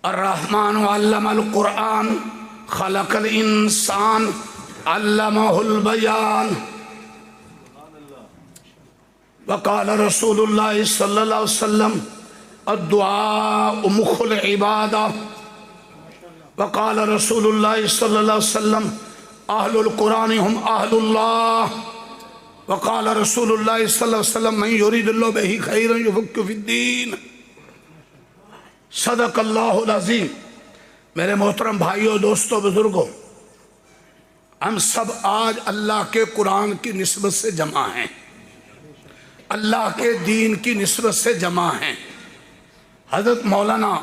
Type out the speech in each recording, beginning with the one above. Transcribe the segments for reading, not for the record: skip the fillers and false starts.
الرحمن علم القرآن خلق الانسان علمہ البیان وقال رسول اللہ صلی اللہ علیہ وسلم الدعاء مخ العبادہ وقال رسول اللہ صلی اللہ علیہ وسلم اہل القرآن ہم اہل اللہ وقال رسول اللہ صلی اللہ علیہ وسلم من یرید اللہ بہ خیرا یفقہہ فی الدین۔ صدق اللہ العظیم۔ میرے محترم بھائیوں، دوستوں، بزرگوں، ہم سب آج اللہ کے قرآن کی نسبت سے جمع ہیں، اللہ کے دین کی نسبت سے جمع ہیں۔ حضرت مولانا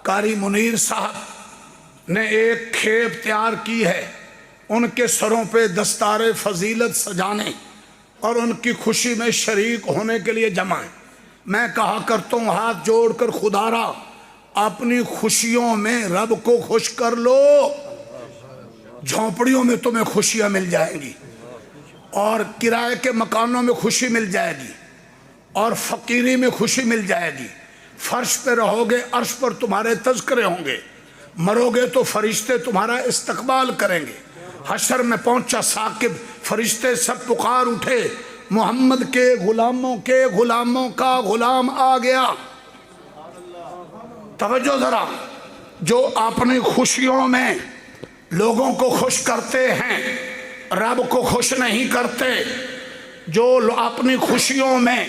قاری منیر صاحب نے ایک کھیپ تیار کی ہے، ان کے سروں پہ دستار فضیلت سجانے اور ان کی خوشی میں شریک ہونے کے لیے جمع ہیں۔ میں کہا کرتا ہوں، ہاتھ جوڑ کر خدا را اپنی خوشیوں میں رب کو خوش کر لو، جھونپڑیوں میں تمہیں خوشیاں مل جائیں گی اور کرائے کے مکانوں میں خوشی مل جائے گی اور فقیری میں خوشی مل جائے گی۔ فرش پہ رہو گے، عرش پر تمہارے تذکرے ہوں گے، مرو گے تو فرشتے تمہارا استقبال کریں گے۔ حشر میں پہنچا ثاقب، فرشتے سب پکار اٹھے، محمد کے غلاموں کا غلام آ گیا۔ توجہ ذرا، جو اپنی خوشیوں میں لوگوں کو خوش کرتے ہیں رب کو خوش نہیں کرتے، جو اپنی خوشیوں میں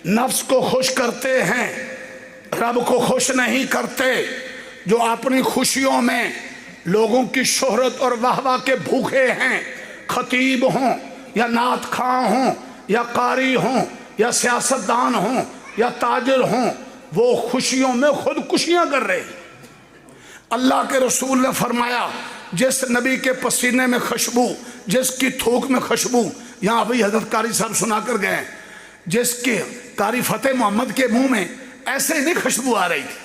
نفس کو خوش کرتے ہیں رب کو خوش نہیں کرتے، جو اپنی خوشیوں میں لوگوں کی شہرت اور واہ واہ کے بھوکے ہیں، خطیب ہوں یا نعت خواں ہوں یا قاری ہوں یا سیاستدان ہوں یا تاجر ہوں، وہ خوشیوں میں خودکشیاں کر رہے ہیں۔ اللہ کے رسول نے فرمایا، جس نبی کے پسینے میں خوشبو، جس کی تھوک میں خوشبو، یہاں ابھی حضرت قاری صاحب سنا کر گئے ہیں، جس کے قاری فتح محمد کے منہ میں ایسے نہیں خوشبو آ رہی تھی،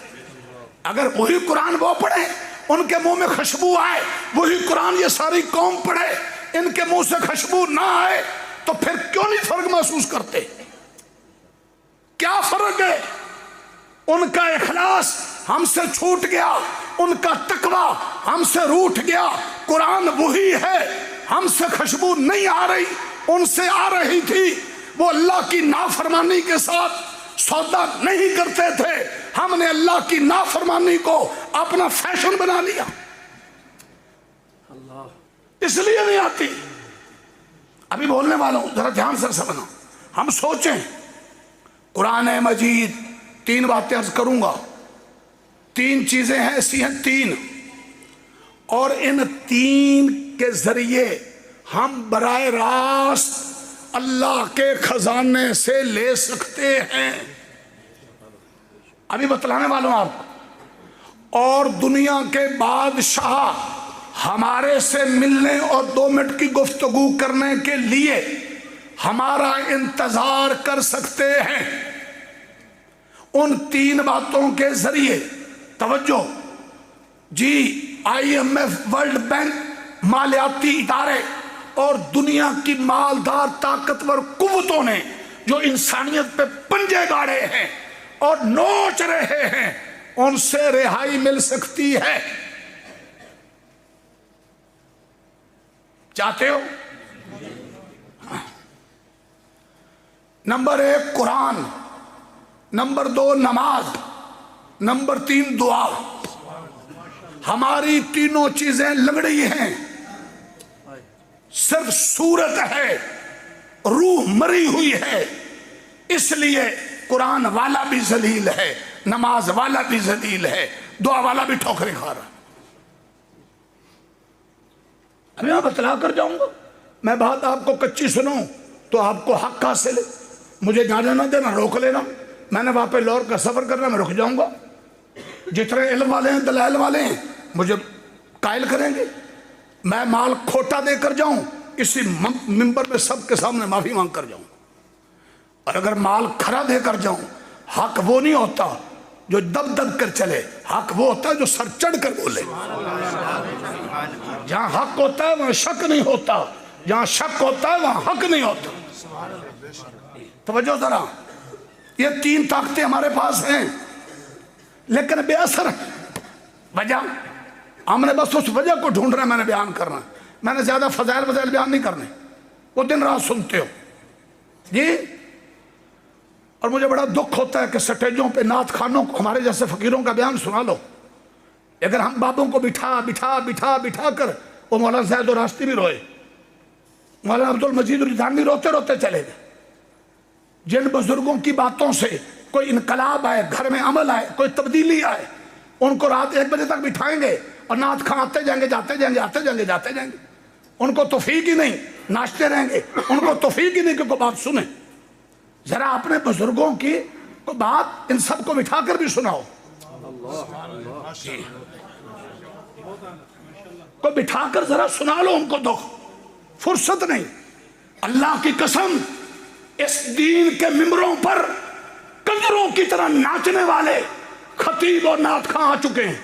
اگر وہی قرآن وہ پڑھے ان کے منہ میں خوشبو آئے، وہی قرآن یہ ساری قوم پڑھے ان کے منہ سے خوشبو نہ آئے، تو پھر کیوں نہیں فرق محسوس کرتے؟ کیا فرق ہے؟ ان کا اخلاص ہم سے چھوٹ گیا، ان کا تقوی ہم سے روٹھ گیا۔ قرآن وہی ہے، ہم سے خوشبو نہیں آ رہی، ان سے آ رہی تھی۔ وہ اللہ کی نافرمانی کے ساتھ سودا نہیں کرتے تھے، ہم نے اللہ کی نافرمانی کو اپنا فیشن بنا لیا، اس لیے نہیں آتی۔ ابھی بولنے والا ہوں، ذرا دھیان سے سمجھنا۔ ہم سوچیں، قرآن مجید، تین باتیں عرض کروں گا، تین چیزیں ہیں ایسی ہیں، تین، اور ان تین کے ذریعے ہم براہ راست اللہ کے خزانے سے لے سکتے ہیں۔ ابھی بتلانے والا ہوں آپ کو۔ اور دنیا کے بادشاہ ہمارے سے ملنے اور 2 منٹ کی گفتگو کرنے کے لیے ہمارا انتظار کر سکتے ہیں ان تین باتوں کے ذریعے۔ توجہ جی، IMF، ورلڈ بینک، مالیاتی ادارے اور دنیا کی مالدار طاقتور قوتوں نے جو انسانیت پہ پنجے گاڑے ہیں اور نوچ رہے ہیں، ان سے رہائی مل سکتی ہے۔ چاہتے ہو؟ نمبر 1 قرآن، نمبر 2 نماز، نمبر 3 دعا۔ ہماری تینوں چیزیں لنگڑی ہیں، صرف صورت ہے، روح مری ہوئی ہے، اس لیے قرآن والا بھی ذلیل ہے، نماز والا بھی ذلیل ہے، دعا والا بھی ٹھوکریں کھا رہا۔ ابھی میں بتلا کر جاؤں گا، میں بات آپ کو کچی سنوں تو آپ کو حق حاصل ہے، مجھے جانے نہ دینا، روک لینا۔ میں نے وہاں پہ لاہور کا سفر کرنا، میں رک جاؤں گا، جتنے علم والے ہیں، دلائل والے ہیں، مجھے قائل کریں گے۔ میں مال کھوٹا دے کر جاؤں، اسی منبر میں سب کے سامنے معافی مانگ کر جاؤں، اور اگر مال کھرا دے کر جاؤں، حق وہ نہیں ہوتا جو دب دب کر چلے، حق وہ ہوتا ہے جو سر چڑھ کر بولے۔ جہاں حق ہوتا ہے وہاں شک نہیں ہوتا، جہاں شک ہوتا ہے وہاں حق نہیں ہوتا۔ توجہ ذرا، یہ تین طاقتیں ہمارے پاس ہیں لیکن بے اثر ہیں۔ وجہ ہم نے بس اس وجہ کو ڈھونڈ رہا ہے، میں نے بیان کرنا، میں نے زیادہ فضائل بیان نہیں کرنے، وہ دن رات سنتے ہو جی۔ اور مجھے بڑا دکھ ہوتا ہے کہ سٹیجوں پہ نعت خانوں کو ہمارے جیسے فقیروں کا بیان سنا لو، اگر ہم بابوں کو بٹھا بٹھا بٹھا بٹھا کر، وہ مولانا زید و راستی بھی روئے، مولانا عبد المجید الجانوی روتے روتے چلے گئے۔ جن بزرگوں کی باتوں سے کوئی انقلاب آئے، گھر میں عمل آئے، کوئی تبدیلی آئے، ان کو رات 1 بجے تک بٹھائیں گے اور نعت خواں آتے جائیں گے، جاتے جائیں گے، آتے جائیں گے، جاتے جائیں گے، ان کو توفیق ہی نہیں، ناچتے رہیں گے، ان کو توفیق ہی نہیں کہ کوئی بات سنیں۔ ذرا اپنے بزرگوں کی کوئی بات ان سب کو بٹھا کر بھی سناؤ، کوئی بٹھا کر ذرا سنا لو ان کو، دکھ فرصت نہیں۔ اللہ کی قسم اس دین کے ممبروں پر کنجروں کی طرح ناچنے والے خطیب اور نعت خواں آ چکے ہیں،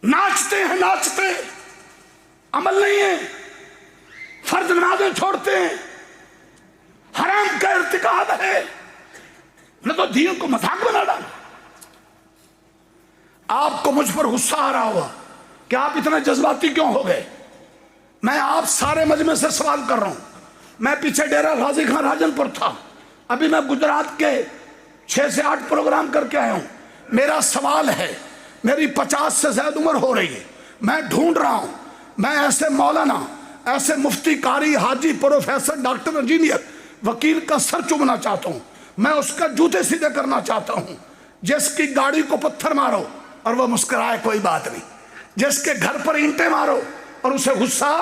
ناچتے ہیں، ناچتے عمل نہیں ہے، فرض نمازیں چھوڑتے ہیں، حرام کا ارتکاب ہے، نہ تو دین کو مذاق بنا ڈالا۔ آپ کو مجھ پر غصہ آ رہا ہوا کہ آپ اتنے جذباتی کیوں ہو گئے؟ میں آپ سارے مجمع سے سوال کر رہا ہوں۔ میں پیچھے ڈیرہ غازی خان راجن پور تھا، ابھی میں گجرات کے 6 سے 8 پروگرام کر کے آیا ہوں۔ میرا سوال ہے، میری 50 سے زیادہ عمر ہو رہی ہے، میں ڈھونڈ رہا ہوں، میں ایسے مولانا، ایسے مفتی، قاری، حاجی، پروفیسر، ڈاکٹر، انجینئر، وکیل کا سر چومنا چاہتا ہوں، میں اس کا جوتے سیدھے کرنا چاہتا ہوں، جس کی گاڑی کو پتھر مارو اور وہ مسکرائے کوئی بات نہیں، جس کے گھر پر اینٹیں مارو اور اسے غصہ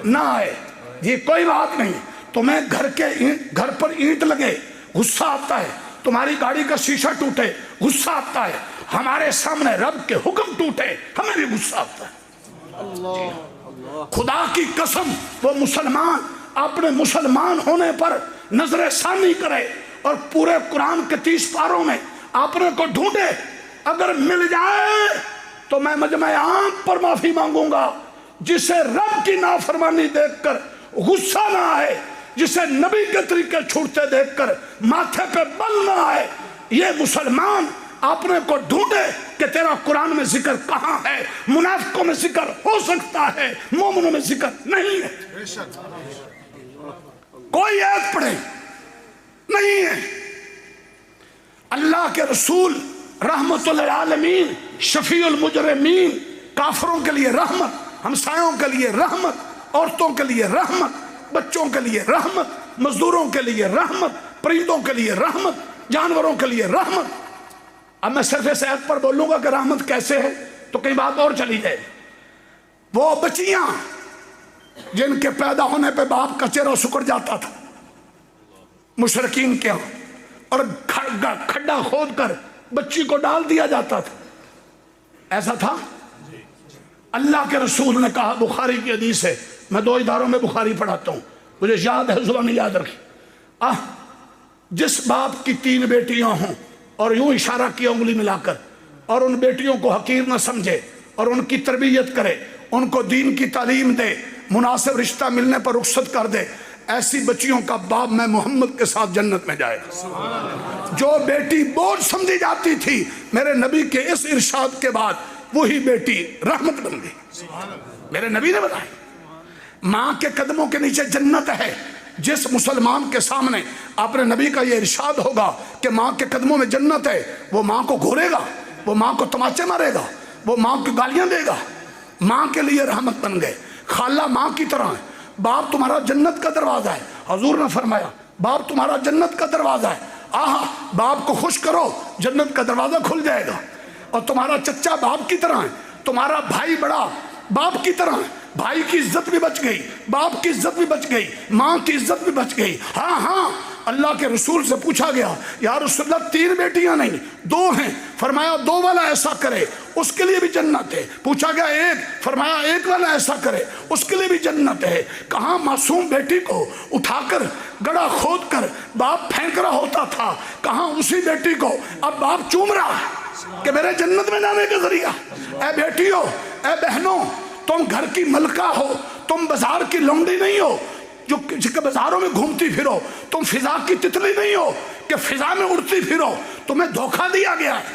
نہ آئے، یہ کوئی بات نہیں۔ تمہیں گھر پر اینٹ لگے غصہ آتا ہے، تمہاری گاڑی کا شیشہ ٹوٹے غصہ آتا ہے، ہمارے سامنے رب کے حکم ٹوٹے ہمیں بھی غصہ آتا ہے۔ خدا کی قسم وہ مسلمان اپنے مسلمان ہونے پر نظر ثانی کرے اور پورے قرآن کے 30 پاروں میں اپنے کو ڈھونڈے، اگر مل جائے تو میں مجمع عام پر معافی مانگوں گا۔ جسے رب کی نافرمانی دیکھ کر غصہ نہ آئے، جسے نبی کے طریقے چھوڑتے دیکھ کر ماتھے پہ بل نہ آئے، یہ مسلمان اپنے کو ڈھونڈے کہ تیرا قرآن میں ذکر کہاں ہے۔ منافقوں میں ذکر ہو سکتا ہے، مومنوں میں ذکر نہیں ہے۔ کوئی آیت پڑھے نہیں ہے۔ اللہ کے رسول رحمت للعالمین، شفیع المجرمین، کافروں کے لیے رحمت، ہمسایوں کے لیے رحمت، عورتوں کے لیے رحمت، بچوں کے لیے رحمت، مزدوروں کے لیے رحمت، پرندوں کے لیے رحمت، جانوروں کے لیے رحمت۔ اب میں صرف اس آیت پر بولوں گا کہ رحمت کیسے ہے تو کئی بات اور چلی جائے۔ وہ بچیاں جن کے پیدا ہونے پہ باپ کا چہرہ سکڑ جاتا تھا مشرکین کے ہاں، اور کھڈا کھود کر بچی کو ڈال دیا جاتا تھا، ایسا تھا؟ اللہ کے رسول نے کہا، بخاری کی حدیث ہے، میں 2 اداروں میں بخاری پڑھاتا ہوں، مجھے یاد ہے، زبان یاد رکھی، جس باپ کی 3 بیٹیاں ہوں اور یوں اشارہ کیا انگلی ملا کر، اور ان بیٹیوں کو حقیر نہ سمجھے اور ان کی تربیت کرے، ان کو دین کی تعلیم دے، مناسب رشتہ ملنے پر رخصت کر دے، ایسی بچیوں کا باپ میں محمد کے ساتھ جنت میں جائے گا۔ جو بیٹی بوجھ سمجھی جاتی تھی، میرے نبی کے اس ارشاد کے بعد وہی بیٹی رحمت بن گئی، میرے نبی نے بتایا۔ ماں کے قدموں کے نیچے جنت ہے۔ جس مسلمان کے سامنے اپنے نبی کا یہ ارشاد ہوگا کہ ماں کے قدموں میں جنت ہے، وہ ماں کو گھورے گا، وہ ماں کو تماچے مارے گا، وہ ماں کو گالیاں دے گا۔ ماں کے لیے رحمت بن گئے۔ خالہ ماں کی طرح ہے۔ باپ تمہارا جنت کا دروازہ ہے، حضور نے فرمایا باپ تمہارا جنت کا دروازہ ہے، باپ کو خوش کرو جنت کا دروازہ کھل جائے گا۔ اور تمہارا چچا باپ کی طرح ہے، تمہارا بھائی بڑا باپ کی طرح ہے، بھائی کی عزت بھی بچ گئی، باپ کی عزت بھی بچ گئی، ماں کی عزت بھی بچ گئی۔ ہاں اللہ کے رسول سے پوچھا گیا، یا رسول اللہ 3 بیٹیاں نہیں 2 ہیں، فرمایا 2 والا ایسا کرے اس کے لیے بھی جنت ہے۔ پوچھا گیا 1، فرمایا 1 والا ایسا کرے اس کے لیے بھی جنت ہے۔ کہاں معصوم بیٹی کو اٹھا کر گڑا کھود کر باپ پھینک رہا ہوتا تھا، کہاں اسی بیٹی کو اب باپ چوم رہا ہے کہ میرے جنت میں جانے کا ذریعہ۔ اے بیٹیوں، اے بہنوں، تم گھر کی ملکہ ہو، تم بازار کی لونڈی نہیں ہو جو بازاروں میں گھومتی پھرو، تم فضا کی تتلی نہیں ہو کہ فضا میں اڑتی پھرو۔ تمہیں دھوکہ دیا گیا ہے،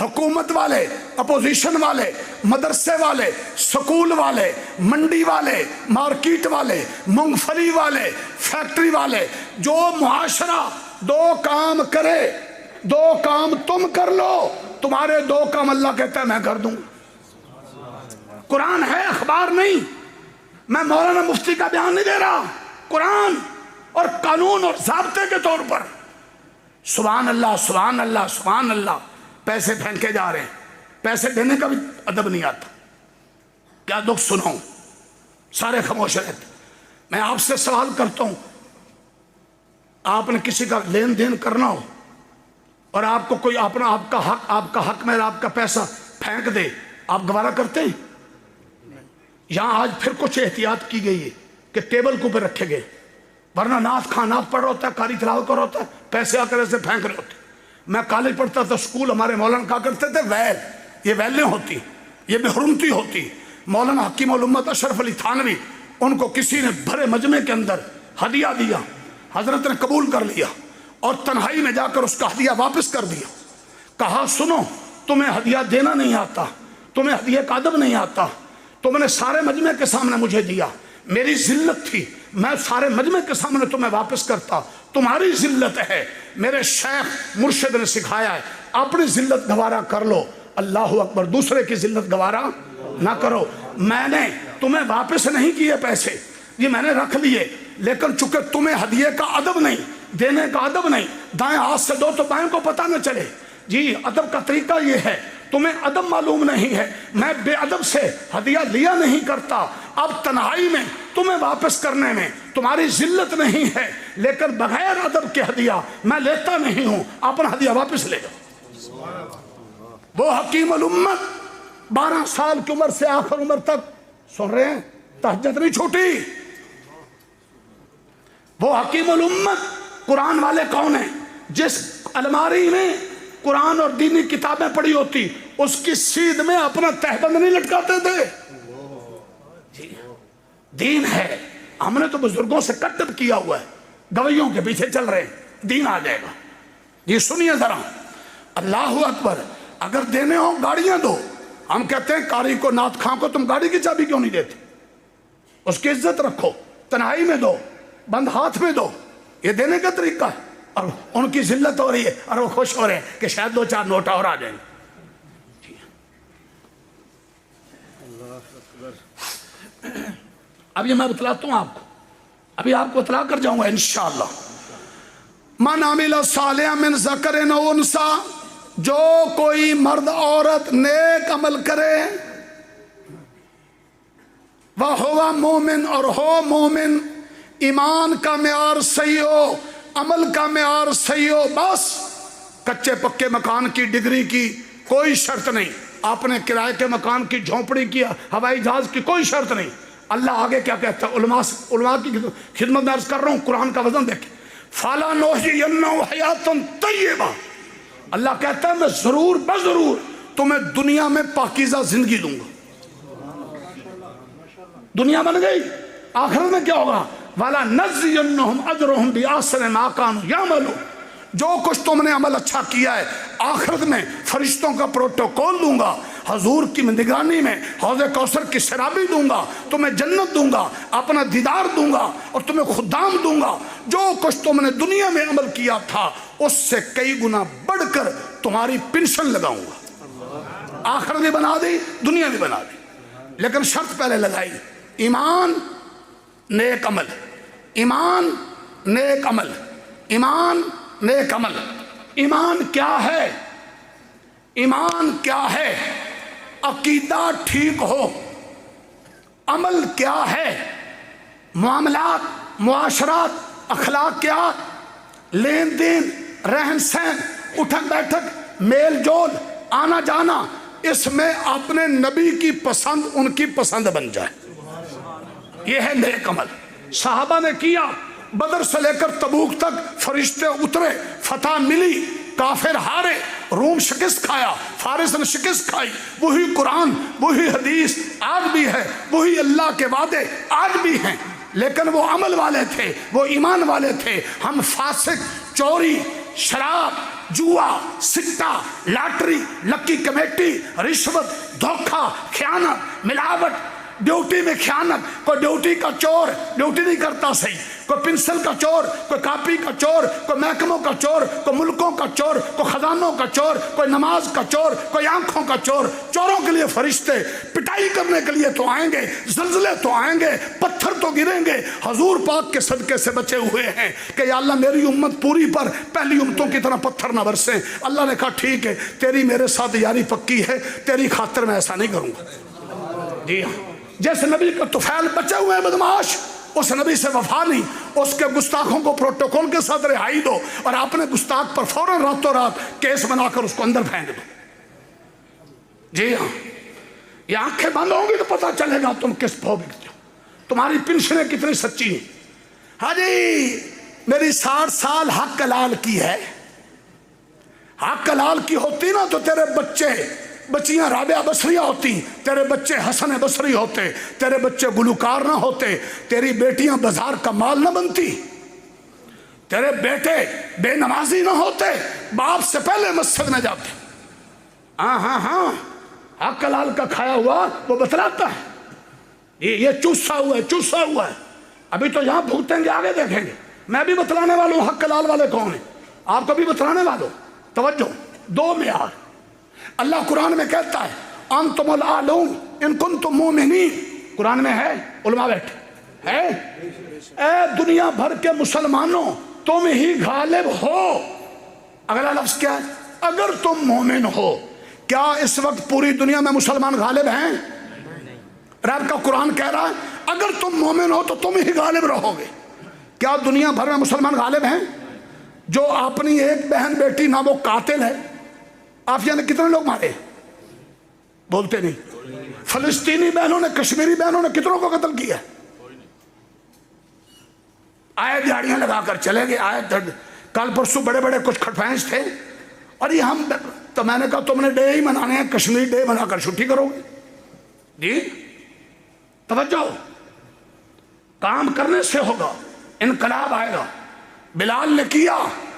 حکومت والے، اپوزیشن والے، مدرسے والے، سکول والے، منڈی والے، مارکیٹ والے، مونگ پھلی والے، فیکٹری والے، جو معاشرہ دو کام کرے، دو کام تم کر لو، تمہارے دو کام اللہ کہتا ہے میں کر دوں. قرآن ہے، اخبار نہیں. میں مولانا مفتی کا بیان نہیں دے رہا، قرآن اور قانون اور ضابطے کے طور پر. سبحان اللہ سبحان اللہ سبحان اللہ. پیسے پھینکے جا رہے ہیں، پیسے دینے کا بھی ادب نہیں آتا. کیا دکھ سناؤں، سارے خاموش رہتے. میں آپ سے سوال کرتا ہوں، آپ نے کسی کا لین دین کرنا ہو اور آپ کو کوئی آپ کا حق میں آپ کا پیسہ پھینک دے، آپ گوارا کرتے ہیں؟ یہاں آج پھر کچھ احتیاط کی گئی ہے کہ ٹیبل کے اوپر رکھے گئے، ورنہ نعت خواں نعت پڑھ رہا ہوتا ہے، قاری تلاوت کر رہا ہوتا ہے، پیسے آ کر ایسے پھینک رہے ہوتے. میں کالج پڑھتا تھا، اسکول ہمارے مولانا کہا کرتے تھے ویل، یہ ویلیں ہوتی، یہ محرمتی ہوتی. مولانا حکیم الامت اشرف علی تھانوی، ان کو کسی نے بھرے مجمع کے اندر ہدیہ دیا، حضرت نے قبول کر لیا اور تنہائی میں جا کر اس کا ہدیہ واپس کر دیا. کہا سنو، تمہیں ہدیہ دینا نہیں آتا، تمہیں ہدیہ کا ادب نہیں آتا، تم نے سارے مجمع کے سامنے مجھے دیا، میری ذلت تھی، میں سارے مجمع کے سامنے تمہیں واپس کرتا، تمہاری ذلت ہے. میرے شیخ مرشد نے سکھایا ہے اپنی ذلت گوارا کر لو. اللہ اکبر. دوسرے کی ذلت گوارا نہ کرو. میں نے تمہیں واپس نہیں کیے پیسے، یہ میں نے رکھ لیے، لیکن چونکہ تمہیں ہدیے کا ادب نہیں، دینے کا ادب نہیں، دائیں ہاتھ سے دو تو بائیں کو پتہ نہ چلے. جی ادب کا طریقہ یہ ہے، تمہیں ادب معلوم نہیں ہے، میں بے ادب سے ہدیہ لیا نہیں کرتا. اب تنہائی میں تمہیں واپس کرنے میں تمہاری ذلت نہیں ہے، لیکن بغیر ادب کے ہدیہ میں لیتا نہیں ہوں، اپنا ہدیہ واپس لے جاؤ. وہ حکیم الامت 12 سال کی عمر سے آخر عمر تک، سن رہے ہیں، تہجد نہیں چھوٹی. وہ حکیم الامت قرآن والے کون ہیں؟ جس الماری میں قرآن اور دینی کتابیں پڑھی ہوتی، اس کی سیدھ میں اپنا تہبند نہیں لٹکاتے تھے. دین ہے. ہم نے تو بزرگوں سے کٹب کیا ہوا ہے، گویوں کے پیچھے چل رہے ہیں، دین آ جائے گا. یہ سنیے ذرا، اللہ اکبر. اگر دینے ہو گاڑیاں دو. ہم کہتے ہیں قاری کو، نعت خواں کو تم گاڑی کی چابی کیوں نہیں دیتے؟ اس کی عزت رکھو، تنہائی میں دو، بند ہاتھ میں دو. یہ دینے کا طریقہ ہے. اور ان کی ذلت ہو رہی ہے اور وہ خوش ہو رہے ہیں کہ شاید 2-4 نوٹ اور آ جائیں. اب یہ میں بتلاتا ہوں آپ کو، ابھی آپ کو بتلا کر جاؤں گا انشاءاللہ. من عمل صالحا من ذکر او انثی، جو کوئی مرد عورت نیک عمل کرے، وَهُوَ مومن، اور ہو مومن، ایمان کا معیار صحیح ہو، عمل کا معیار صحیح ہو. بس کچے پکے مکان کی ڈگری کی کوئی شرط نہیں، آپ نے کرائے کے مکان کی جھونپڑی کی، ہوائی جہاز کی کوئی شرط نہیں. اللہ آگے کیا کہتا ہے؟ علماء کی خدمت میں عرض کر رہا ہوں، قرآن کا وزن دیکھیں. فَلَنُحْيِيَنَّهُ حَيَاةً طَيِّبَةً. اللہ کہتا ہے میں ضرور بضرور تمہیں دنیا میں پاکیزہ زندگی دوں گا. دنیا بن گئی، آخرت میں کیا ہوگا؟ وَلَنَجْزِيَنَّهُمْ أَجْرَهُمْ بِأَحْسَنِ مَا كَانُوا يَعْمَلُونَ. جو کچھ تم نے عمل اچھا کیا ہے، آخرت میں فرشتوں کا پروٹوکول دوں گا، حضور کی نگرانی میں حوض کوثر کی سرابی دوں گا، تمہیں جنت دوں گا، اپنا دیدار دوں گا اور تمہیں خدام دوں گا. جو کچھ تم نے دنیا میں عمل کیا تھا اس سے کئی گنا بڑھ کر تمہاری پنشن لگاؤں گا. آخرت بھی بنا دی، دنیا بھی بنا دی، لیکن شرط پہلے لگائی: ایمان نیک عمل، ایمان نیک عمل، ایمان نیک عمل. ایمان کیا ہے؟ ایمان کیا ہے؟ عقیدہ ٹھیک ہو. عمل کیا ہے؟ معاملات، معاشرات، اخلاقیات، لین دین، رہن سہن، اٹھک بیٹھک، میل جول، آنا جانا، اس میں اپنے نبی کی پسند ان کی پسند بن جائے. یہ ہے نیک عمل. صحابہ نے کیا. بدر سے لے کر تبوک تک فرشتے اترے، فتح ملی، کافر ہارے، روم شکست کھایا، فارس نے شکست کھائی. وہی قرآن، وہی حدیث آج بھی ہے، وہی اللہ کے وعدے آج بھی ہیں، لیکن وہ عمل والے تھے، وہ ایمان والے تھے. ہم فاسق، چوری، شراب، جوا, سکہ, لاٹری, لکی کمیٹی, رشوت, دھوکہ, خیانت, ملاوٹ, ڈیوٹی میں خیانت. کوئی ڈیوٹی کا چور ڈیوٹی نہیں کرتا صحیح, کوئی پنسل کا چور, کوئی کاپی کا چور, کوئی محکموں کا چور, کوئی ملکوں کا چور, کوئی خزانوں کا چور, کوئی نماز کا چور, کوئی آنکھوں کا چور. چوروں کے لیے فرشتے, پٹائی کرنے کے لیے تو آئیں گے, زلزلے تو آئیں گے, پتھر تو گریں گے. حضور پاک کے صدقے سے بچے ہوئے ہیں کہ یا اللہ میری امت پوری پر پہلی امتوں کی طرح پتھر نہ برسیں. اللہ نے کہا ٹھیک ہے, تیری میرے ساتھ یاری پکی ہے, تیری خاطر میں ایسا نہیں کروں گا. جی ہاں, جیسے نبی کا طفیل بچے ہوئے ہیں بدماش, اس نبی سے وفا نہیں, اس کے گستاخوں کو پروٹوکول کے ساتھ رہائی دو, اور آپ نے گستاخ پر فوراً راتوں رات کیس بنا کر اس کو اندر پھینک دو. جی ہاں, یہ آنکھیں بند ہوں گی تو پتہ چلے گا تم کس بھو بکتے ہو, تمہاری پنشنیں کتنی سچی ہیں. ہاں جی, میری 60 سال حق لال کی ہے. حق لال کی ہوتی نا تو تیرے بچیاں رابعہ بصریہ ہوتی, تیرے بچے حسن بصری ہوتے, تیرے بچے گلوکار نہ ہوتے, تیری بیٹیاں بازار کا مال نہ بنتی, تیرے بیٹے بے نمازی نہ ہوتے, باپ سے پہلے مسجد میں جاتے. ہاں ہاں ہاں, حق لال کا کھایا ہوا وہ بتلاتا ہے. یہ چوسا ہوا ہے, چوسا ہوا ہے. ابھی تو یہاں بھگتیں گے, آگے دیکھیں گے. میں بھی بتلانے والا ہوں حق لال والے کون ہیں, آپ کو بھی بتلانے والوں. توجہ, 2 معیار. اللہ قرآن میں کہتا ہے انتم الاعلون ان کنتم مومنین, قرآن میں ہے, علماء بیٹھے ہے. اے دنیا بھر کے مسلمانوں تم ہی غالب ہو. اگلا لفظ کیا ہے, اگر تم مومن ہو. کیا اس وقت پوری دنیا میں مسلمان غالب ہیں؟ رب کا قرآن کہہ رہا ہے اگر تم مومن ہو تو تم ہی غالب رہو گے. کیا دنیا بھر میں مسلمان غالب ہیں؟ جو اپنی ایک بہن بیٹی نہ وہ قاتل ہے. آفیہ نے کتنے لوگ مارے بولتے نہیں. فلسطینی بہنوں نے, کشمیری بہنوں نے کتنوں کو قتل کیا. آئے دیہڑیاں لگا کر چلے گئے. آئے کل پرسوں بڑے بڑے کچھ کھٹپینچ تھے, اور یہ ہم, تو میں نے کہا تم نے ڈے ہی منانے ہیں, کشمیر ڈے بنا کر چھٹی کرو گے. جی توجہ, کام کرنے سے ہوگا, انقلاب آئے گا. بلال نے کیا,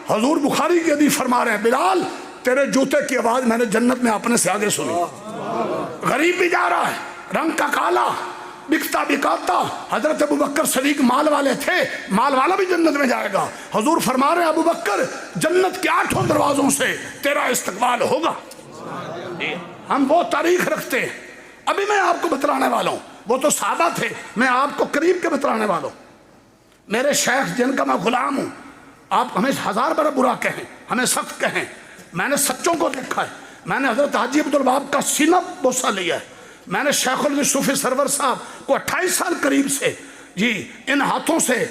حضور بخاری کے حدیث فرما رہے ہیں بلال تیرے جوتے کی آواز میں نے جنت میں اپنے سے آگے سنی. غریب بھی جا رہا ہے, رنگ کا کالا, بکتا بکاتا. حضرت ابوبکر صدیق مال والے تھے, مال والا بھی جنت میں جائے گا. حضور فرما رہے ہیں ابوبکر جنت کے 8 دروازوں سے تیرا استقبال ہوگا. ہم وہ تاریخ رکھتے ہیں. ابھی میں آپ کو بتلانے والا ہوں, وہ تو صحابہ تھے, میں آپ کو قریب کے بتلانے والا ہوں. میرے شیخ جن کا میں غلام ہوں, آپ ہمیں 1000 بار برا کہیں, ہمیں سخت کہیں, میں نے سچوں کو دیکھا ہے. میں نے حضرت حاجی عبدالوہاب کا سینہ بوسہ لیا ہے. میں نے شیخ الحدیث صوفی سرور صاحب کو 28 سال قریب سے جی ان ہاتھوں سے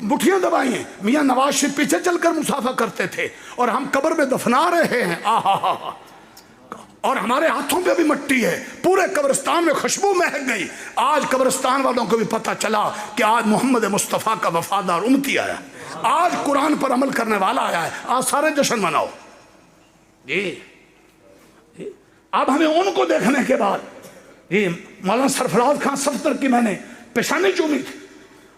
مٹھیاں دبائی ہیں. میاں نواز شریف پیچھے چل کر مسافہ کرتے تھے, اور ہم قبر میں دفنا رہے ہیں. اور ہمارے ہاتھوں پہ بھی مٹی ہے. پورے قبرستان میں خوشبو مہک گئی. آج قبرستان والوں کو بھی پتہ چلا کہ آج محمد مصطفیٰ کا وفادار امتی آیا, آج قرآن پر عمل کرنے والا آیا ہے. آج سارے جشن مناؤ. جی اب ہمیں ان کو دیکھنے کے بعد, جی مولانا سرفراز خان صفدر کی میں نے پیشانی چومی تھی,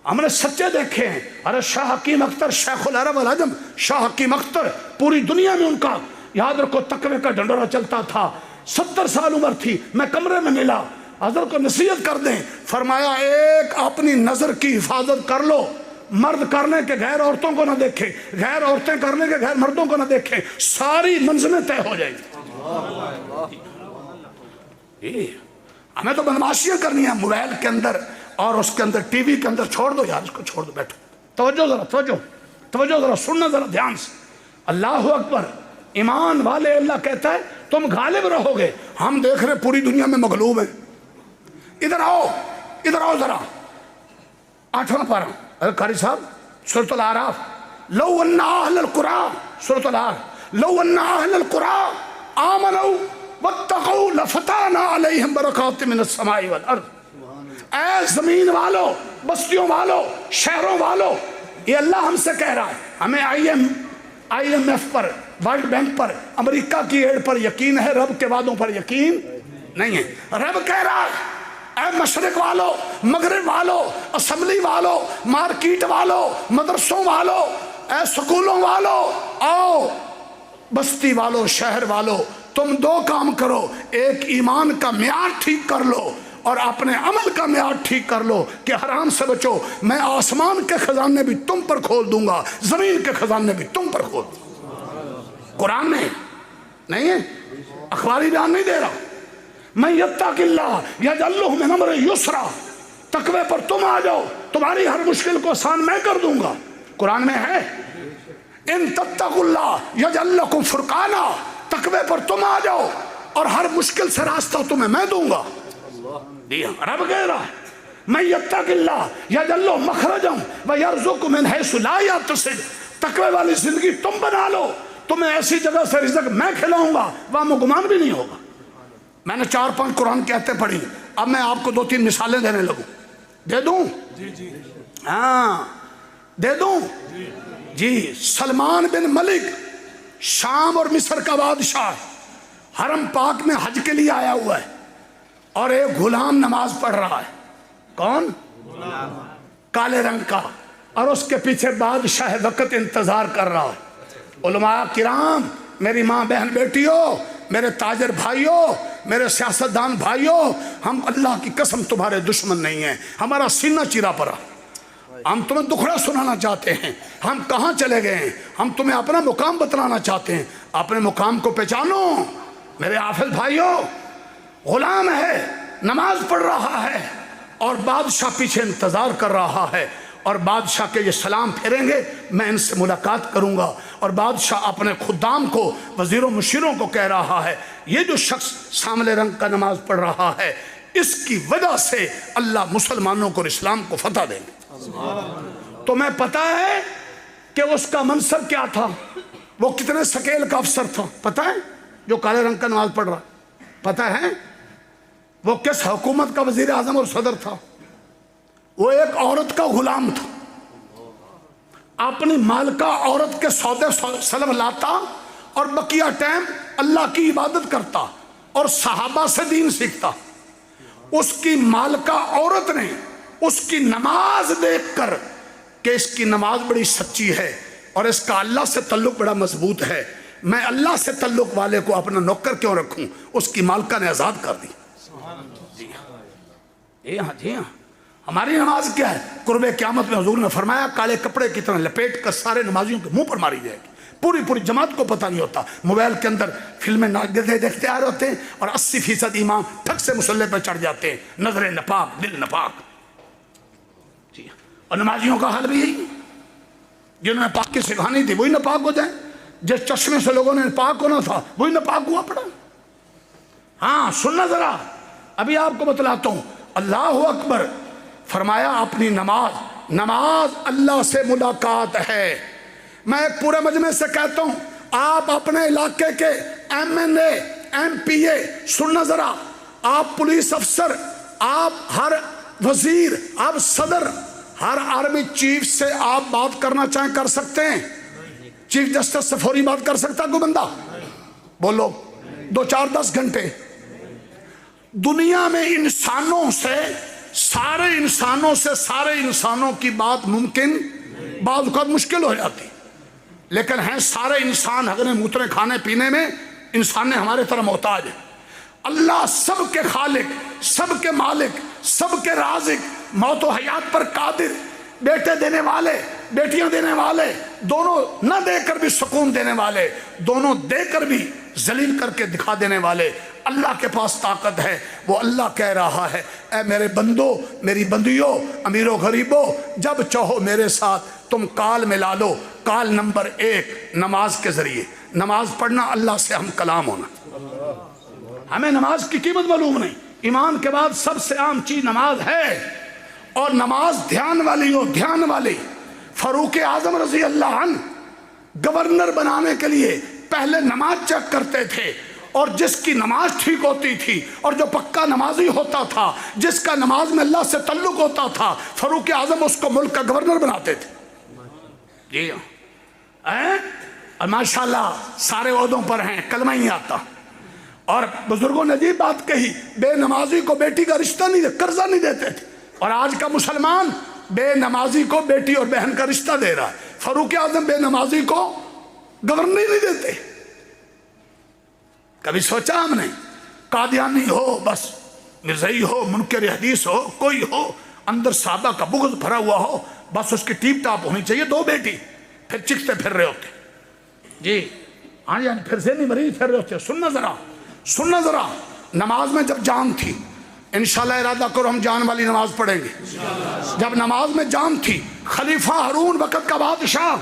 ہم نے سچے دیکھے ہیں. ارے شاہ حکیم اختر, شیخ العرب والعجم, شاہ حکیم اختر, پوری دنیا میں ان کا یاد رکھو تقوی کا ڈنڈورا چلتا تھا. 70 سال عمر تھی, میں کمرے میں ملا, حضرت کو نصیحت کر دیں. فرمایا ایک اپنی نظر کی حفاظت کر لو, مرد کرنے کے غیر عورتوں کو نہ دیکھیں, غیر عورتیں کرنے کے غیر مردوں کو نہ دیکھیں, ساری منزلیں طے ہو جائیں گی. ہمیں تو بدماشیاں کرنی ہیں موبائل کے اندر اور اس کے اندر, ٹی وی کے اندر. چھوڑ دو یار, اس کو چھوڑ دو, بیٹھو. توجہ ذرا, توجہ ذرا, سننا ذرا دھیان سے. اللہ اکبر. ایمان والے اللہ کہتا ہے تم غالب رہو گے. ہم دیکھ رہے پوری دنیا میں مغلوب ہیں. ادھر آؤ, ادھر آؤ ذرا. 8واں پارہ قاری صاحب, سورۃ الاعراف. لو ان اہل القرى, سورۃ الاعراف, لو ان اہل القرى آمنوا واتقوا لفتحنا علیہم برکات من السماء والارض. اے زمین والو, بستیوں والو, شہروں والو, یہ اللہ ہم سے کہہ رہا ہے. ہمیں آئی ایم ایف پر, ورلڈ بینک پر, امریکہ کی ایڈ پر یقین ہے, رب کے وعدوں پر یقین نہیں ہے. رب کہہ رہا ہے اے مشرق والو, مغرب والو, اسمبلی والو, مارکیٹ والو, مدرسوں والو, اے سکولوں والو, آؤ بستی والوں شہر والوں تم دو کام کرو، ایک ایمان کا معیار ٹھیک کر لو اور اپنے عمل کا معیار ٹھیک کر لو کہ حرام سے بچو، میں آسمان کے خزانے بھی تم پر کھول دوں گا، زمین کے خزانے بھی تم پر کھول دوں گا۔ قرآن میں نہیں ہے، اخباری بیان نہیں دے رہا۔ میں یتق اللہ یجعل لہ من امرہ یسرا، تقوی پر تم آ جاؤ، تمہاری ہر مشکل کو آسان میں کر دوں گا، قرآن میں ہے۔ ان تتقوا اللہ یجعل لکم فرقانا، تقوی پر تم آ جاؤ اور ہر مشکل سے راستہ تمہیں میں دوں گا۔ رب کہہ رہا ہے میں یتق اللہ یجعل لہ مخرجا ویرزقہ من حیث لا یحتسب، تقوی والی زندگی تم بنا لو، تمہیں ایسی جگہ سے رزق میں کھلاؤں گا وہاں گمان بھی نہیں ہوگا۔ میں نے 4-5 قرآن کی آیتیں پڑھی، اب میں آپ کو 2-3 مثالیں دینے لگوں۔ دے دوں؟ ہاں دے دوں جی۔ سلمان بن ملک شام اور مصر کا بادشاہ حرم پاک میں حج کے لیے آیا ہوا ہے اور ایک غلام نماز پڑھ رہا ہے۔ کون؟ کالے رنگ کا، اور اس کے پیچھے بادشاہ وقت انتظار کر رہا ہے۔ علماء کرام، میری ماں بہن بیٹیوں، میرے تاجر بھائیوں، میرے سیاستدان بھائیوں، ہم اللہ کی قسم تمہارے دشمن نہیں ہیں، ہمارا سینہ چیرا پڑا، ہم تمہیں دکھڑا سنانا چاہتے ہیں، ہم کہاں چلے گئے ہیں، ہم تمہیں اپنا مقام بتلانا چاہتے ہیں، اپنے مقام کو پہچانو۔ میرے حافظ بھائیوں، غلام ہے، نماز پڑھ رہا ہے اور بادشاہ پیچھے انتظار کر رہا ہے، اور بادشاہ کے یہ سلام پھیریں گے میں ان سے ملاقات کروں گا، اور بادشاہ اپنے خدام کو، وزیروں مشیروں کو کہہ رہا ہے یہ جو شخص سامنے رنگ کا نماز پڑھ رہا ہے اس کی وجہ سے اللہ مسلمانوں کو اور اسلام کو فتح دیں گے۔ تمہیں پتہ ہے کہ اس کا منصب کیا تھا، وہ کتنے سکیل کا افسر تھا پتہ ہے؟ جو کالے رنگ کا نماز پڑھ رہا پتہ ہے؟ وہ کس حکومت کا وزیر اعظم اور صدر تھا؟ وہ ایک عورت کا غلام تھا، اپنی مالکہ عورت کے سودے سلم لاتا اور بقیہ ٹائم اللہ کی عبادت کرتا اور صحابہ سے دین سیکھتا۔ اس کی مالکہ عورت نے اس کی نماز دیکھ کر کہ اس کی نماز بڑی سچی ہے اور اس کا اللہ سے تعلق بڑا مضبوط ہے، میں اللہ سے تعلق والے کو اپنا نوکر کیوں رکھوں، اس کی مالکہ نے آزاد کر دی۔ جی ہاں، ہماری نماز کیا ہے؟ قرب قیامت میں حضور نے فرمایا کالے کپڑے کی طرح لپیٹ کر سارے نمازیوں کے منہ پر ماری جائے گی، پوری جماعت کو پتہ نہیں ہوتا، موبائل کے اندر فلمیں دیکھتے آ رہے ہوتے ہیں اور 80% امام ٹھک سے مصلی پہ چڑھ جاتے ہیں، نظر نپاک دل نپاک۔ جی اور نمازیوں کا حال بھی یہی، جنہوں نے پاک کی سکھانی تھی وہی ناپاک ہو جائیں، جس چشمے سے لوگوں نے پاک ہونا تھا وہی ناپاک ہوا پڑا۔ ہاں سننا ذرا، ابھی آپ کو بتلاتا ہوں۔ اللہ اکبر فرمایا اپنی نماز اللہ سے ملاقات ہے۔ میں ایک پورے مجمع سے کہتا ہوں آپ اپنے علاقے کے MNA MPA سننا ذرا، آپ پولیس افسر، آپ ہر وزیر، آپ صدر، ہر آرمی چیف سے آپ بات کرنا چاہیں کر سکتے ہیں؟ چیف جسٹس سے فوری بات کر سکتا کوئی بندہ؟ بولو 2-4-10 گھنٹے؟ دنیا میں انسانوں سے سارے انسانوں کی بات ممکن، بعض اوقات مشکل ہو جاتی، لیکن ہیں سارے انسان ہگنے موترے کھانے پینے میں انسان نے ہمارے طرح محتاج ہے۔ اللہ سب کے خالق، سب کے مالک، سب کے رازق، موت و حیات پر قادر، بیٹے دینے والے بیٹیاں دینے والے، دونوں نہ دے کر بھی سکون دینے والے، دونوں دے کر بھی ذلیل کر کے دکھا دینے والے، اللہ کے پاس طاقت ہے۔ وہ اللہ کہہ رہا ہے اے میرے بندو، میری بندیوں، امیر و غریبوں، جب چاہو میرے ساتھ تم کال ملا لو۔ کال نمبر 1 نماز کے ذریعے، نماز پڑھنا، اللہ سے ہم کلام ہونا۔ ہمیں نماز کی قیمت معلوم نہیں، ایمان کے بعد سب سے عام چیز نماز ہے، اور نماز دھیان والی ہو، دھیان والی۔ فاروق اعظم رضی اللہ عنہ گورنر بنانے کے لیے پہلے نماز چیک کرتے تھے، اور جس کی نماز ٹھیک ہوتی تھی اور جو پکا نمازی ہوتا تھا، جس کا نماز میں اللہ سے تعلق ہوتا تھا، فاروق اعظم اس کو ملک کا گورنر بناتے تھے۔ جی اور ماشاءاللہ سارے عہدوں پر ہیں، کلمہ ہی آتا۔ اور بزرگوں نے عجیب بات کہی، بے نمازی کو بیٹی کا رشتہ نہیں دے، قرضہ نہیں دیتے تھے، اور آج کا مسلمان بے نمازی کو بیٹی اور بہن کا رشتہ دے رہا ہے۔ فاروق اعظم بے نمازی کو گورنر نہیں دیتے، کبھی سوچا ہم نے قادیانی ہو، بس مرزائی ہو، منکر حدیث ہو، کوئی ہو اندر صحابہ کا بغض بھرا ہوا ہو، بس اس کی ٹیپ ٹاپ ہونی چاہیے، 2 بیٹی، پھر چکتے پھر رہے ہوتے جی ہاں جی پھر سے نہیں مریض پھر رہے ہوتے۔ سننا ذرا نماز میں جب جان تھی، انشاءاللہ ارادہ کرو ہم جان والی نماز پڑھیں گے۔ جب نماز میں جان تھی، خلیفہ ہارون وقت کا بادشاہ،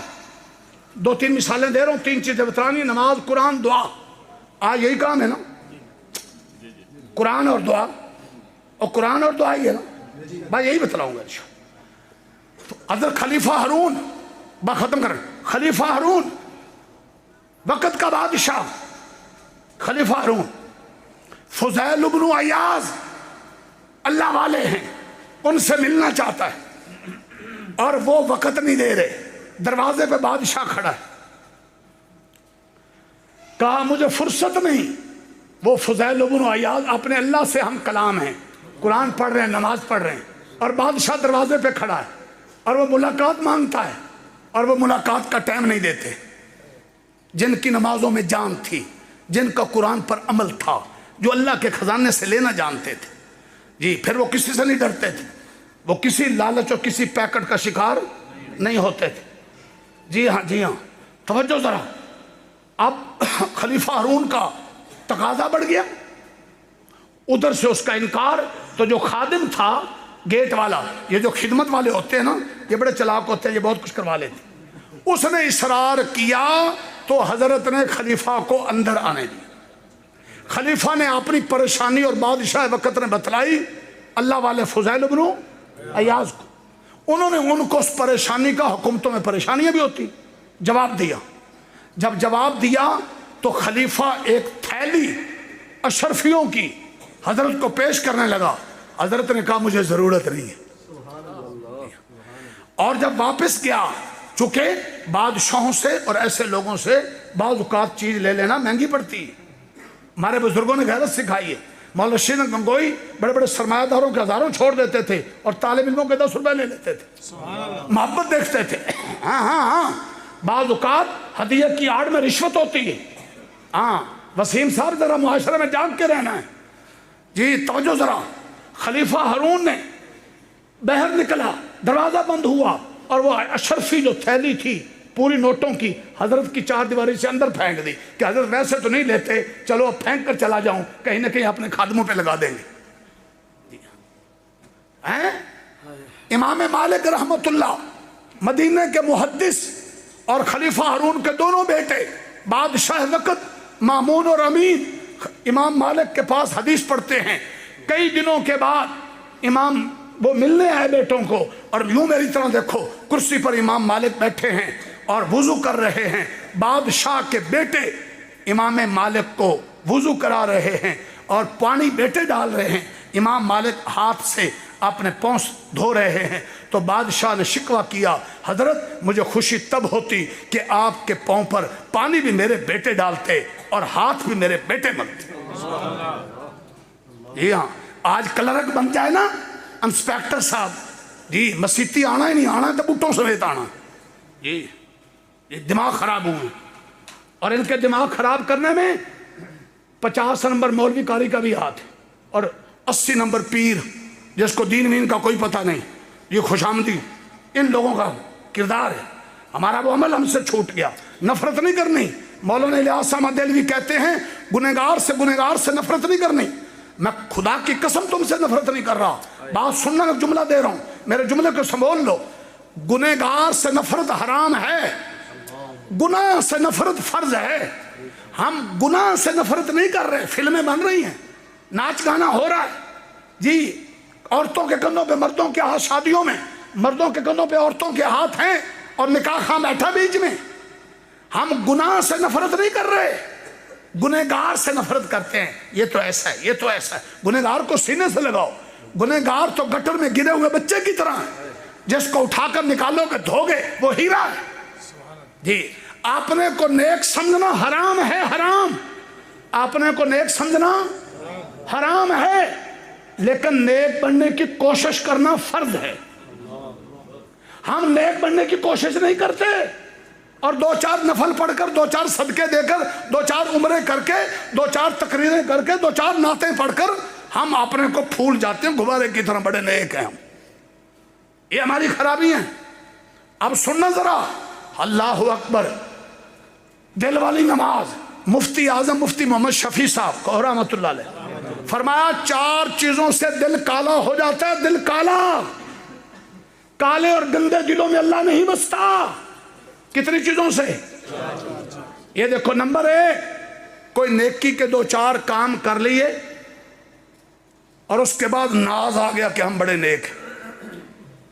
2-3 مثالیں دے رہا ہوں، 3 چیزیں بتلانی، نماز، قرآن، دعا، آج یہی کام ہے نا، قرآن اور دعا، اور قرآن اور دعا ہی ہے نا، بھائی یہی بتلاؤں گا حضرت خلیفہ ہارون، ختم کریں، خلیفہ ہارون وقت کا بادشاہ، خلیفہ ہارون فضیل بن عیاض اللہ والے ہیں، ان سے ملنا چاہتا ہے اور وہ وقت نہیں دے رہے، دروازے پہ بادشاہ کھڑا ہے، کہا مجھے فرصت نہیں۔ وہ فضیل بن عیاض اپنے اللہ سے ہم کلام ہیں، قرآن پڑھ رہے ہیں، نماز پڑھ رہے ہیں، اور بادشاہ دروازے پہ کھڑا ہے اور وہ ملاقات مانگتا ہے اور وہ ملاقات کا ٹائم نہیں دیتے۔ جن کی نمازوں میں جان تھی، جن کا قرآن پر عمل تھا، جو اللہ کے خزانے سے لینا جانتے تھے جی، پھر وہ کسی سے نہیں ڈرتے تھے، وہ کسی لالچ اور کسی پیکٹ کا شکار نہیں ہوتے تھے۔ جی ہاں توجہ ذرا، اب خلیفہ ہارون کا تقاضا بڑھ گیا، ادھر سے اس کا انکار، تو جو خادم تھا گیٹ والا، یہ جو خدمت والے ہوتے ہیں نا، یہ بڑے چلاک ہوتے ہیں، یہ بہت کچھ کروا لیتے، اس نے اصرار کیا تو حضرت نے خلیفہ کو اندر آنے دی۔ خلیفہ نے اپنی پریشانی اور بادشاہ وقت نے بتلائی اللہ والے فضیل بن عیاض کو، انہوں نے ان کو اس پریشانی کا، حکومتوں میں پریشانیاں بھی ہوتی، جواب دیا۔ جب جواب دیا تو خلیفہ ایک تھیلی اشرفیوں کی حضرت کو پیش کرنے لگا، حضرت نے کہا مجھے ضرورت نہیں ہے، اور جب واپس گیا، چونکہ بادشاہوں سے اور ایسے لوگوں سے بعض اوقات چیز لے لینا مہنگی پڑتی ہے، ہمارے بزرگوں نے غیرت سکھائی ہے، مولانا شیر گنگوئی بڑے بڑے سرمایہ داروں کے ہزاروں چھوڑ دیتے تھے اور طالب علموں کے 10 روپے لے لیتے تھے، محبت دیکھتے تھے۔ ہاں بعض اوقات ہدیہ کی آڑ میں رشوت ہوتی ہے۔ وسیم صاحب ذرا معاشرے میں جاگ کے رہنا ہے جی، توجہ ذرا۔ خلیفہ ہارون نے باہر نکلا، دروازہ بند ہوا، اور وہ اشرفی جو تھیلی تھی پوری نوٹوں کی حضرت کی 4 دیواری سے اندر پھینک دی کہ حضرت ویسے تو نہیں لیتے، چلو اب پھینک کر چلا جاؤں، کہیں نہ کہیں اپنے خادموں پہ لگا دیں گے۔ امام مالک رحمت اللہ مدینہ کے محدث اور خلیفہ ہارون کے دونوں بیٹے، بادشاہ وقت مامون اور امین، امام مالک کے پاس حدیث پڑھتے ہیں۔ کئی دنوں کے بعد امام وہ ملنے آئے بیٹوں کو، اور یوں میری طرح دیکھو، کرسی پر امام مالک بیٹھے ہیں اور وضو کر رہے ہیں، بادشاہ کے بیٹے امام مالک کو وضو کرا رہے ہیں اور پانی بیٹے ڈال رہے ہیں، امام مالک ہاتھ سے اپنے پاؤں دھو رہے ہیں، تو بادشاہ نے شکوہ کیا، حضرت مجھے خوشی تب ہوتی کہ آپ کے پاؤں پر پانی بھی میرے بیٹے ڈالتے اور ہاتھ بھی میرے بیٹے ملتے۔ جی ہاں، آج کلرک بن جائے نا انسپیکٹر صاحب جی، مسیتی آنا ہی نہیں، آنا ہے تو بٹوں سمیت آنا جی، یہ دماغ خراب ہوئے، اور ان کے دماغ خراب کرنے میں 50 نمبر مولوی کاری کا بھی ہاتھ ہے، اور 80 نمبر پیر جس کو دین وین کا کوئی پتہ نہیں، یہ خوش آمدی ان لوگوں کا کردار ہے۔ ہمارا وہ عمل ہم سے چھوٹ گیا، نفرت نہیں کرنی۔ مولانا الیاس احمد دہلوی کہتے ہیں گنہگار سے نفرت نہیں کرنی۔ میں خدا کی قسم تم سے نفرت نہیں کر رہا، بات سننا، میں جملہ دے رہا ہوں، میرے جملے کو سنبھال لو۔ گنہگار سے نفرت حرام ہے، گناہ سے نفرت فرض ہے۔ ہم گناہ سے نفرت نہیں کر رہے، فلمیں بن رہی ہیں، ناچ گانا ہو رہا ہے جی، عورتوں کے کندھوں پہ مردوں کے ہاتھ، شادیوں میں مردوں کے کندھوں پہ عورتوں کے ہاتھ ہیں اور نکاح خواہ بیٹھا بیچ میں۔ ہم گناہ سے نفرت نہیں کر رہے، گنہگار سے نفرت کرتے ہیں، یہ تو ایسا ہے، یہ تو ایسا ہے۔ گنہگار کو سینے سے لگاؤ، گنہگار تو گٹر میں گرے ہوئے بچے کی طرح ہے، جس کو اٹھا کر نکالو کہ دھو گے وہ ہیرا ہے جی۔ اپنے کو نیک سمجھنا حرام ہے، حرام، اپنے کو نیک سمجھنا حرام ہے، لیکن نیک بننے کی کوشش کرنا فرض ہے۔ ہم نیک بننے کی کوشش نہیں کرتے، اور 2-4 نفل پڑھ کر، 2-4 صدقے دے کر، 2-4 عمرے کر کے، 2-4 تقریریں کر کے، 2-4 نعتیں پڑھ کر ہم اپنے کو پھول جاتے ہیں غبارے کی طرح بڑے نیک ہیں ہم. یہ ہماری خرابی ہیں. اب سننا ذرا، اللہ اکبر. دل والی نماز. مفتی اعظم مفتی محمد شفیع صاحب کو رحمۃ اللہ علیہ فرمایا 4 چیزوں سے دل کالا ہو جاتا ہے. دل کالا، کالے اور گندے دلوں میں اللہ نہیں بستا. کتنی چیزوں سے؟ یہ دیکھو، نمبر 1، کوئی نیکی کے 2-4 کام کر لیے اور اس کے بعد ناز آ گیا کہ ہم بڑے نیک ہیں،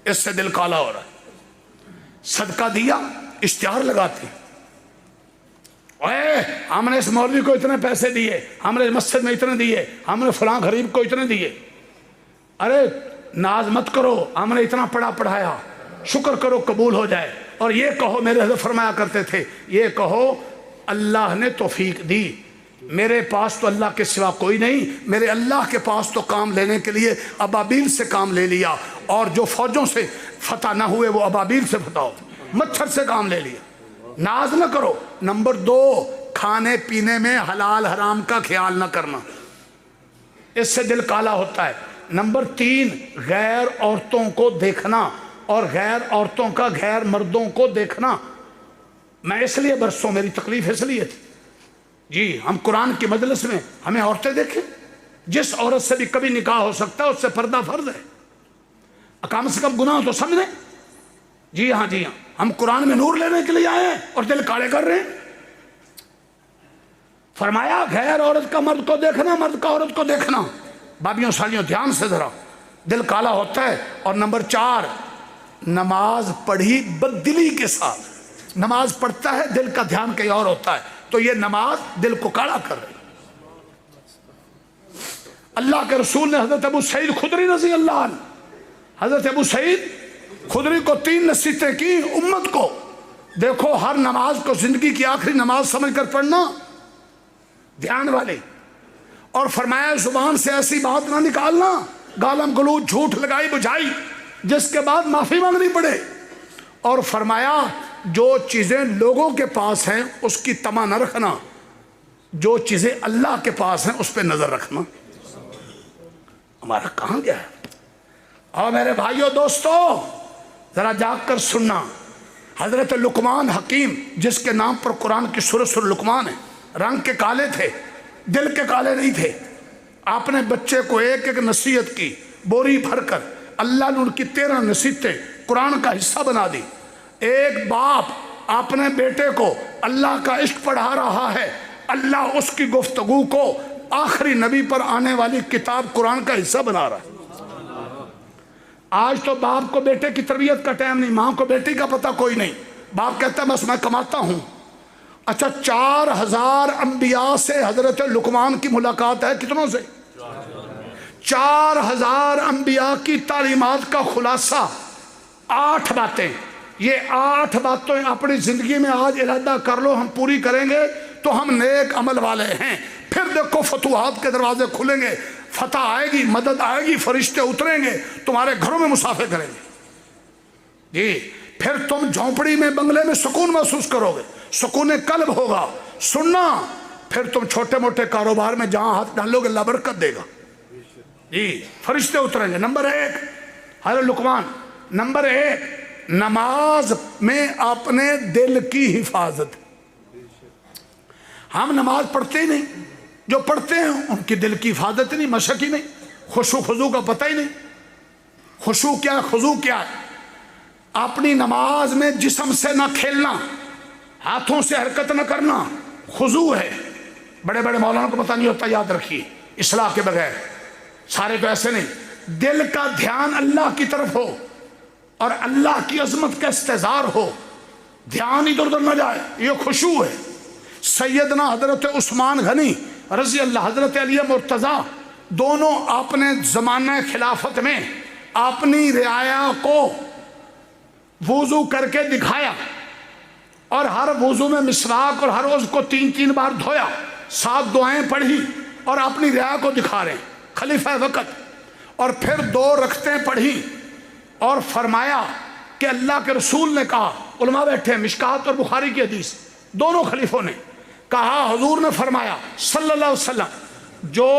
اس سے دل کالا ہو رہا ہے. صدقہ دیا، اشتہار لگاتے، اے ہم نے اس مولوی کو اتنے پیسے دیے، ہم نے مسجد میں اتنے دیے، ہم نے فلاں غریب کو اتنے دیے. ارے ناز مت کرو، ہم نے اتنا پڑھایا، شکر کرو قبول ہو جائے. اور یہ کہو، میرے حضرت فرمایا کرتے تھے، یہ کہو اللہ نے توفیق دی، میرے پاس تو اللہ کے سوا کوئی نہیں، میرے اللہ کے پاس تو کام لینے کے لیے ابابیل سے کام لے لیا، اور جو فوجوں سے فتح نہ ہوئے وہ ابابیل سے فتح ہوتے، مچھر سے کام لے لیا. ناز نہ کرو. نمبر 2، کھانے پینے میں حلال حرام کا خیال نہ کرنا، اس سے دل کالا ہوتا ہے. نمبر 3، غیر عورتوں کو دیکھنا، اور غیر عورتوں کا غیر مردوں کو دیکھنا. میں اس لیے برسوں میری تکلیف اس لیے تھی جی، ہم قرآن کی مجلس میں ہمیں عورتیں دیکھیں. جس عورت سے بھی کبھی نکاح ہو سکتا ہے اس سے پردہ فرض ہے، کم سے کم گناہ تو سمجھیں. جی ہاں جی ہاں، ہم قرآن میں نور لینے کے لیے آئے ہیں اور دل کالے کر رہے ہیں. فرمایا غیر عورت کا مرد کو دیکھنا، مرد کا عورت کو دیکھنا. بابیوں سالیوں دھیان سے ذرا، دل کالا ہوتا ہے. اور نمبر 4، نماز پڑھی بددلی کے ساتھ. نماز پڑھتا ہے دل کا دھیان کہیں اور ہوتا ہے، تو یہ نماز دل کو کالا کر رہی. اللہ کے رسول نے حضرت ابو سعید خدری رضی اللہ عنہ، حضرت ابو سعید خدری کو 3 نصیحتیں کی امت کو. دیکھو، ہر نماز کو زندگی کی آخری نماز سمجھ کر پڑھنا، دھیان والی. اور فرمایا زبان سے ایسی بات نہ نکالنا، گالم گلوچ جھوٹ لگائی بجھائی جس کے بعد معافی مانگنی پڑے. اور فرمایا جو چیزیں لوگوں کے پاس ہیں اس کی تما نہ رکھنا، جو چیزیں اللہ کے پاس ہیں اس پہ نظر رکھنا. ہمارا کہاں گیا ہے؟ اور میرے بھائیوں دوستو، ذرا جاگ کر سننا. حضرت لقمان حکیم، جس کے نام پر قرآن کی سورۃ لقمان ہے، رنگ کے کالے تھے، دل کے کالے نہیں تھے. آپ نے بچے کو ایک ایک نصیحت کی، بوری بھر کر. اللہ نے ان کی 13 نصیحتیں قرآن کا حصہ بنا دی. ایک باپ اپنے بیٹے کو اللہ کا عشق پڑھا رہا ہے، اللہ اس کی گفتگو کو آخری نبی پر آنے والی کتاب قرآن کا حصہ بنا رہا ہے. آج تو باپ کو بیٹے کی تربیت کا ٹائم نہیں، ماں کو بیٹی کا پتہ کوئی نہیں. باپ کہتا ہے بس میں کماتا ہوں. اچھا، 4000 انبیاء سے حضرت لقمان کی ملاقات ہے. کتنوں سے؟ 4000 انبیاء کی تعلیمات کا خلاصہ 8 باتیں. یہ 8 باتیں اپنی زندگی میں آج ارادہ کر لو، ہم پوری کریں گے تو ہم نیک عمل والے ہیں. پھر دیکھو فتوحات کے دروازے کھلیں گے، فتح آئے گی، مدد آئے گی، فرشتے اتریں گے، تمہارے گھروں میں مسافر کریں گے جی. پھر تم جھونپڑی میں بنگلے میں سکون محسوس کرو گے، سکون قلب ہوگا. سننا، پھر تم چھوٹے موٹے کاروبار میں جہاں ہاتھ ڈالو گے اللہ برکت دے گا جی، فرشتے اتریں گے. نمبر 1 حضرت لقمان. نمبر 1 نماز میں اپنے دل کی حفاظت. ہم نماز پڑھتے ہی نہیں، جو پڑھتے ہیں ان کی دل کی حفاظت نہیں، مشق ہی نہیں، خشوع خضوع کا پتہ ہی نہیں. خشوع کیا، خضوع کیا ہے؟ اپنی نماز میں جسم سے نہ کھیلنا، ہاتھوں سے حرکت نہ کرنا، خضوع ہے. بڑے بڑے مولانا کو پتہ نہیں ہوتا، یاد رکھیے، اصلاح کے بغیر. سارے تو ایسے نہیں. دل کا دھیان اللہ کی طرف ہو اور اللہ کی عظمت کا استحضار ہو، دھیان ادھر ادھر نہ جائے، یہ خشوع ہے. سیدنا حضرت عثمان غنی رضی اللہ، حضرت علی مرتضیٰ، دونوں اپنے زمانہ خلافت میں اپنی رعایا کو وضو کر کے دکھایا، اور ہر وضو میں مسواک اور ہر عضو کو 3 بار دھویا، 7 دعائیں پڑھی اور اپنی رعایا کو دکھا رہے ہیں خلیفہ وقت. اور پھر 2 رکعتیں پڑھی اور فرمایا کہ اللہ کے رسول نے کہا علماء بیٹھے ہیں، مشکات اور بخاری کی حدیث، دونوں خلیفوں نے کہا، حضور نے فرمایا صلی اللہ علیہ وسلم، جو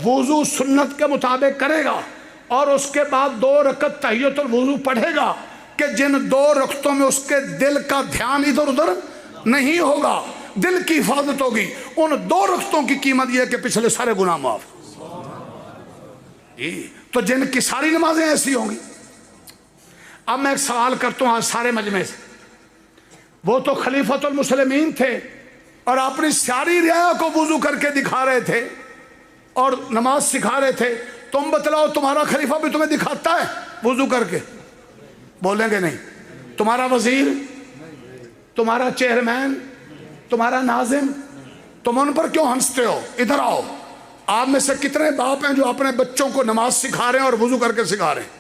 وضو سنت کے مطابق کرے گا اور اس کے بعد 2 رکعت تحیۃ الوضو پڑھے گا کہ جن 2 رکعتوں میں اس کے دل کا دھیان ادھر ادھر نہیں ہوگا، دل کی حفاظت ہوگی، ان 2 رکعتوں کی قیمت یہ ہے کہ پچھلے سارے گناہ معاف۔ تو جن کی ساری نمازیں ایسی ہوں گی۔ اب میں ایک سوال کرتا ہوں آج سارے مجمع سے، وہ تو خلیفۃ المسلمین تھے اور اپنی ساری رعایا کو وضو کر کے دکھا رہے تھے اور نماز سکھا رہے تھے، تم بتلاؤ تمہارا خلیفہ بھی تمہیں دکھاتا ہے وضو کر کے؟ بولیں گے نہیں۔ تمہارا وزیر، تمہارا چیئرمین، تمہارا ناظم، تم ان پر کیوں ہنستے ہو؟ ادھر آؤ۔ آپ میں سے کتنے باپ ہیں جو اپنے بچوں کو نماز سکھا رہے ہیں اور وضو کر کے سکھا رہے ہیں؟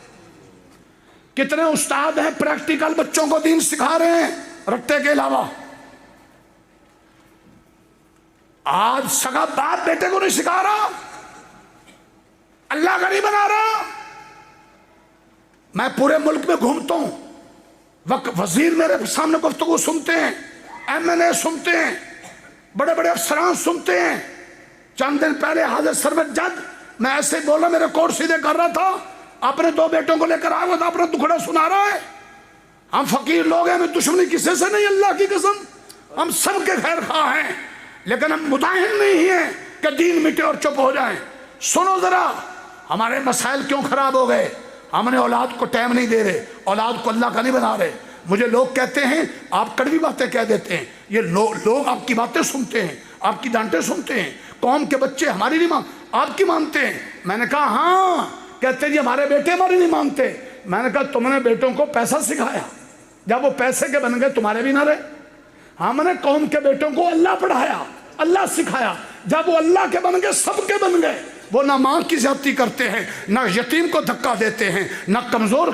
کتنے استاد ہیں پریکٹیکل بچوں کو دین سکھا رہے ہیں رٹے کے علاوہ؟ آج سگا باپ بیٹے کو نہیں سکھا رہا، اللہ کا نہیں بنا رہا۔ میں پورے ملک میں گھومتا ہوں، وزیر میرے سامنے گفتگو سنتے ہیں، ایم این اے سنتے ہیں، بڑے بڑے افسران سنتے ہیں۔ چند دن پہلے حاضر سرور جج، میں ایسے بولا، میرے کوٹ سیدھے کر رہا تھا، اپنے 2 بیٹوں کو لے کر آیا تھا، اپنا دکھڑا سنا رہا ہے۔ ہم فقیر لوگ ہیں، ہمیں دشمنی کسی سے نہیں، اللہ کی قسم ہم سب کے خیر خواہ ہیں، لیکن ہم مداہن نہیں ہیں کہ دین مٹے اور چپ ہو جائیں۔ سنو ذرا، ہمارے مسائل کیوں خراب ہو گئے؟ ہم نے اولاد کو ٹائم نہیں دے رہے، اولاد کو اللہ کا نہیں بنا رہے۔ مجھے لوگ کہتے ہیں آپ کڑوی باتیں کہہ دیتے ہیں، یہ لوگ آپ کی باتیں سنتے ہیں، آپ کی ڈانٹیں سنتے ہیں، قوم کے بچے ہماری نہیں آپ کی مانتے ہیں۔ میں نے کہا ہاں، کہتے ہیں جی ہمارے بیٹے ہماری نہیں مانتے۔ میں نے کہا تم نے بیٹوں کو پیسہ سکھایا، جب وہ پیسے کے بن گئے تمہارے بھی نہ رہے۔ ہم نے قوم کے بیٹوں کو اللہ پڑھایا، اللہ سکھایا، جب وہ اللہ کے بن گئے سب کے بن گئے۔ وہ نہ ماں کی زیادتی کرتے ہیں، نہ یتیم کو دھکا دیتے ہیں، نہ کمزور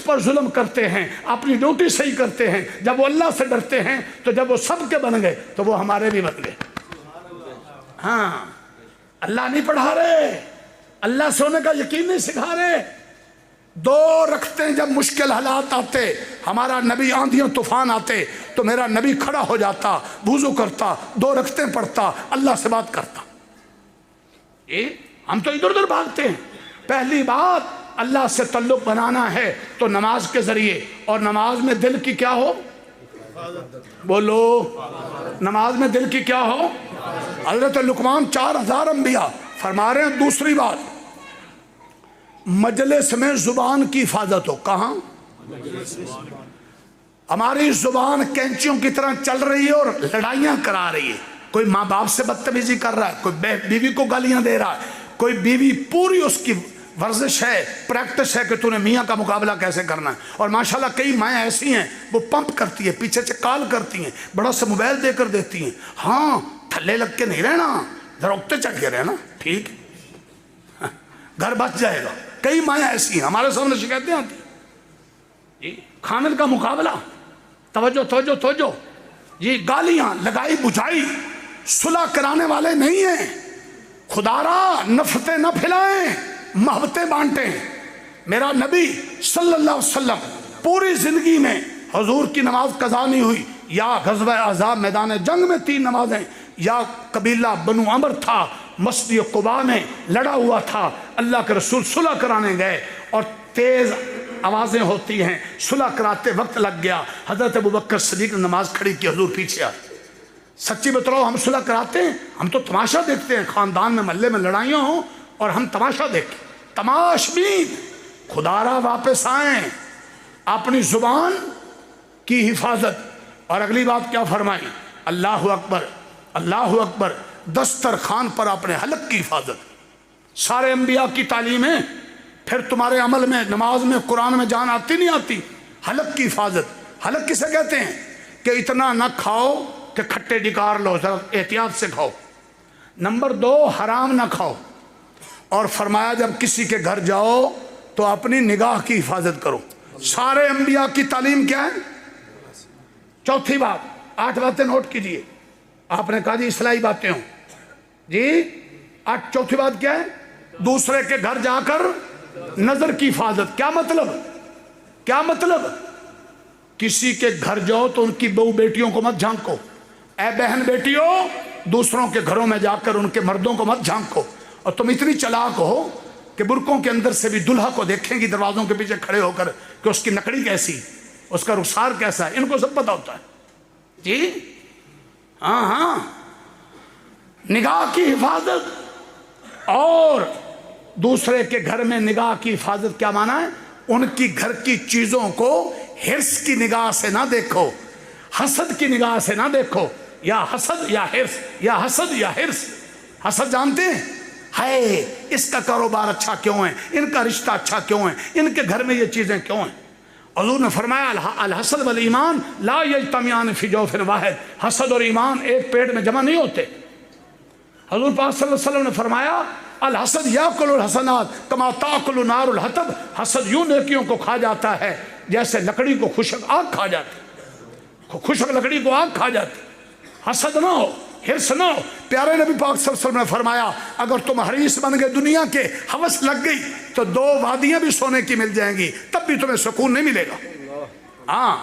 پر ظلم کرتے ہیں، اپنی ڈیوٹی صحیح کرتے ہیں۔ جب وہ اللہ سے ڈرتے ہیں تو جب وہ سب کے بن گئے تو وہ ہمارے بھی بن گئے۔ ہاں، اللہ نہیں پڑھا رہے، اللہ سے ہونے کا یقین نہیں سکھا رہے۔ 2 رکھتے جب مشکل حالات آتے، ہمارا نبی آندھیوں طوفان آتے تو میرا نبی کھڑا ہو جاتا، وضو کرتا، 2 رکھتے پڑھتا، اللہ سے بات کرتا۔ ہم تو ادھر ادھر بھاگتے ہیں۔ پہلی بات، اللہ سے تعلق بنانا ہے تو نماز کے ذریعے، اور نماز میں دل کی کیا ہو؟ بولو، نماز میں دل کی کیا ہو؟ حضرت لقمان 4000 انبیاء فرما رہے ہیں۔ دوسری بات، مجلس میں زبان کی حفاظت ہو۔ کہاں؟ ہماری زبان کینچیوں کی طرح چل رہی ہے اور لڑائیاں کرا رہی ہے۔ کوئی ماں باپ سے بدتمیزی کر رہا ہے، کوئی بیوی کو گالیاں دے رہا ہے، کوئی بیوی پوری اس کی ورزش ہے، پریکٹس ہے کہ تو نے میاں کا مقابلہ کیسے کرنا ہے۔ اور ماشاءاللہ کئی مائیں ایسی ہیں وہ پمپ کرتی ہے، پیچھے سے کال کرتی ہیں، بڑا سے موبائل دے کر دیتی ہیں۔ ہاں، تھلے لگ کے نہیں رہنا، ذرا اکتے چڑھ کے رہنا، ٹھیک، گھر بچ جائے گا۔ کئی مائیں ایسی ہیں، ہمارے سامنے شکایتیں آتی ہیں، خامد کا مقابلہ، توجہ توجہ توجہ، یہ گالیاں لگائی بجھائی، صلح کرانے والے نہیں ہیں۔ خدا را نفرتیں نہ پھلائیں، محبتیں بانٹیں۔ میرا نبی صلی اللہ علیہ وسلم پوری زندگی میں حضور کی نماز قضا نہیں ہوئی، یا غزوہ احزاب میدان جنگ میں 3 نمازیں، یا قبیلہ بنو عمر تھا مسجد قباء میں لڑا ہوا تھا، اللہ کے رسول صلح کرانے گئے اور تیز آوازیں ہوتی ہیں، صلح کراتے وقت لگ گیا، حضرت ابوبکر صدیق نے نماز کھڑی کی، حضور پیچھے آئے۔ سچی بتاؤ، ہم صلح کراتے ہیں؟ ہم تو تماشا دیکھتے ہیں، خاندان میں محلے میں لڑائیاں ہوں اور ہم تماشا دیکھیں، تماشبین۔ خدا را واپس آئیں، اپنی زبان کی حفاظت۔ اور اگلی بات کیا فرمائی؟ اللہ اکبر، اللہ اکبر، دسترخوان پر اپنے حلق کی حفاظت۔ سارے انبیاء کی تعلیمیں، پھر تمہارے عمل میں، نماز میں، قرآن میں جان آتی نہیں آتی؟ حلق کی حفاظت۔ حلق کسے کہتے ہیں؟ کہ اتنا نہ کھاؤ کہ کھٹے ڈکار لو، ذرا احتیاط سے کھاؤ۔ نمبر 2، حرام نہ کھاؤ۔ اور فرمایا جب کسی کے گھر جاؤ تو اپنی نگاہ کی حفاظت کرو۔ سارے انبیاء کی تعلیم کیا ہے؟ چوتھی بات، 8 باتیں نوٹ کیجئے۔ آپ نے کہا جی اصلاحی باتیں ہوں، جی 8، چوتھی بات کیا ہے؟ دوسرے کے گھر جا کر نظر کی حفاظت۔ کیا مطلب؟ کیا مطلب؟ کسی کے گھر جاؤ تو ان کی بہو بیٹیوں کو مت جھانکو. اے بہن بیٹیوں دوسروں کے گھروں میں جا کر ان کے مردوں کو مت جھانکو. اور تم اتنی چلاک ہو کہ برقعوں کے اندر سے بھی دلہا کو دیکھیں گی دروازوں کے پیچھے کھڑے ہو کر کہ اس کی نکڑی کیسی، اس کا رخسار کیسا ہے. ان کو سب پتا ہوتا ہے. جی ہاں نگاہ کی حفاظت. اور دوسرے کے گھر میں نگاہ کی حفاظت کیا معنی ہے؟ ان کی گھر کی چیزوں کو حرص کی نگاہ سے نہ دیکھو، حسد کی نگاہ سے نہ دیکھو. یا حسد یا حرص، یا حسد یا حرص. حسد جانتے ہیں؟ ہے اس کا کاروبار اچھا کیوں ہے، ان کا رشتہ اچھا کیوں ہے، ان کے گھر میں یہ چیزیں کیوں ہیں. حضور نے فرمایا الحسد والایمان لا یجتمعان فی جوف واحد. حسد اور ایمان ایک پیٹ میں جمع نہیں ہوتے. حضور پاک صلی اللہ علیہ وسلم نے فرمایا الحسد یاکل الحسنات کما تاکل نار الحطب. حسد یوں نیکیوں کو کھا جاتا ہے جیسے لکڑی کو خشک آگ کھا جاتی، خشک لکڑی کو آگ کھا جاتی. حسد نہ ہو، حرص نہ ہو. پیارے نبی پاک صلی اللہ علیہ وسلم نے فرمایا اگر تم حریص بن گئے، دنیا کے ہوس لگ گئی تو 2 وادیاں بھی سونے کی مل جائیں گی، تب بھی تمہیں سکون نہیں ملے گا. ہاں.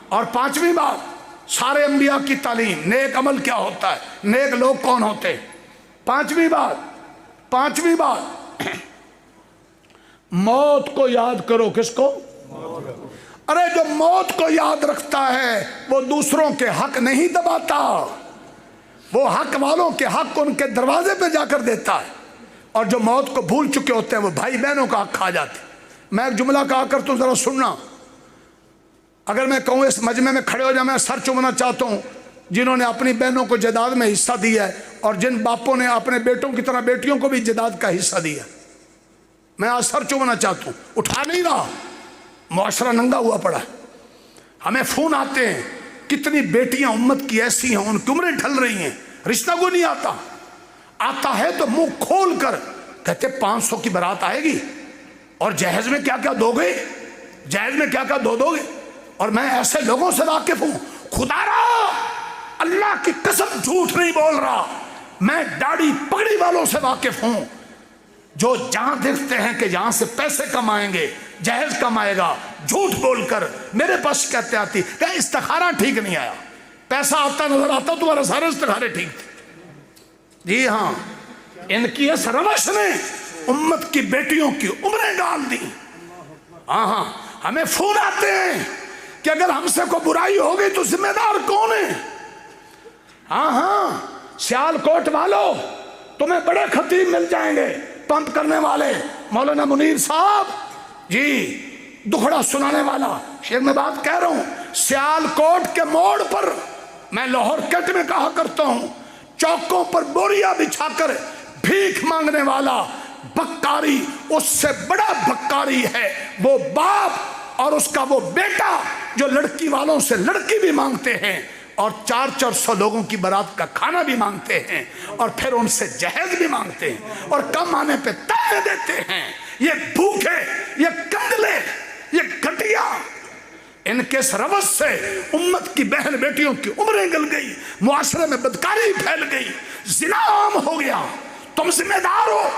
اور 5ویں بات سارے انبیاء کی تعلیم، نیک عمل کیا ہوتا ہے، نیک لوگ کون ہوتے ہیں. 5ویں بات موت کو یاد کرو. کس کو؟ ارے جو موت کو یاد رکھتا ہے وہ دوسروں کے حق نہیں دباتا، وہ حق والوں کے حق ان کے دروازے پہ جا کر دیتا ہے. اور جو موت کو بھول چکے ہوتے ہیں وہ بھائی بہنوں کا حق کھا جاتے. میں ایک جملہ کہا کر تم ذرا سننا. اگر میں کہوں اس مجمع میں کھڑے ہو جا، میں سر چومنا چاہتا ہوں جنہوں نے اپنی بہنوں کو جائیداد میں حصہ دیا ہے اور جن باپوں نے اپنے بیٹوں کی طرح بیٹیوں کو بھی جائیداد کا حصہ دیا. میں آج سر چومنا چاہتا ہوں. اٹھا نہیں رہا، معاشرہ ننگا ہوا پڑا ہے. ہمیں فون آتے ہیں کتنی بیٹیاں امت کی ایسی ہیں ان کی عمریں ڈھل رہی ہیں، رشتہ کو نہیں آتا ہے تو منہ کھول کر کہتے 500 کی بارات آئے گی اور جہیز میں کیا کیا دو گے، جہیز میں کیا کیا دو گے. اور میں ایسے لوگوں سے واقف ہوں، خدا را اللہ کی قسم جھوٹ نہیں بول رہا، میں داڑھی پگڑی والوں سے واقف ہوں جو جہاں دیکھتے ہیں کہ یہاں سے پیسے کمائیں گے، جہیز کمائے گا، جھوٹ بول کر میرے پاس کہتے آتی کہ استخارہ ٹھیک نہیں آیا. پیسہ آتا نظر آتا تمہارا سارے استخارے ٹھیک تھے. جی ہاں ان کی اس روش نے امت کی بیٹیوں کی عمریں ڈال دی. ہاں ہمیں فون آتے ہیں کہ اگر ہم سے کوئی برائی ہو گئی تو ذمہ دار کون ہے. ہاں سیال کوٹ والو تمہیں بڑے خطیب مل جائیں گے، پمپ کرنے والے، مولانا منیر صاحب جی دکھڑا سنانے والا. شیخ میں بات کہہ رہا ہوں، سیال کوٹ کے موڑ پر میں لاہور کٹ میں کہا کرتا ہوں، چوکوں پر بوریاں بچھا کر بھیک مانگنے والا بکاری، اس سے بڑا بکاری ہے وہ باپ اور اس کا وہ بیٹا جو لڑکی والوں سے لڑکی بھی مانگتے ہیں اور 400 لوگوں کی بارات کا کھانا بھی مانگتے ہیں اور پھر ان سے جہیز بھی مانگتے ہیں اور کم آنے پہ تانے دیتے ہیں. یہ بھوکے، یہ کنگلے، یہ گھٹیا، ان کے اس روش سے امت کی بہن بیٹیوں کی عمریں گل گئی، معاشرے میں بدکاری پھیل گئی، زنا عام ہو گیا. تم ذمہ دار ہو،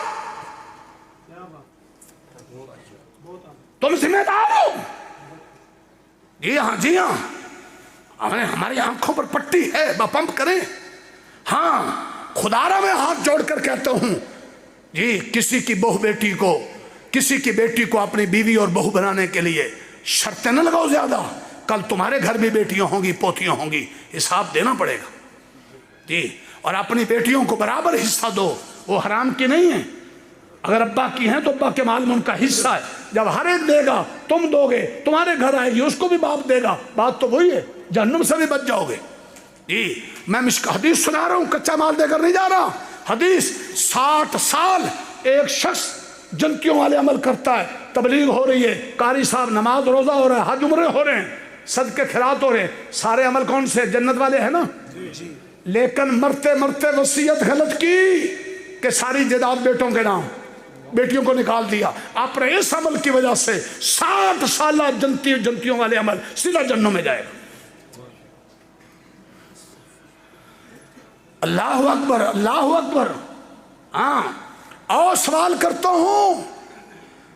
تم ذمہ دار ہو. جی ہاں ہماری آنکھوں پر پٹی ہے، پمپ کریں. ہاں خدا را میں ہاتھ جوڑ کر کہتا ہوں جی کسی کی بہو بیٹی کو، کسی کی بیٹی کو اپنی بیوی اور بہو بنانے کے لیے شرطیں نہ لگاؤ زیادہ. کل تمہارے گھر بھی بیٹیاں ہوں گی، پوتیاں ہوں گی، حساب دینا پڑے گا. جی اور اپنی بیٹیوں کو برابر حصہ دو، وہ حرام کی نہیں ہے. اگر ابا کی ہیں تو ابا کے مال میں ان کا حصہ ہے. جب ہر ایک دے گا تم دو گے، تمہارے گھر آئے گی اس کو بھی باپ دے گا، بات تو وہی ہے، جہنم سے بھی بچ جاؤ گے. جی میں حدیث سنا رہا ہوں، کچا مال دے کر نہیں جا رہا. حدیث 60 سال ایک شخص جنتیوں والے عمل کرتا ہے، تبلیغ ہو رہی ہے، قاری صاحب نماز روزہ ہو رہا ہے، حج عمرے ہو رہے ہیں، صدقے خیرات ہو رہے ہیں، سارے عمل کون سے؟ جنت والے ہیں نا. لیکن مرتے مرتے وصیت غلط کی کہ ساری جائیداد بیٹوں کے نام، بیٹیوں کو نکال دیا. اپنے اس عمل کی وجہ سے 60 سالہ جنتیوں والے عمل سیدھا جنوں میں جائے گا. اللہ اکبر، اللہ اکبر. ہاں اور سوال کرتا ہوں،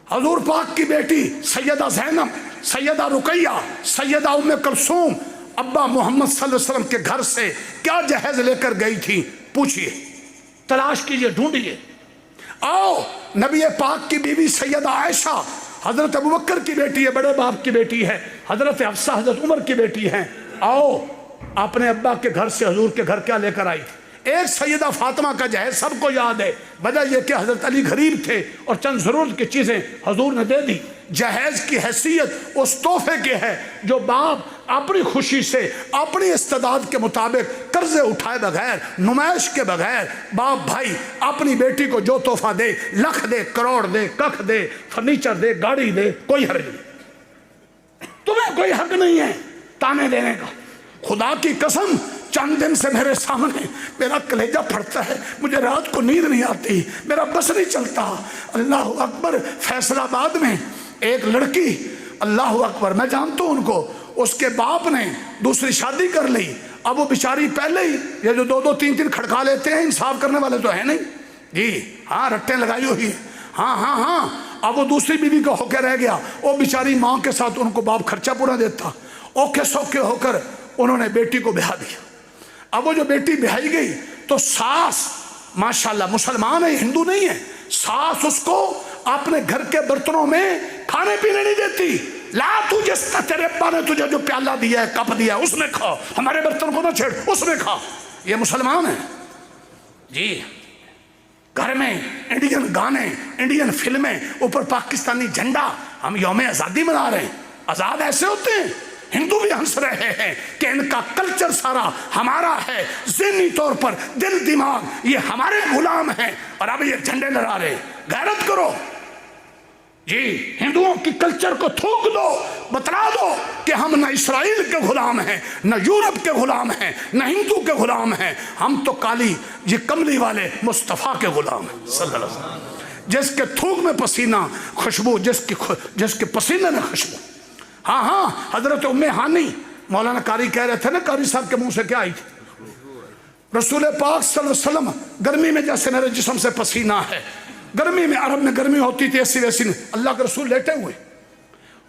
حضور پاک کی بیٹی سیدہ زینب سیدہ رقیہ، سیدہ ام کلثوم ابا محمد صلی اللہ علیہ وسلم کے گھر سے کیا جہیز لے کر گئی تھی؟ پوچھئے، تلاش کیجئے، ڈھونڈیے۔ آؤ، نبی پاک کی بیوی سیدہ عائشہ حضرت ابوبکر کی بیٹی ہے، بڑے باپ کی بیٹی ہے، حضرت حفصہ حضرت عمر کی بیٹی ہیں۔ آؤ، اپنے ابا کے گھر سے حضور کے گھر کیا لے کر آئی تھی؟ ایک سیدہ فاطمہ کا جہیز سب کو یاد ہے، وجہ یہ کہ حضرت علی غریب تھے اور چند ضرورت کی چیزیں حضور نے دے دی۔ جہیز کی حیثیت اس تحفے کی ہے جو باپ اپنی خوشی سے اپنی استعداد کے مطابق قرضے اٹھائے بغیر، نمائش کے بغیر، باپ بھائی اپنی بیٹی کو جو تحفہ دے، لاکھ دے، کروڑ دے، ککھ دے، فرنیچر دے، گاڑی دے، کوئی حرج نہیں، تمہیں کوئی حق نہیں ہے تانے دینے کا۔ خدا کی قسم چند دن سے میرے سامنے میرا کلیجہ پھٹتا ہے، مجھے رات کو نیند نہیں آتی، میرا بس نہیں چلتا۔ اللہ اکبر، فیصل آباد میں ایک لڑکی، اللہ اکبر، میں جانتا ہوں ان کو، اس کے باپ نے دوسری شادی کر لی۔ اب وہ بیچاری پہلے ہی یہ جو دو تین کھڑکا لیتے ہیں، انصاف کرنے والے تو ہیں نہیں جی، ہاں رٹیں لگائی ہوئی، ہاں، اب وہ دوسری بیوی کا ہو کے رہ گیا۔ وہ بیچاری ماں کے ساتھ ان کو باپ خرچہ پورا دیتا، اوکے سوکے ہو کر انہوں نے بیٹی کو بیاہ دیا۔ اب وہ جو بیٹی بیائی گئی تو ساس ماشاءاللہ مسلمان ہے، ہندو نہیں ہے، ساس اس کو اپنے گھر کے برتنوں میں کھانے پینے نہیں دیتی۔ لا، تو جس تیرے ابا نے تجھے جو پیالہ دیا ہے، کپ دیا ہے، اس میں کھا، ہمارے برتن کو نہ چھیڑ، اس میں کھا۔ یہ مسلمان ہے جی۔ گھر میں انڈین گانے، انڈین فلمیں، اوپر پاکستانی جھنڈا، ہم یوم آزادی منا رہے ہیں۔ آزاد ایسے ہوتے ہیں؟ ہندو بھی ہنس رہے ہیں کہ ان کا کلچر سارا ہمارا ہے، ذہنی طور پر دل دماغ یہ ہمارے غلام ہیں، اور اب یہ جھنڈے لہرا رہے ہیں۔ غیرت کرو جی، ہندوؤں کی کلچر کو تھوک دو، بتلا دو کہ ہم نہ اسرائیل کے غلام ہیں، نہ یورپ کے غلام ہیں، نہ ہندو کے غلام ہیں، ہم تو کالی یہ کملی والے مصطفیٰ کے غلام ہیں صلی اللہ علیہ وسلم، جس کے تھوک میں پسینہ خوشبو، جس کے پسینے میں خوشبو۔ ہاں، حضرت ام ہانی، مولانا قاری کہہ رہے تھے نا، قاری صاحب کے منہ سے کیا آئی تھی؟ رسول پاک صلی اللہ علیہ وسلم، گرمی میں جیسے میرے جسم سے پسینہ ہے، گرمی میں عرب میں گرمی ہوتی تھی ایسی ویسی نہیں، اللہ کے رسول لیٹے ہوئے،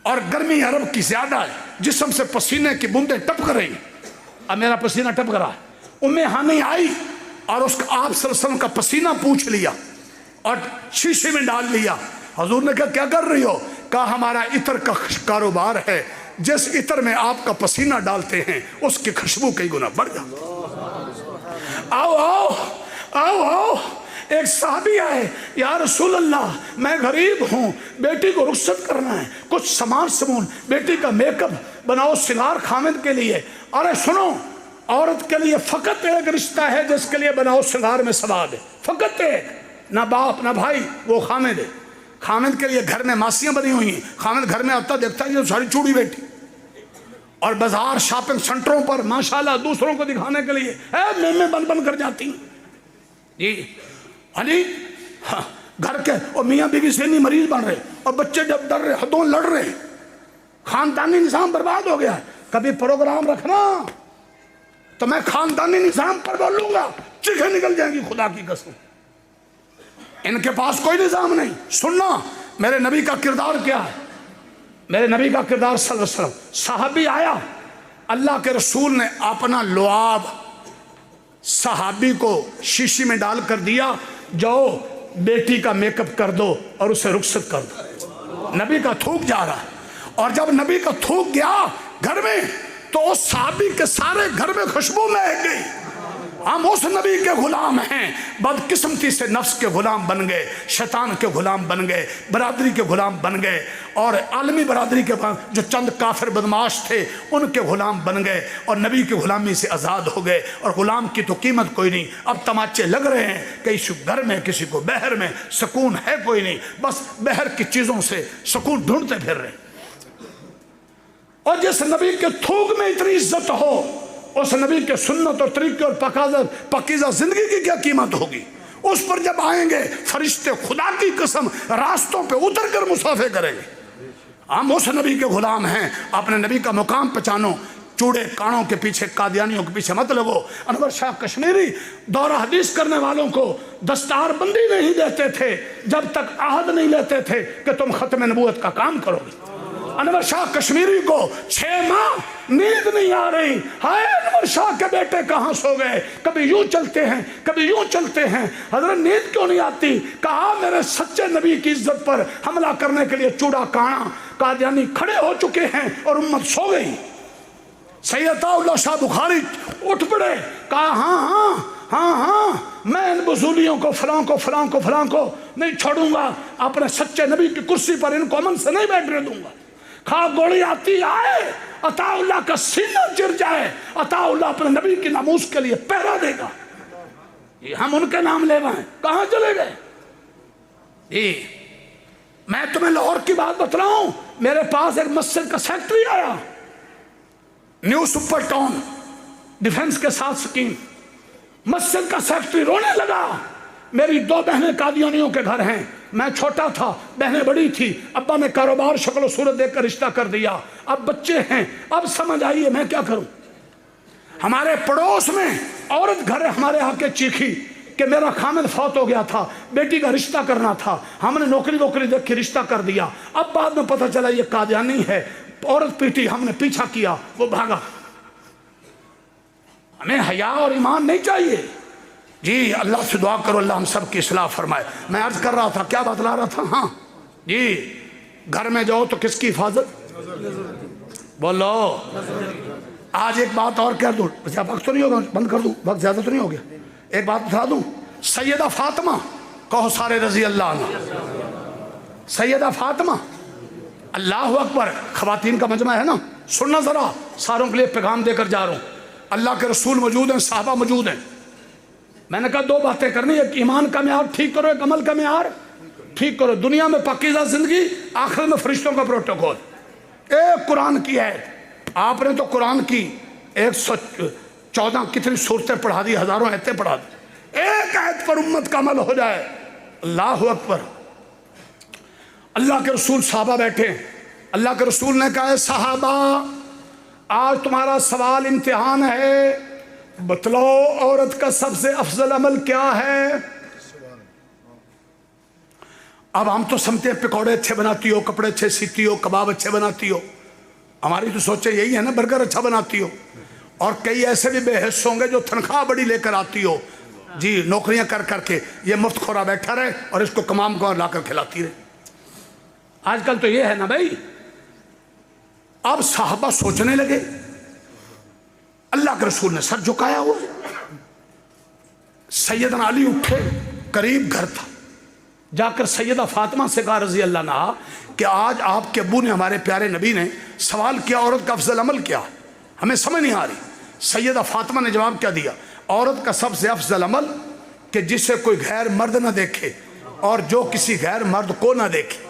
اور گرمی عرب کی زیادہ ہے، جسم سے پسینے کی بوندیں ٹپک رہی، اب میرا پسینہ ٹپک رہا ہے۔ ام ہانی آئی اور اس کا آپ صلی اللہ علیہ وسلم کا پسینہ پوچھ لیا اور شیشے میں ڈال لیا۔ حضور نے کہا کیا کر رہی ہو؟ کہا ہمارا عطر کا کاروبار ہے، جس عطر میں آپ کا پسینہ ڈالتے ہیں اس کی خوشبو کئی گنا بڑھ جاتی۔ آؤ، ایک صحابی آئے، یا رسول اللہ میں غریب ہوں، بیٹی کو رخصت کرنا ہے، کچھ سامان بیٹی کا میک اپ بناؤ سنگار خامد کے لیے۔ ارے سنو، عورت کے لیے فقط ایک رشتہ ہے جس کے لیے بناؤ سنگار میں ثواب ہے، فقط ایک، نہ باپ نہ بھائی، وہ خامد ہے۔ خامد کے لیے گھر میں ماسیاں بنی ہوئی ہیں، خامد گھر میں آتا دیکھتا ہے یہ ساری چوڑی بیٹی، اور بازار شاپنگ سنٹروں پر ماشاءاللہ دوسروں کو دکھانے کے لیے میں بن کر جاتی ہیں جی۔ علی گھر کے اور میاں بیوی ذہنی مریض بن رہے، اور بچے جب ڈر رہے، حدوں لڑ رہے، خاندانی نظام برباد ہو گیا۔ کبھی پروگرام رکھنا تو میں خاندانی نظام پر بولوں گا، چیخیں نکل جائیں گی خدا کی قسم۔ ان کے پاس کوئی نظام نہیں۔ سننا میرے نبی کا کردار کیا ہے، میرے نبی کا کردار صلی اللہ علیہ وسلم۔ صحابی آیا، اللہ کے رسول نے اپنا لعاب صحابی کو شیشی میں ڈال کر دیا، جاؤ بیٹی کا میک اپ کر دو اور اسے رخصت کر دو۔ نبی کا تھوک جا رہا ہے، اور جب نبی کا تھوک گیا گھر میں تو اس صحابی کے سارے گھر میں خوشبو مہک گئی۔ ہم اس نبی کے غلام ہیں، بدقسمتی سے نفس کے غلام بن گئے، شیطان کے غلام بن گئے، برادری کے غلام بن گئے، اور عالمی برادری کے جو چند کافر بدماش تھے ان کے غلام بن گئے، اور نبی کی غلامی سے آزاد ہو گئے، اور غلام کی تو قیمت کوئی نہیں۔ اب تماچے لگ رہے ہیں، کسی گھر میں کسی کو بہر میں، سکون ہے کوئی نہیں، بس بہر کی چیزوں سے سکون ڈھونڈتے پھر رہے۔ اور جس نبی کے تھوک میں اتنی عزت ہو، اس نبی کے سنت اور طریقے اور پاکیزہ زندگی کی کیا قیمت ہوگی؟ اس پر جب آئیں گے فرشتے خدا کی قسم راستوں پہ اتر کر مصافحے کریں گے۔ ہم اس نبی کے غلام ہیں، اپنے نبی کا مقام پہچانو، چوڑے کانوں کے پیچھے، قادیانیوں کے پیچھے مت لگو۔ انور شاہ کشمیری دورہ حدیث کرنے والوں کو دستار بندی نہیں دیتے تھے جب تک عہد نہیں لیتے تھے کہ تم ختم نبوت کا کام کرو گے۔ انور شاہ کشمیری کو 6 ماہ نیند نہیں آ رہی، ہائے انور شاہ کے بیٹے کہاں سو گئے، کبھی یوں چلتے ہیں کبھی یوں چلتے ہیں، حضرت نیند کیوں نہیں آتی؟ کہا میرے سچے نبی کی عزت پر حملہ کرنے کے لیے چوڑا کانا قادیانی کھڑے ہو چکے ہیں اور امت سو گئی۔ سید عطا اللہ شاہ بخاری اٹھ پڑے، کہا ہاں میں ان بزولیوں کو فلاں کو نہیں چھوڑوں گا، اپنے سچے نبی کی کرسی پر ان کو امن سے نہیں بیٹھنے دوں گا۔ کھا گولی آتی آئے، عطا اللہ کا سینہ چر جائے، عطا اللہ اپنے نبی کی ناموس کے لیے پہرا دے گا۔ ہم ان کے نام لے وائیں، کہاں چلے گئے؟ میں تمہیں لاہور کی بات بتلاؤں، میرے پاس ایک مسجد کا سیکٹری آیا، نیو سپر ٹاؤن ڈیفنس کے ساتھ سکیم، مسجد کا سیکٹری رونے لگا، میری 2 بہنیں قادیانیوں کے گھر ہیں، میں چھوٹا تھا، بہنیں بڑی تھی، ابا نے کاروبار شکل و صورت دیکھ کر رشتہ کر دیا، اب بچے ہیں، اب سمجھ آئیے میں کیا کروں۔ ہمارے پڑوس میں عورت گھر ہمارے آ کے چیخی کہ میرا خامد فوت ہو گیا تھا، بیٹی کا رشتہ کرنا تھا، ہم نے نوکری دیکھ کے رشتہ کر دیا، اب بعد میں پتہ چلا یہ قادیانی ہے، عورت پیٹی، ہم نے پیچھا کیا، وہ بھاگا۔ ہمیں حیا اور ایمان نہیں چاہیے جی۔ اللہ سے دعا کرو اللہ ہم سب کی اصلاح فرمائے۔ میں عرض کر رہا تھا، کیا بتلا رہا تھا؟ ہاں جی، گھر میں جاؤ تو کس کی حفاظت؟ بولو۔ آج ایک بات اور کہہ دوں، وقت تو نہیں ہوگا، بند کر دوں، وقت زیادہ تو نہیں ہو گیا، ایک بات بتا دوں، سیدہ فاطمہ کہو سارے رضی اللہ عنہ، سیدہ فاطمہ، اللہ اکبر، خواتین کا مجمع ہے نا، سننا ذرا، ساروں کے لیے پیغام دے کر جا رہا ہوں۔ اللہ کے رسول موجود ہیں، صحابہ موجود ہیں، میں نے کہا 2 باتیں کرنی، ایک ایمان کا معیار ٹھیک کرو، ایک عمل کا معیار ٹھیک کرو، دنیا میں پاکیزہ زندگی، آخرت میں فرشتوں کا پروٹوکول۔ ایک قرآن کی ہے، آپ نے تو قرآن کی 114 کتنی صورتیں پڑھا دی، ہزاروں آیتیں پڑھا دی، ایک آیت پر امت کا عمل ہو جائے، اللہ اکبر۔ اللہ کے رسول صحابہ بیٹھے، اللہ کے رسول نے کہا، صحابہ آج تمہارا سوال امتحان ہے، بتلاؤ عورت کا سب سے افضل عمل کیا ہے؟ اب ہم تو سمجھتے ہیں پکوڑے اچھے بناتی ہو، کپڑے اچھے سیتی ہو، کباب اچھے بناتی ہو، ہماری تو سوچے یہی ہے نا، برگر اچھا بناتی ہو، اور کئی ایسے بھی بے حس ہوں گے جو تنخواہ بڑی لے کر آتی ہو جی، نوکریاں کر کے یہ مفت خورا بیٹھا رہے اور اس کو کمام کو لا کر کھلاتی رہے۔ آج کل تو یہ ہے نا بھائی۔ اب صحابہ سوچنے لگے، اللہ کے رسول نے سر جھکایا ہوا، سیدنا علی اٹھے، قریب گھر تھا، جا کر سیدہ فاطمہ سے کہا رضی اللہ عنہا کہ آج آپ کے ابو نے، ہمارے پیارے نبی نے سوال کیا عورت کا افضل عمل کیا، ہمیں سمجھ نہیں آ رہی۔ سیدہ فاطمہ نے جواب کیا دیا، عورت کا سب سے افضل عمل کہ جسے کوئی غیر مرد نہ دیکھے اور جو کسی غیر مرد کو نہ دیکھے۔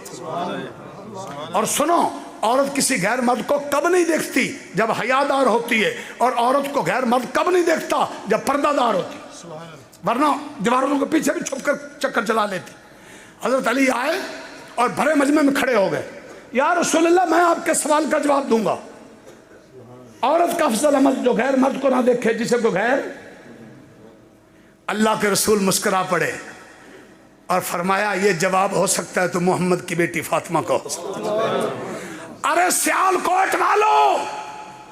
اور سنو، عورت کسی غیر مرد کو کب نہیں دیکھتی؟ جب حیادار ہوتی ہے، اور عورت کو غیر مرد کب نہیں دیکھتا؟ جب پردہ دار ہوتی، ورنہ دیواروں کے پیچھے بھی چھپ کر چکر چلا لیتی۔ حضرت علی آئے اور بھرے مجمع میں کھڑے ہو گئے، یا رسول اللہ میں آپ کے سوال کا جواب دوں گا، عورت کا افضل عمل جو غیر مرد کو نہ دیکھے، جسے کو غیر۔ اللہ کے رسول مسکرا پڑے اور فرمایا یہ جواب ہو سکتا ہے تو محمد کی بیٹی فاطمہ کو ہو سکتا ہے۔ ارے سیال کوٹ والو،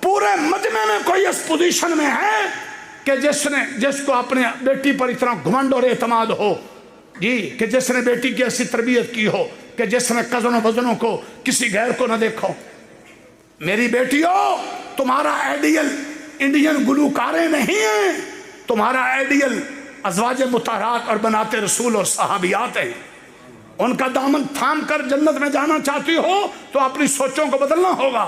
پورے مجمع میں کوئی اس پوزیشن میں ہے کہ جس کو اپنے بیٹی پر اتنا گھمنڈ اور اعتماد ہو جی، کہ جس نے بیٹی کی ایسی تربیت کی ہو، کہ جس نے کزنوں وزنوں کو کسی غیر کو نہ دیکھو؟ میری بیٹیوں، تمہارا آئیڈیل انڈین گلوکاریں نہیں ہیں، تمہارا آئیڈیل ازواج مطہرات اور بنات رسول اور صحابیات ہیں۔ ان کا دامن تھام کر جنت میں جانا چاہتی ہو تو اپنی سوچوں کو بدلنا ہوگا۔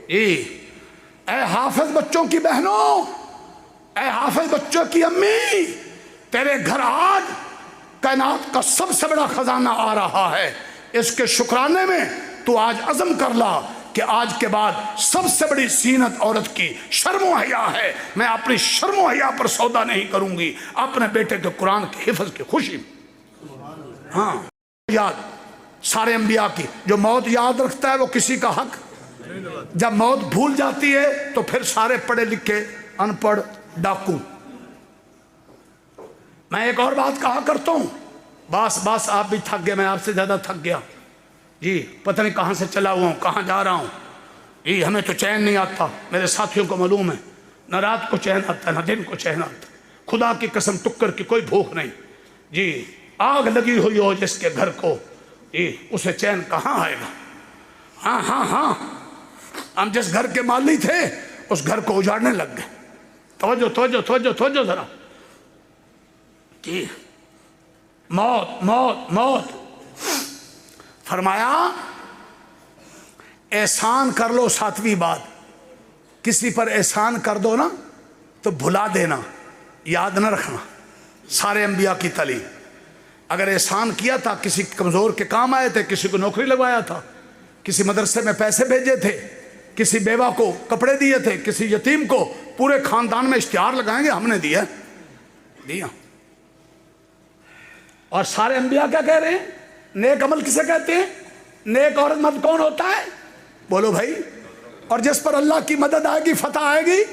اے حافظ بچوں کی بہنوں، اے حافظ بچوں کی امی، تیرے گھر آج کائنات کا سب سے بڑا خزانہ آ رہا ہے، اس کے شکرانے میں تو آج عزم کر لا کہ آج کے بعد سب سے بڑی زینت عورت کی شرم و حیا ہے، میں اپنی شرم و حیا پر سودا نہیں کروں گی، اپنے بیٹے کے قرآن کے حفظ کی خوشی۔ ہاں یاد سارے انبیاء کی، جو موت یاد رکھتا ہے وہ کسی کا حق، جب موت بھول جاتی ہے تو پھر سارے پڑھے لکھے ان پڑھ ڈاکو۔ میں ایک اور بات کہا کرتا ہوں، بس آپ بھی تھک گئے، میں آپ سے زیادہ تھک گیا۔ جی پتہ نہیں کہاں سے چلا ہوا ہوں، کہاں جا رہا ہوں، جی ہمیں تو چین نہیں آتا، میرے ساتھیوں کو معلوم ہے، نہ رات کو چین آتا نہ دن کو چین آتا، خدا کی قسم ٹکر کی کوئی بھوک نہیں، جی آگ لگی ہوئی ہو جس کے گھر کو، جی اسے چین کہاں آئے گا؟ ہاں ہاں ہاں، ہم جس گھر کے مالی تھے اس گھر کو اجاڑنے لگ گئے۔ توجہ توجہ توجہ توجہ ذرا، جی موت موت موت۔ فرمایا احسان کر لو، ساتویں بات، کسی پر احسان کر دو نا تو بھلا دینا، یاد نہ رکھنا۔ سارے انبیاء کی تعلیم، اگر احسان کیا تھا، کسی کمزور کے کام آئے تھے، کسی کو نوکری لگوایا تھا، کسی مدرسے میں پیسے بھیجے تھے، کسی بیوہ کو کپڑے دیے تھے، کسی یتیم کو، پورے خاندان میں اشتہار لگائیں گے ہم نے دیا دیا۔ اور سارے انبیاء کیا کہہ رہے ہیں؟ نیک عمل کسے کہتے ہیں؟ نیک عورت مرد کون ہوتا ہے؟ بولو بھائی۔ اور جس پر اللہ کی مدد آئے گی، فتح آئے گی،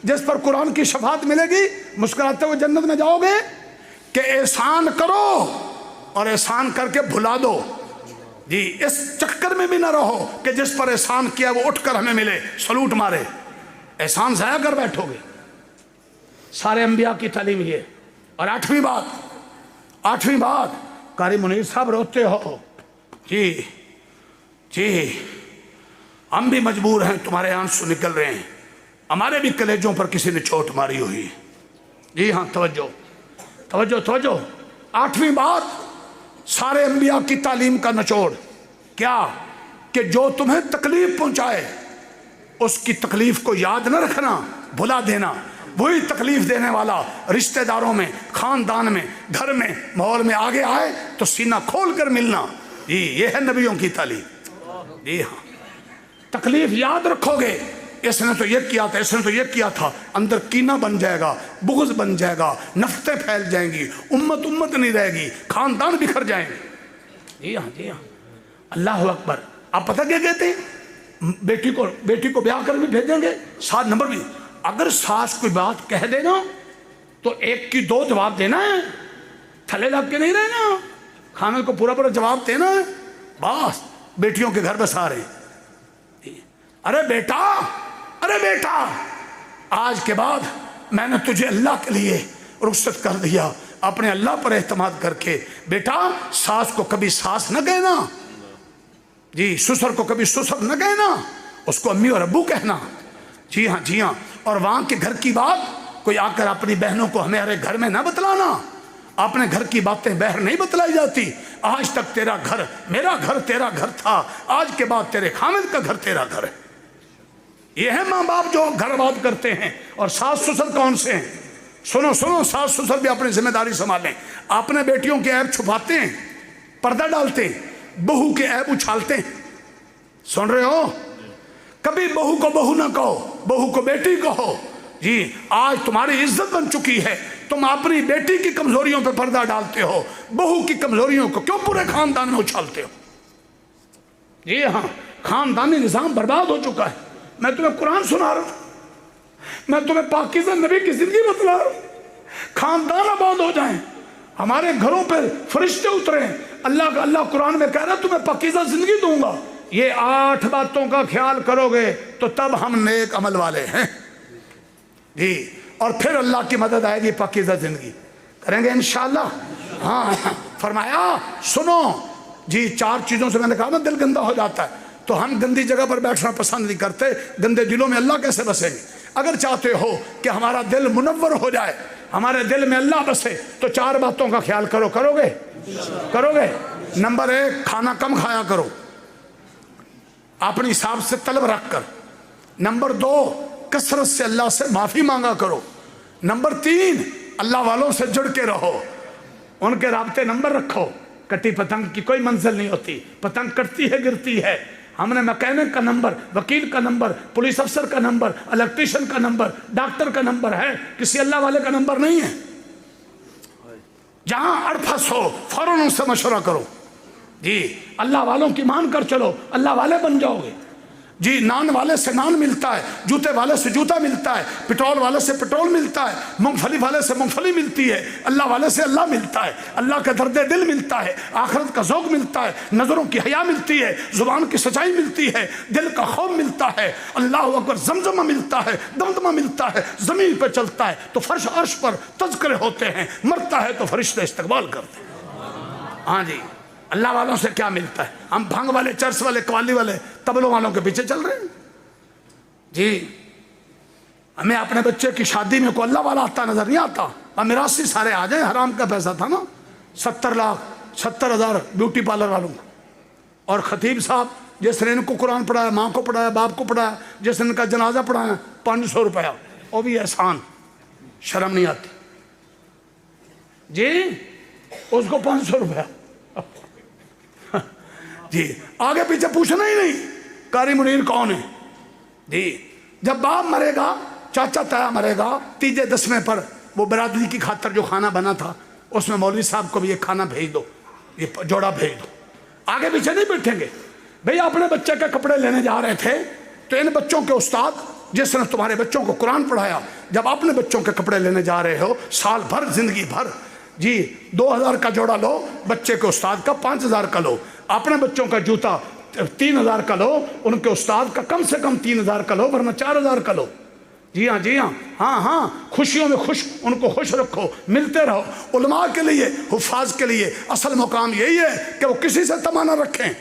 جس پر قرآن کی شفاعت ملے گی، مسکراتے ہوئے جنت میں جاؤ گے۔ کہ احسان کرو اور احسان کر کے بھلا دو، جی اس چکر میں بھی نہ رہو کہ جس پر احسان کیا وہ اٹھ کر ہمیں ملے سلوٹ مارے، احسان ضائع کر بیٹھو گے۔ سارے انبیاء کی تعلیم یہ۔ اور آٹھویں بات، قاری منیر صاحب روتے ہو، جی جی ہم بھی مجبور ہیں، تمہارے آنسو نکل رہے ہیں، ہمارے بھی کلیجوں پر کسی نے چوٹ ماری ہوئی۔ جی ہاں، توجہ توجہ توجہ۔ آٹھویں بات، سارے انبیاء کی تعلیم کا نچوڑ کیا؟ کہ جو تمہیں تکلیف پہنچائے اس کی تکلیف کو یاد نہ رکھنا، بھلا دینا۔ وہی تکلیف دینے والا رشتہ داروں میں، خاندان میں، گھر میں، ماحول میں آگے آئے تو سینہ کھول کر ملنا، جی یہ ہے نبیوں کی تعلیم۔ جی ہاں، تکلیف یاد رکھو گے، اس نے تو یہ کیا تھا، اس نے تو یہ کیا تھا، اندر کینہ بن جائے گا، بغض بن جائے گا، نفرتیں پھیل جائیں گی، امت نہیں رہے گی، خاندان بکھر جائیں گے۔ جی ہاں جی ہاں، اللہ اکبر۔ آپ پتہ کیا کہتے ہیں؟ بیٹی کو بیاہ کر بھی بھیجیں گے، 7 نمبر بھی۔ اگر ساس کوئی بات کہہ دینا تو 1 کی 2 جواب دینا ہے، تھلے لگ کے نہیں رہنا، کھانے کو پورا جواب دینا ہے۔ بس بیٹیوں کے گھر بسا رہے ہیں، ارے بیٹا آج کے بعد میں نے تجھے اللہ کے لیے رخصت کر دیا، اپنے اللہ پر اعتماد کر کے۔ بیٹا ساس کو کبھی ساس نہ کہنا، جی سسر کو کبھی سسر نہ کہنا، اس کو امی اور ابو کہنا۔ جی ہاں جی ہاں۔ اور وہاں کے گھر کی بات کوئی آ کر اپنی بہنوں کو ہمارے گھر میں نہ بتلانا، اپنے گھر کی باتیں باہر نہیں بتلائی جاتی۔ آج تک تیرا گھر میرا گھر تیرا گھر تھا، آج کے بعد تیرے خامد کا گھر تیرا گھر ہے۔ یہ ہے ماں باپ جو گھر بات کرتے ہیں۔ اور ساس سسر کون سے ہیں؟ سنو ساس سسر بھی اپنی ذمہ داری سنبھالیں۔ اپنے بیٹیوں کے عیب چھپاتے ہیں، پردہ ڈالتے ہیں، بہو کے عیب اچھالتے ہیں۔ سن رہے ہو؟ کبھی بہو کو بہو نہ کہو، بہو کو بیٹی کہو۔ جی آج تمہاری عزت بن چکی ہے، تم اپنی بیٹی کی کمزوریوں پہ پردہ ڈالتے ہو، بہو کی کمزوریوں کو کیوں پورے خاندان میں اچھالتے ہو؟ جی ہاں، خاندانی نظام برباد ہو چکا ہے۔ میں تمہیں قرآن سنا رہا ہوں، میں تمہیں پاکیزہ نبی کی زندگی بتلا رہا ہوں۔ خاندان آباد ہو جائیں، ہمارے گھروں پہ فرشتے اتریں۔ اللہ قرآن میں کہہ رہا ہے تمہیں پاکیزہ زندگی دوں گا۔ یہ 8 باتوں کا خیال کرو گے تو تب ہم نیک عمل والے ہیں، جی اور پھر اللہ کی مدد آئے گی، پاکیزہ زندگی کریں گے انشاءاللہ۔ ہاں فرمایا سنو، جی 4 چیزوں سے میں نے کہا نا دل گندا ہو جاتا ہے، تو ہم گندی جگہ پر بیٹھنا پسند نہیں کرتے۔ گندے دلوں میں اللہ کیسے بسے گی؟ اگر چاہتے ہو کہ ہمارا دل منور ہو جائے، ہمارے دل میں اللہ بسے، تو 4 باتوں کا خیال کرو گے؟ نمبر 1، کھانا کم کھایا کرو، اپنی حساب سے طلب رکھ کر۔ نمبر 2، کثرت سے اللہ سے معافی مانگا کرو۔ نمبر 3، اللہ والوں سے جڑ کے رہو، ان کے رابطے نمبر رکھو۔ کٹی پتنگ کی کوئی منزل نہیں ہوتی، پتنگ کٹتی ہے گرتی ہے۔ ہم نے میکینک کا نمبر، وکیل کا نمبر، پولیس افسر کا نمبر، الیکٹریشن کا نمبر، ڈاکٹر کا نمبر ہے، کسی اللہ والے کا نمبر نہیں ہے۔ جہاں اڑپھس ہو فوراً ان سے مشورہ کرو، جی اللہ والوں کی مان کر چلو، اللہ والے بن جاؤ گے۔ جی نان والے سے نان ملتا ہے، جوتے والے سے جوتا ملتا ہے، پٹرول والے سے پٹرول ملتا ہے، مونگ پھلی والے سے مونگ پھلی ملتی ہے، اللہ والے سے اللہ ملتا ہے، اللہ کا درد دل ملتا ہے، آخرت کا ذوق ملتا ہے، نظروں کی حیا ملتی ہے، زبان کی سچائی ملتی ہے، دل کا خوف ملتا ہے، اللہ اکبر، زمزمہ ملتا ہے، دمدمہ ملتا ہے، زمین پہ چلتا ہے تو فرش عرش پر تذکرے ہوتے ہیں، مرتا ہے تو فرشتے استقبال کرتے ہیں۔ ہاں جی، اللہ والوں سے کیا ملتا ہے؟ ہم بھنگ والے، چرس والے، قوالی والے، تبلوں والوں کے پیچھے چل رہے ہیں۔ جی ہمیں اپنے بچے کی شادی میں کوئی اللہ والا آتا نظر نہیں آتا، اب میراثی سارے آ جائیں، حرام کا پیسہ تھا نا، 70,70,000 بیوٹی پارلر والوں کا، اور خطیب صاحب جس نے ان کو قرآن پڑھایا، ماں کو پڑھایا، باپ کو پڑھایا، جس نے ان کا جنازہ پڑھایا، 500 روپیہ، وہ بھی احسان، شرم نہیں آتی جی، اس کو 500 روپیہ جی، آگے پیچھے پوچھنا ہی نہیں قاری منیر کون ہے جی۔ جب باپ مرے گا، چاچا تایا مرے گا، تیجے دسویں پر وہ برادری کی خاطر جو کھانا بنا تھا اس میں مولوی صاحب کو بھی یہ کھانا بھیج دو، یہ جوڑا بھیج دو، آگے پیچھے نہیں بیٹھیں گے۔ بھئی اپنے بچے کے کپڑے لینے جا رہے تھے تو ان بچوں کے استاد جس نے تمہارے بچوں کو قرآن پڑھایا، جب اپنے بچوں کے کپڑے لینے جا رہے ہو سال بھر، زندگی بھر، جی 2,000 کا جوڑا لو، بچے کے استاد کا 5,000 کا لو، اپنے بچوں کا جوتا 3,000 کا لو، ان کے استاد کا کم سے کم 3,000 کا لو، ورنہ 4,000 کا لو۔ جی ہاں جی ہاں ہاں ہاں، خوشیوں میں خوش، ان کو خوش رکھو، ملتے رہو۔ علماء کے لیے، حفاظ کے لیے اصل مقام یہی ہے کہ وہ کسی سے تما نہ رکھیں،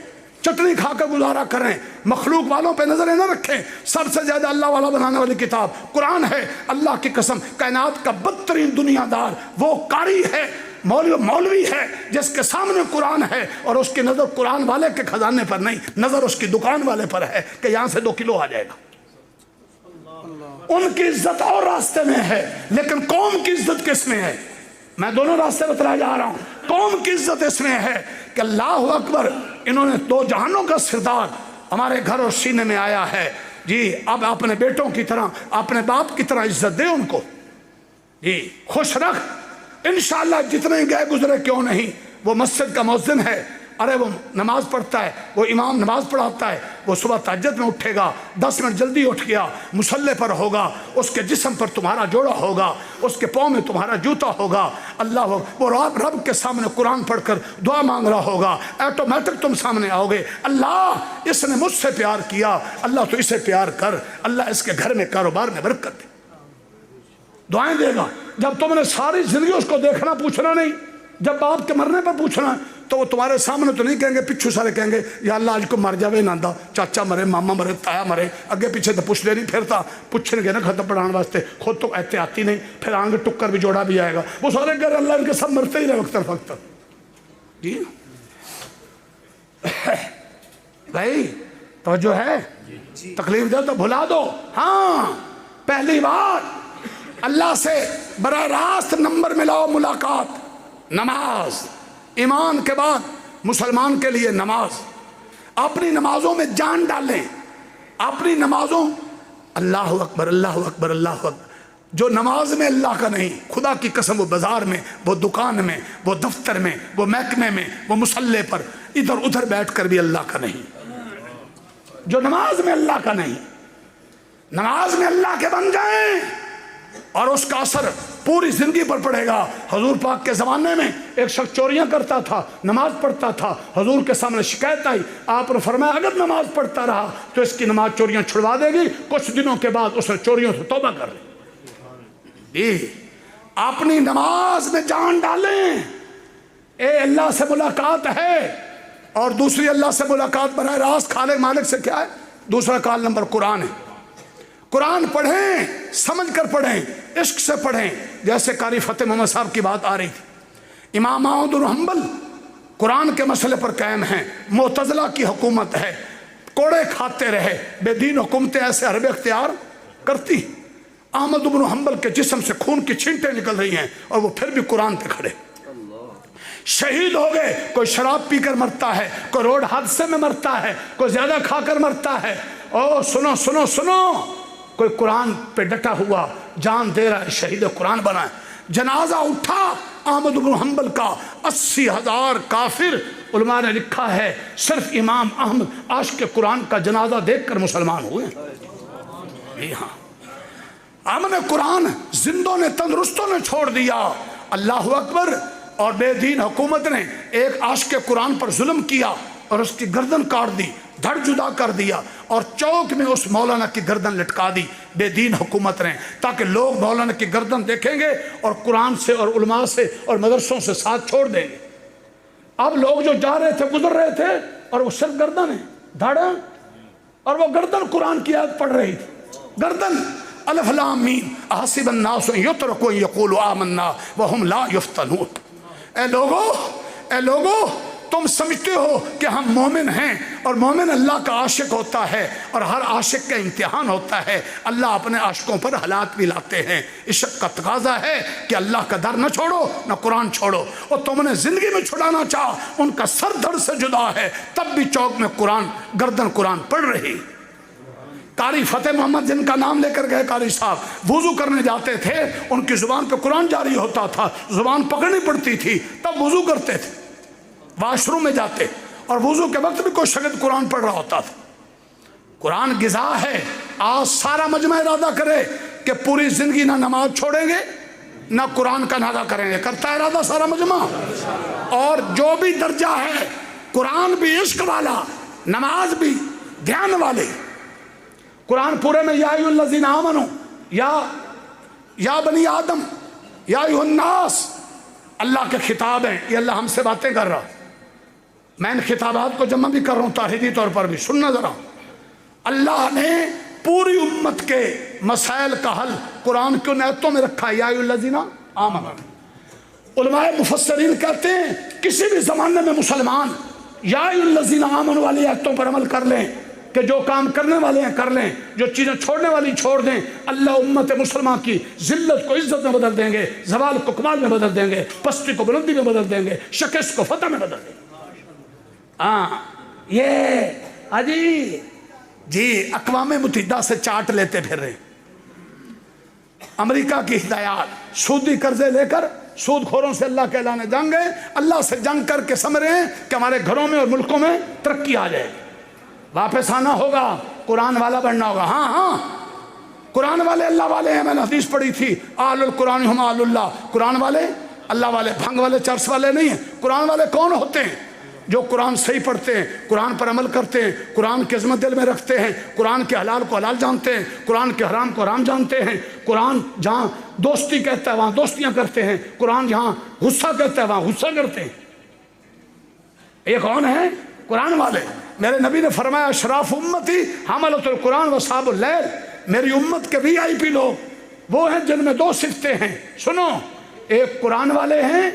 چٹنی کھا کر گزارا کریں، مخلوق والوں پہ نظریں نہ رکھیں۔ سب سے زیادہ اللہ والا بنانے والی کتاب قرآن ہے، اللہ کی قسم، کائنات کا بدترین دنیا دار وہ قاری ہے، مولوی ہے جس کے سامنے قرآن ہے اور اس کی نظر قرآن والے کے خزانے پر نہیں، نظر اس کی دکان والے پر ہے کہ یہاں سے 2 کلو آ جائے گا۔ ان کی عزت اور راستے میں ہے، لیکن قوم کی عزت کس میں ہے؟ میں دونوں راستے بتلایا جا رہا ہوں۔ قوم کی عزت اس میں ہے کہ اللہ اکبر، انہوں نے 2 جہانوں کا سردار ہمارے گھر اور سینے میں آیا ہے جی، اب اپنے بیٹوں کی طرح، اپنے باپ کی طرح عزت دے ان کو جی، خوش رکھ۔ انشاءاللہ جتنے گئے گزرے کیوں نہیں، وہ مسجد کا مؤذن ہے، ارے وہ نماز پڑھتا ہے، وہ امام نماز پڑھاتا ہے، وہ صبح تہجد میں اٹھے گا، 10 منٹ جلدی اٹھ گیا، مصلی پر ہوگا، اس کے جسم پر تمہارا جوڑا ہوگا، اس کے پاؤں میں تمہارا جوتا ہوگا، اللہ وہ رب کے سامنے قرآن پڑھ کر دعا مانگ رہا ہوگا، ایٹومیٹک تم سامنے آؤ گے، اللہ اس نے مجھ سے پیار کیا، اللہ تو اسے پیار کر، اللہ اس کے گھر میں کاروبار میں برکت دے، دعائیں دے گا۔ جب تم نے ساری زندگی اس کو دیکھنا پوچھنا نہیں، جب باپ کے مرنے پر پوچھنا تو وہ تمہارے سامنے تو نہیں کہیں گے، پچھو سارے کہیں گے یا اللہ آج کو مر جاوے ناندا، چاچا مرے، ماما مرے، تایا مرے، اگے پیچھے تو پوچھ لے نہیں پھرتا، پوچھنے گے نا ختم پڑھانے واسطے، خود تو احتیاطی نہیں، پھر آنگے ٹکر بھی جوڑا بھی آئے گا، وہ سارے کہہ رہے اللہ ان کے سب مرتے ہی رہے وقت وقت جی۔ بھائی توجہ ہے، تکلیف دے تو بھلا دو۔ ہاں پہلی بات اللہ سے براہ راست نمبر ملاؤ، ملاقات، نماز، ایمان کے بعد مسلمان کے لیے نماز، اپنی نمازوں میں جان ڈالیں، اپنی نمازوں، اللہ اکبر اللہ اکبر اللہ اکبر، جو نماز میں اللہ کا نہیں، خدا کی قسم وہ بازار میں، وہ دکان میں، وہ دفتر میں، وہ محکمے میں، وہ مصلی پر ادھر ادھر بیٹھ کر بھی اللہ کا نہیں، جو نماز میں اللہ کا نہیں، نماز میں اللہ کے بن جائیں اور اس کا اثر پوری زندگی پر پڑے گا۔ حضور پاک کے زمانے میں ایک شخص چوریاں کرتا تھا، نماز پڑھتا تھا، حضور کے سامنے شکایت آئی، آپ نے فرمایا اگر نماز پڑھتا رہا تو اس کی نماز چوریاں چھڑوا دے گی۔ کچھ دنوں کے بعد اس نے چوریوں سے توبہ کر لی۔ اپنی نماز میں جان ڈالیں، اے اللہ سے ملاقات ہے، اور دوسری اللہ سے ملاقات براہ راست خالق مالک سے کیا ہے؟ دوسرا کال نمبر قرآن ہے۔ قرآن پڑھیں، سمجھ کر پڑھیں، عشق سے پڑھیں، جیسے قاری فتح محمد صاحب کی بات آ رہی تھی۔ امام احمد بن حنبل قرآن کے مسئلے پر قائم ہیں، معتزلہ کی حکومت ہے، کوڑے کھاتے رہے، بے دین حکومتیں ایسے حرب اختیار کرتی، احمد بن حنبل کے جسم سے خون کی چھینٹیں نکل رہی ہیں اور وہ پھر بھی قرآن پہ کھڑے، شہید ہو گئے۔ کوئی شراب پی کر مرتا ہے، کوئی روڈ حادثے میں مرتا ہے، کوئی زیادہ کھا کر مرتا ہے، او سنو سنو سنو، کوئی قرآن پہ ڈٹا ہوا جان دے رہا ہے، شہید قرآن بنا ہے۔ جنازہ اٹھا، احمد بن حنبل کا 80,000 کافر علماء نے لکھا ہے صرف امام احمد عاشق قرآن کا جنازہ دیکھ کر مسلمان ہوئے. جی ہاں، ہم نے قرآن زندوں نے تندرستوں نے چھوڑ دیا. اللہ اکبر. اور بے دین حکومت نے ایک عاشق قرآن پر ظلم کیا اور اس کی گردن کاٹ دی، دھڑ جدا کر دیا اور چوک میں اس مولانا کی گردن لٹکا دی بے دین حکومت نے، تاکہ لوگ مولانا کی گردن دیکھیں گے اور قرآن سے اور علماء سے اور مدرسوں سے ساتھ چھوڑ دیں گے. اب لوگ جو جا رہے تھے گزر رہے تھے اور وہ صرف گردن ہے، دھڑ، اور وہ گردن قرآن کی آیت پڑھ رہی تھی. گردن الف لام میم احسب الناس ان یترکوا ان یقولوا آمنا وهم لا یفتنون. اے لوگو تم سمجھتے ہو کہ ہم مومن ہیں، اور مومن اللہ کا عاشق ہوتا ہے اور ہر عاشق کا امتحان ہوتا ہے. اللہ اپنے عاشقوں پر حالات بھی لاتے ہیں. عشق کا تقاضا ہے کہ اللہ کا در نہ چھوڑو نہ قرآن چھوڑو. اور تم نے زندگی میں چھڑانا چاہ، ان کا سر دھڑ سے جدا ہے، تب بھی چوک میں قرآن گردن قرآن پڑھ رہی. قاری فتح محمد جن کا نام لے کر گئے قاری صاحب، وضو کرنے جاتے تھے، ان کی زبان پہ قرآن جاری ہوتا تھا، زبان پکڑنی پڑتی تھی، تب وضو کرتے تھے. واش روم میں جاتے اور وضو کے وقت بھی کوئی شاگرد قرآن پڑھ رہا ہوتا تھا. قرآن غذا ہے. آج سارا مجمع ارادہ کرے کہ پوری زندگی نہ نماز چھوڑیں گے نہ قرآن کا ناغہ کریں گے. کرتا ہے ارادہ سارا مجمع؟ اور جو بھی درجہ ہے، قرآن بھی عشق والا، نماز بھی دھیان والے. قرآن پورے میں یا ایھا الذین آمنوا، یا بنی آدم، یا ایھا الناس، اللہ کے خطاب ہیں. یہ اللہ ہم سے باتیں کر رہا. میں ان خطابات کو جمع بھی کر رہا ہوں تاریخی طور پر بھی. سننا ذرا، اللہ نے پوری امت کے مسائل کا حل قرآن کی آیتوں میں رکھا ہے. یا ایھا الذین آمنوا. علماء مفسرین کہتے ہیں کسی بھی زمانے میں مسلمان یا ایھا الذین آمنوا والی آیتوں پر عمل کر لیں کہ جو کام کرنے والے ہیں کر لیں، جو چیزیں چھوڑنے والی چھوڑ دیں، اللہ امت مسلمہ کی ذلت کو عزت میں بدل دیں گے، زوال کو کمال میں بدل دیں گے، پستی کو بلندی میں بدل دیں گے، شکست کو فتح میں بدل دیں گے. یہ جی اقوام متحدہ سے چارٹ لیتے پھر رہے. امریکہ کی ہدایات، سودی قرضے لے کر سود خوروں سے اللہ کے اعلان جنگ ہے. اللہ سے جنگ کر کے سمجھ رہے ہیں کہ ہمارے گھروں میں اور ملکوں میں ترقی آ جائے گی. واپس آنا ہوگا، قرآن والا بننا ہوگا. ہاں قرآن والے اللہ والے ہیں. میں نے حدیث پڑھی تھی، اہل القرآن ہم اہل اللہ. قرآن والے اللہ والے، بھنگ والے چرس والے نہیں ہیں. قرآن والے کون ہوتے ہیں؟ جو قرآن صحیح پڑھتے ہیں، قرآن پر عمل کرتے ہیں، قرآن کی عظمت دل میں رکھتے ہیں، قرآن کے حلال کو حلال جانتے ہیں، قرآن کے حرام کو حرام جانتے ہیں. قرآن جہاں دوستی کہتا ہے وہاں دوستیاں کرتے ہیں، قرآن جہاں غصہ کہتا ہے وہاں غصہ کرتے ہیں. یہ کون ہے؟ قرآن والے. میرے نبی نے فرمایا اشراف امتی حملۃ القرآن و اصحاب اللیل. میری امت کے وی آئی پی لوگ وہ ہیں جن میں دو صفتیں ہیں. سنو، ایک قرآن والے ہیں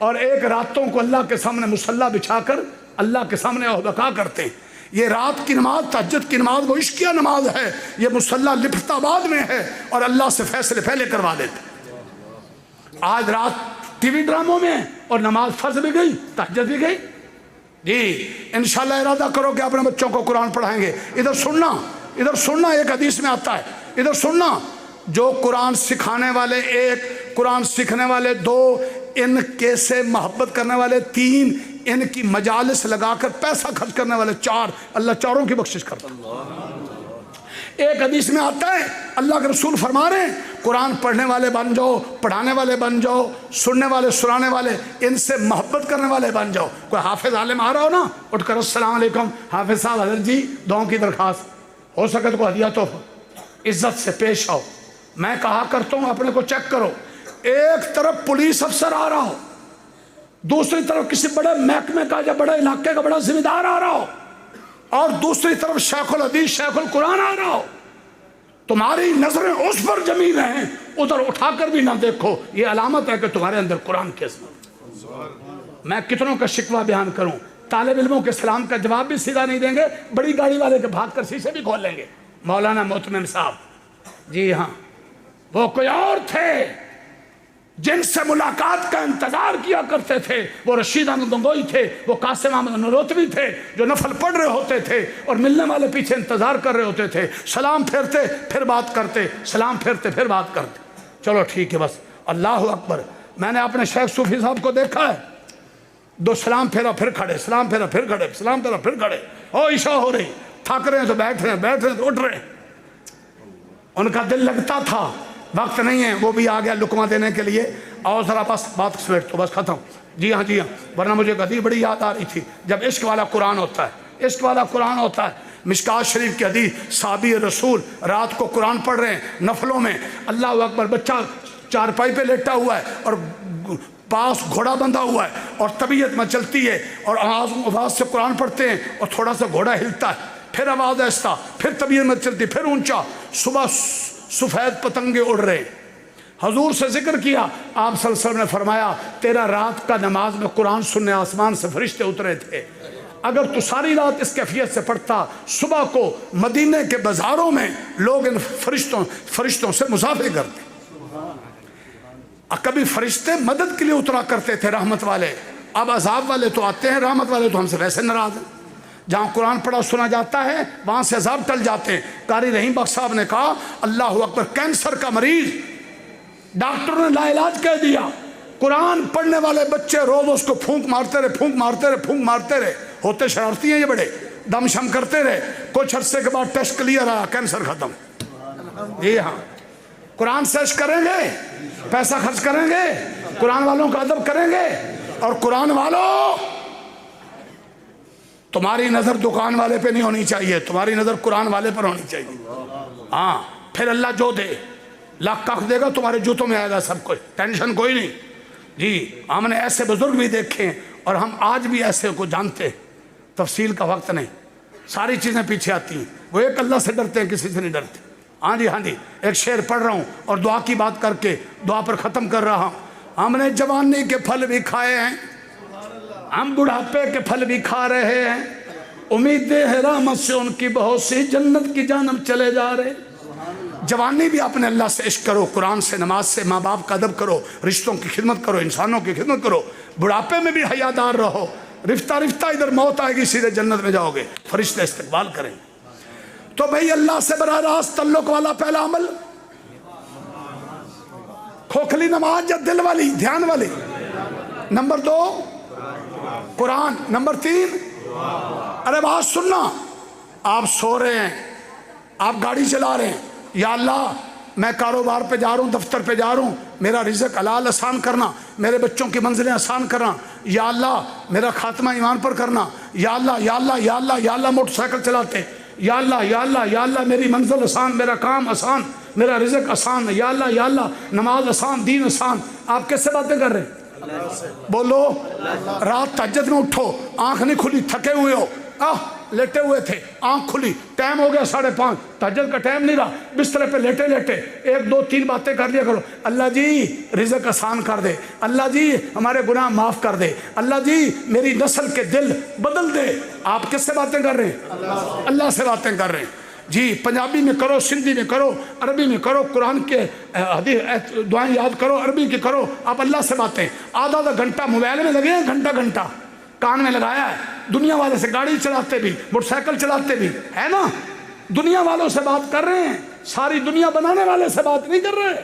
اور ایک راتوں کو اللہ کے سامنے مصلی بچھا کر اللہ کے سامنے بقا کرتے ہیں. یہ رات کی نماز، تہجد کی نماز وہ عشقیہ نماز ہے. یہ مصلی لفت آباد میں ہے اور اللہ سے فیصلے پہلے کروا دیتے. آج رات ٹی وی ڈراموں میں اور نماز فرض بھی گئی، تہجد بھی گئی. جی انشاءاللہ ارادہ کرو کہ اپنے بچوں کو قرآن پڑھائیں گے. ادھر سننا ایک حدیث میں آتا ہے، ادھر سننا. جو قرآن سکھانے والے ایک، قرآن سیکھنے والے دو، ان کے سے محبت کرنے والے تین، ان کی مجالس لگا کر پیسہ خرچ کرنے والے چار، اللہ چاروں کی بخشش کرتا. ایک حدیث میں آتا ہے اللہ کے رسول فرما رہے ہیں قرآن پڑھنے والے بن جاؤ، پڑھانے والے بن جاؤ، سننے والے سنانے والے، ان سے محبت کرنے والے بن جاؤ. کوئی حافظ عالم آ رہا ہو نا، اٹھ کر السلام علیکم حافظ صاحب، حضرت جی دعاؤں کی درخواست، ہو سکے تو ہدیہ تحفہ، عزت سے پیش آؤ. میں کہا کرتا ہوں اپنے کو چیک کرو. ایک طرف پولیس افسر آ رہا ہو، دوسری طرف کسی بڑے محکمے کا یا بڑے علاقے کا بڑا ذمہ دار آ رہا ہو، اور دوسری طرف شیخ الحدیث شیخ القرآن آ رہا ہو، تمہاری نظریں اس پر جمی رہیں، ادھر اٹھا کر بھی نہ دیکھو. یہ علامت ہے کہ تمہارے اندر قرآن کی عظمت. میں کتنوں کا شکوہ بیان کروں، طالب علموں کے سلام کا جواب بھی سیدھا نہیں دیں گے، بڑی گاڑی والے کے بھاگ کر شیشے بھی کھول لیں گے. مولانا محتمم صاحب، جی ہاں، وہ کوئی اور تھے جن سے ملاقات کا انتظار کیا کرتے تھے. وہ رشید احمد گنگوئی تھے، وہ قاسم احمد نروتوی تھے، جو نفل پڑھ رہے ہوتے تھے اور ملنے والے پیچھے انتظار کر رہے ہوتے تھے. سلام پھیرتے پھر بات کرتے، سلام پھیرتے پھر بات کرتے. چلو ٹھیک ہے بس، اللہ اکبر. میں نے اپنے شیخ صوفی صاحب کو دیکھا ہے، 2 سلام پھیرا پھر کھڑے، سلام پھیرا پھر کھڑے، سلام پھیرا پھر کھڑے، او عشاء ہو رہی، تھک رہے ہیں تو بیٹھ رہے ہیں، بیٹھ رہے ہیں تو اٹھ رہے ہیں۔ ان کا دل لگتا تھا، وقت نہیں ہے، وہ بھی آ گیا لقمہ دینے کے لیے۔ اور ذرا بس بات سمیٹ تو بس ختم۔ جی ہاں جی ہاں، ورنہ مجھے حدیث بڑی یاد آ رہی تھی، جب عشق والا قرآن ہوتا ہے، عشق والا قرآن ہوتا ہے، مشکات شریف کی حدیث، صحابی رسول رات کو قرآن پڑھ رہے ہیں نفلوں میں، اللہ اکبر، بچہ چارپائی پہ لیٹا ہوا ہے اور پاس گھوڑا بندھا ہوا ہے اور طبیعت میں چلتی ہے اور آواز سے قرآن پڑھتے ہیں اور تھوڑا سا گھوڑا ہلتا ہے، پھر آواز ایسا، پھر طبیعت میں چلتی، پھر اونچا، صبح سفید پتنگے اڑ رہے۔ حضور سے ذکر کیا، آپ صلی اللہ علیہ وسلم نے فرمایا تیرا رات کا نماز میں قرآن سننے آسمان سے فرشتے اترے تھے، اگر تو ساری رات اس کیفیت سے پڑھتا، صبح کو مدینے کے بازاروں میں لوگ ان فرشتوں سے مصافحہ کرتے۔ کبھی فرشتے مدد کے لیے اترا کرتے تھے رحمت والے، اب عذاب والے تو آتے ہیں، رحمت والے تو ہم سے ویسے ناراض ہیں۔ جہاں قرآن پڑھا سنا جاتا ہے وہاں سے عذاب ٹل جاتے ہیں۔ قاری رحیم بخش صاحب نے کہا اللہ اکبر، کینسر کا مریض، ڈاکٹر نے لا علاج کہہ دیا، قرآن پڑھنے والے بچے روز اس کو پھونک مارتے رہے، پھونک مارتے رہے، پھونک مارتے رہے، ہوتے شرارتی ہیں یہ بڑے، دم شم کرتے رہے، کچھ عرصے کے بعد ٹیسٹ کلیئر آیا، کینسر ختم۔ جی ہاں، قرآن سرچ کریں گے، پیسہ خرچ کریں گے، قرآن والوں کا ادب کریں گے، اور قرآن والوں تمہاری نظر دکان والے پہ نہیں ہونی چاہیے، تمہاری نظر قرآن والے پر ہونی چاہیے۔ ہاں، پھر اللہ جو دے لاکھ کاخ دے گا، تمہارے جوتوں میں آئے گا سب کچھ، ٹینشن کوئی نہیں۔ جی ہم نے ایسے بزرگ بھی دیکھے اور ہم آج بھی ایسے کو جانتے ہیں، تفصیل کا وقت نہیں، ساری چیزیں پیچھے آتی ہیں، وہ ایک اللہ سے ڈرتے ہیں، کسی سے نہیں ڈرتے۔ ہاں جی ہاں جی، ایک شعر پڑھ رہا ہوں اور دعا کی بات کر کے دعا پر ختم کر رہا ہوں۔ ہم نے جوانی کے پھل بھی کھائے ہیں، ہم بڑھاپے کے پھل بھی کھا رہے ہیں، امیدیں ہیں رحمت سے ان کی بہت سی، جنت کی جانب چلے جا رہے۔ جوانی بھی اپنے اللہ سے عشق کرو، قرآن سے، نماز سے، ماں باپ کا ادب کرو، رشتوں کی خدمت کرو، انسانوں کی خدمت کرو، بڑھاپے میں بھی حیادار رہو، رفتہ رفتہ ادھر موت آئے گی سیدھے جنت میں جاؤ گے، فرشتے استقبال کریں۔ تو بھئی اللہ سے براہ راست تعلق والا پہلا عمل کھوکھلی نماز یا دل والی، دھیان والی؟ نمبر 2 قرآن، نمبر 3 ارے بات سننا، آپ سو رہے ہیں، آپ گاڑی چلا رہے ہیں، یا اللہ میں کاروبار پہ جا رہا ہوں، دفتر پہ جا رہا ہوں، میرا رزق حلال آسان کرنا، میرے بچوں کی منزلیں آسان کرنا، یا اللہ میرا خاتمہ ایمان پر کرنا، یا اللہ یا اللہ یا اللہ یا اللہ، موٹر سائیکل چلاتے، یا اللہ یا اللہ یا اللہ میری منزل آسان، میرا کام آسان، میرا رزق آسان، یا اللہ نماز آسان، دین آسان۔ آپ کیسے باتیں کر رہے ہیں؟ بولو، رات تہجد میں اٹھو، آنکھ نہیں کھلی، تھکے ہوئے ہو، لیٹے ہوئے تھے، آنکھ کھلی، ٹائم ہو گیا 5:30، تہجد کا ٹائم نہیں رہا، بسترے پہ لیٹے لیٹے 1 2 3 باتیں کر لیا کرو، اللہ جی رزق آسان کر دے، اللہ جی ہمارے گناہ معاف کر دے، اللہ جی میری نسل کے دل بدل دے۔ آپ کس سے باتیں کر رہے ہیں؟ اللہ سے باتیں کر رہے ہیں۔ جی پنجابی میں کرو، سندھی میں کرو، عربی میں کرو، قرآن کے دعائیں یاد کرو، عربی کی کرو، آپ اللہ سے باتیں۔ آدھا گھنٹہ موبائل میں لگے ہیں، گھنٹہ کان میں لگایا ہے، دنیا والے سے گاڑی چلاتے بھی، موٹر سائیکل چلاتے بھی ہے نا، دنیا والوں سے بات کر رہے ہیں، ساری دنیا بنانے والے سے بات نہیں کر رہے۔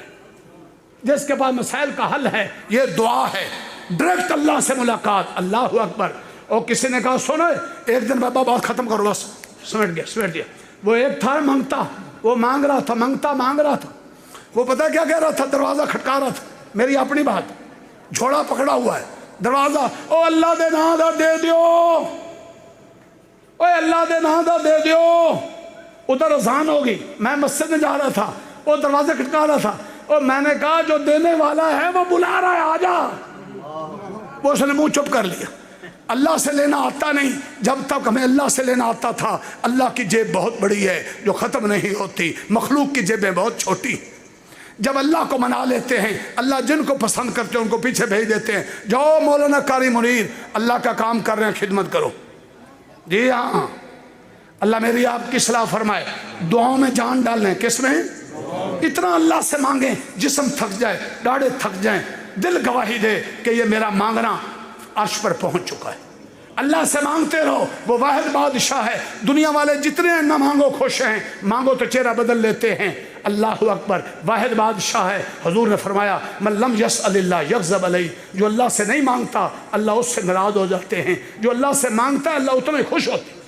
جس کے پاس مسائل کا حل ہے، یہ دعا ہے، ڈائریکٹ اللہ سے ملاقات۔ اللہ اکبر۔ اور کسی نے کہا سنو ایک دن بابا بات ختم کرو، بس سمیٹ گیا۔ وہ ایک تھا مانگتا، وہ مانگ رہا تھا، مانگ رہا تھا، وہ پتہ کیا کہہ رہا تھا؟ دروازہ کھٹکا رہا تھا، میری اپنی بات، جھوڑا پکڑا ہوا ہے دروازہ، او اللہ دے نا دا دے دیو، او اللہ دے نا دا دے دیو۔ ادھر اذان ہوگی، میں مسجد میں جا رہا تھا، وہ دروازے کھٹکا رہا تھا، اور میں نے کہا جو دینے والا ہے وہ بلا رہا ہے، آجا۔ وہ اس نے منہ چپ کر لیا۔ اللہ سے لینا آتا نہیں، جب تک ہمیں اللہ سے لینا آتا تھا۔ اللہ کی جیب بہت بڑی ہے جو ختم نہیں ہوتی، مخلوق کی جیبیں بہت چھوٹی۔ جب اللہ کو منا لیتے ہیں، اللہ جن کو پسند کرتے ہیں ان کو پیچھے بھیج دیتے ہیں، جاؤ مولانا قاری منیر اللہ کا کام کر رہے ہیں، خدمت کرو۔ جی ہاں، اللہ میری آپ کی اصلاح فرمائے۔ دعاؤں میں جان ڈالیں، کس میں؟ اتنا اللہ سے مانگیں جسم تھک جائے، ڈاڑے تھک جائیں، دل گواہی دے کہ یہ میرا مانگنا عرش پر پہنچ چکا ہے۔ اللہ سے مانگتے رہو، وہ واحد بادشاہ ہے۔ دنیا والے جتنے نہ مانگو خوش ہیں، مانگو تو چہرہ بدل لیتے ہیں۔ اللہ اکبر، واحد بادشاہ ہے۔ حضور نے فرمایا من لم یسأل اللہ یغضب علیہ، جو اللہ سے نہیں مانگتا اللہ اس سے ناراض ہو جاتے ہیں، جو اللہ سے مانگتا ہے اللہ اتنا ہی خوش ہوتے ہیں۔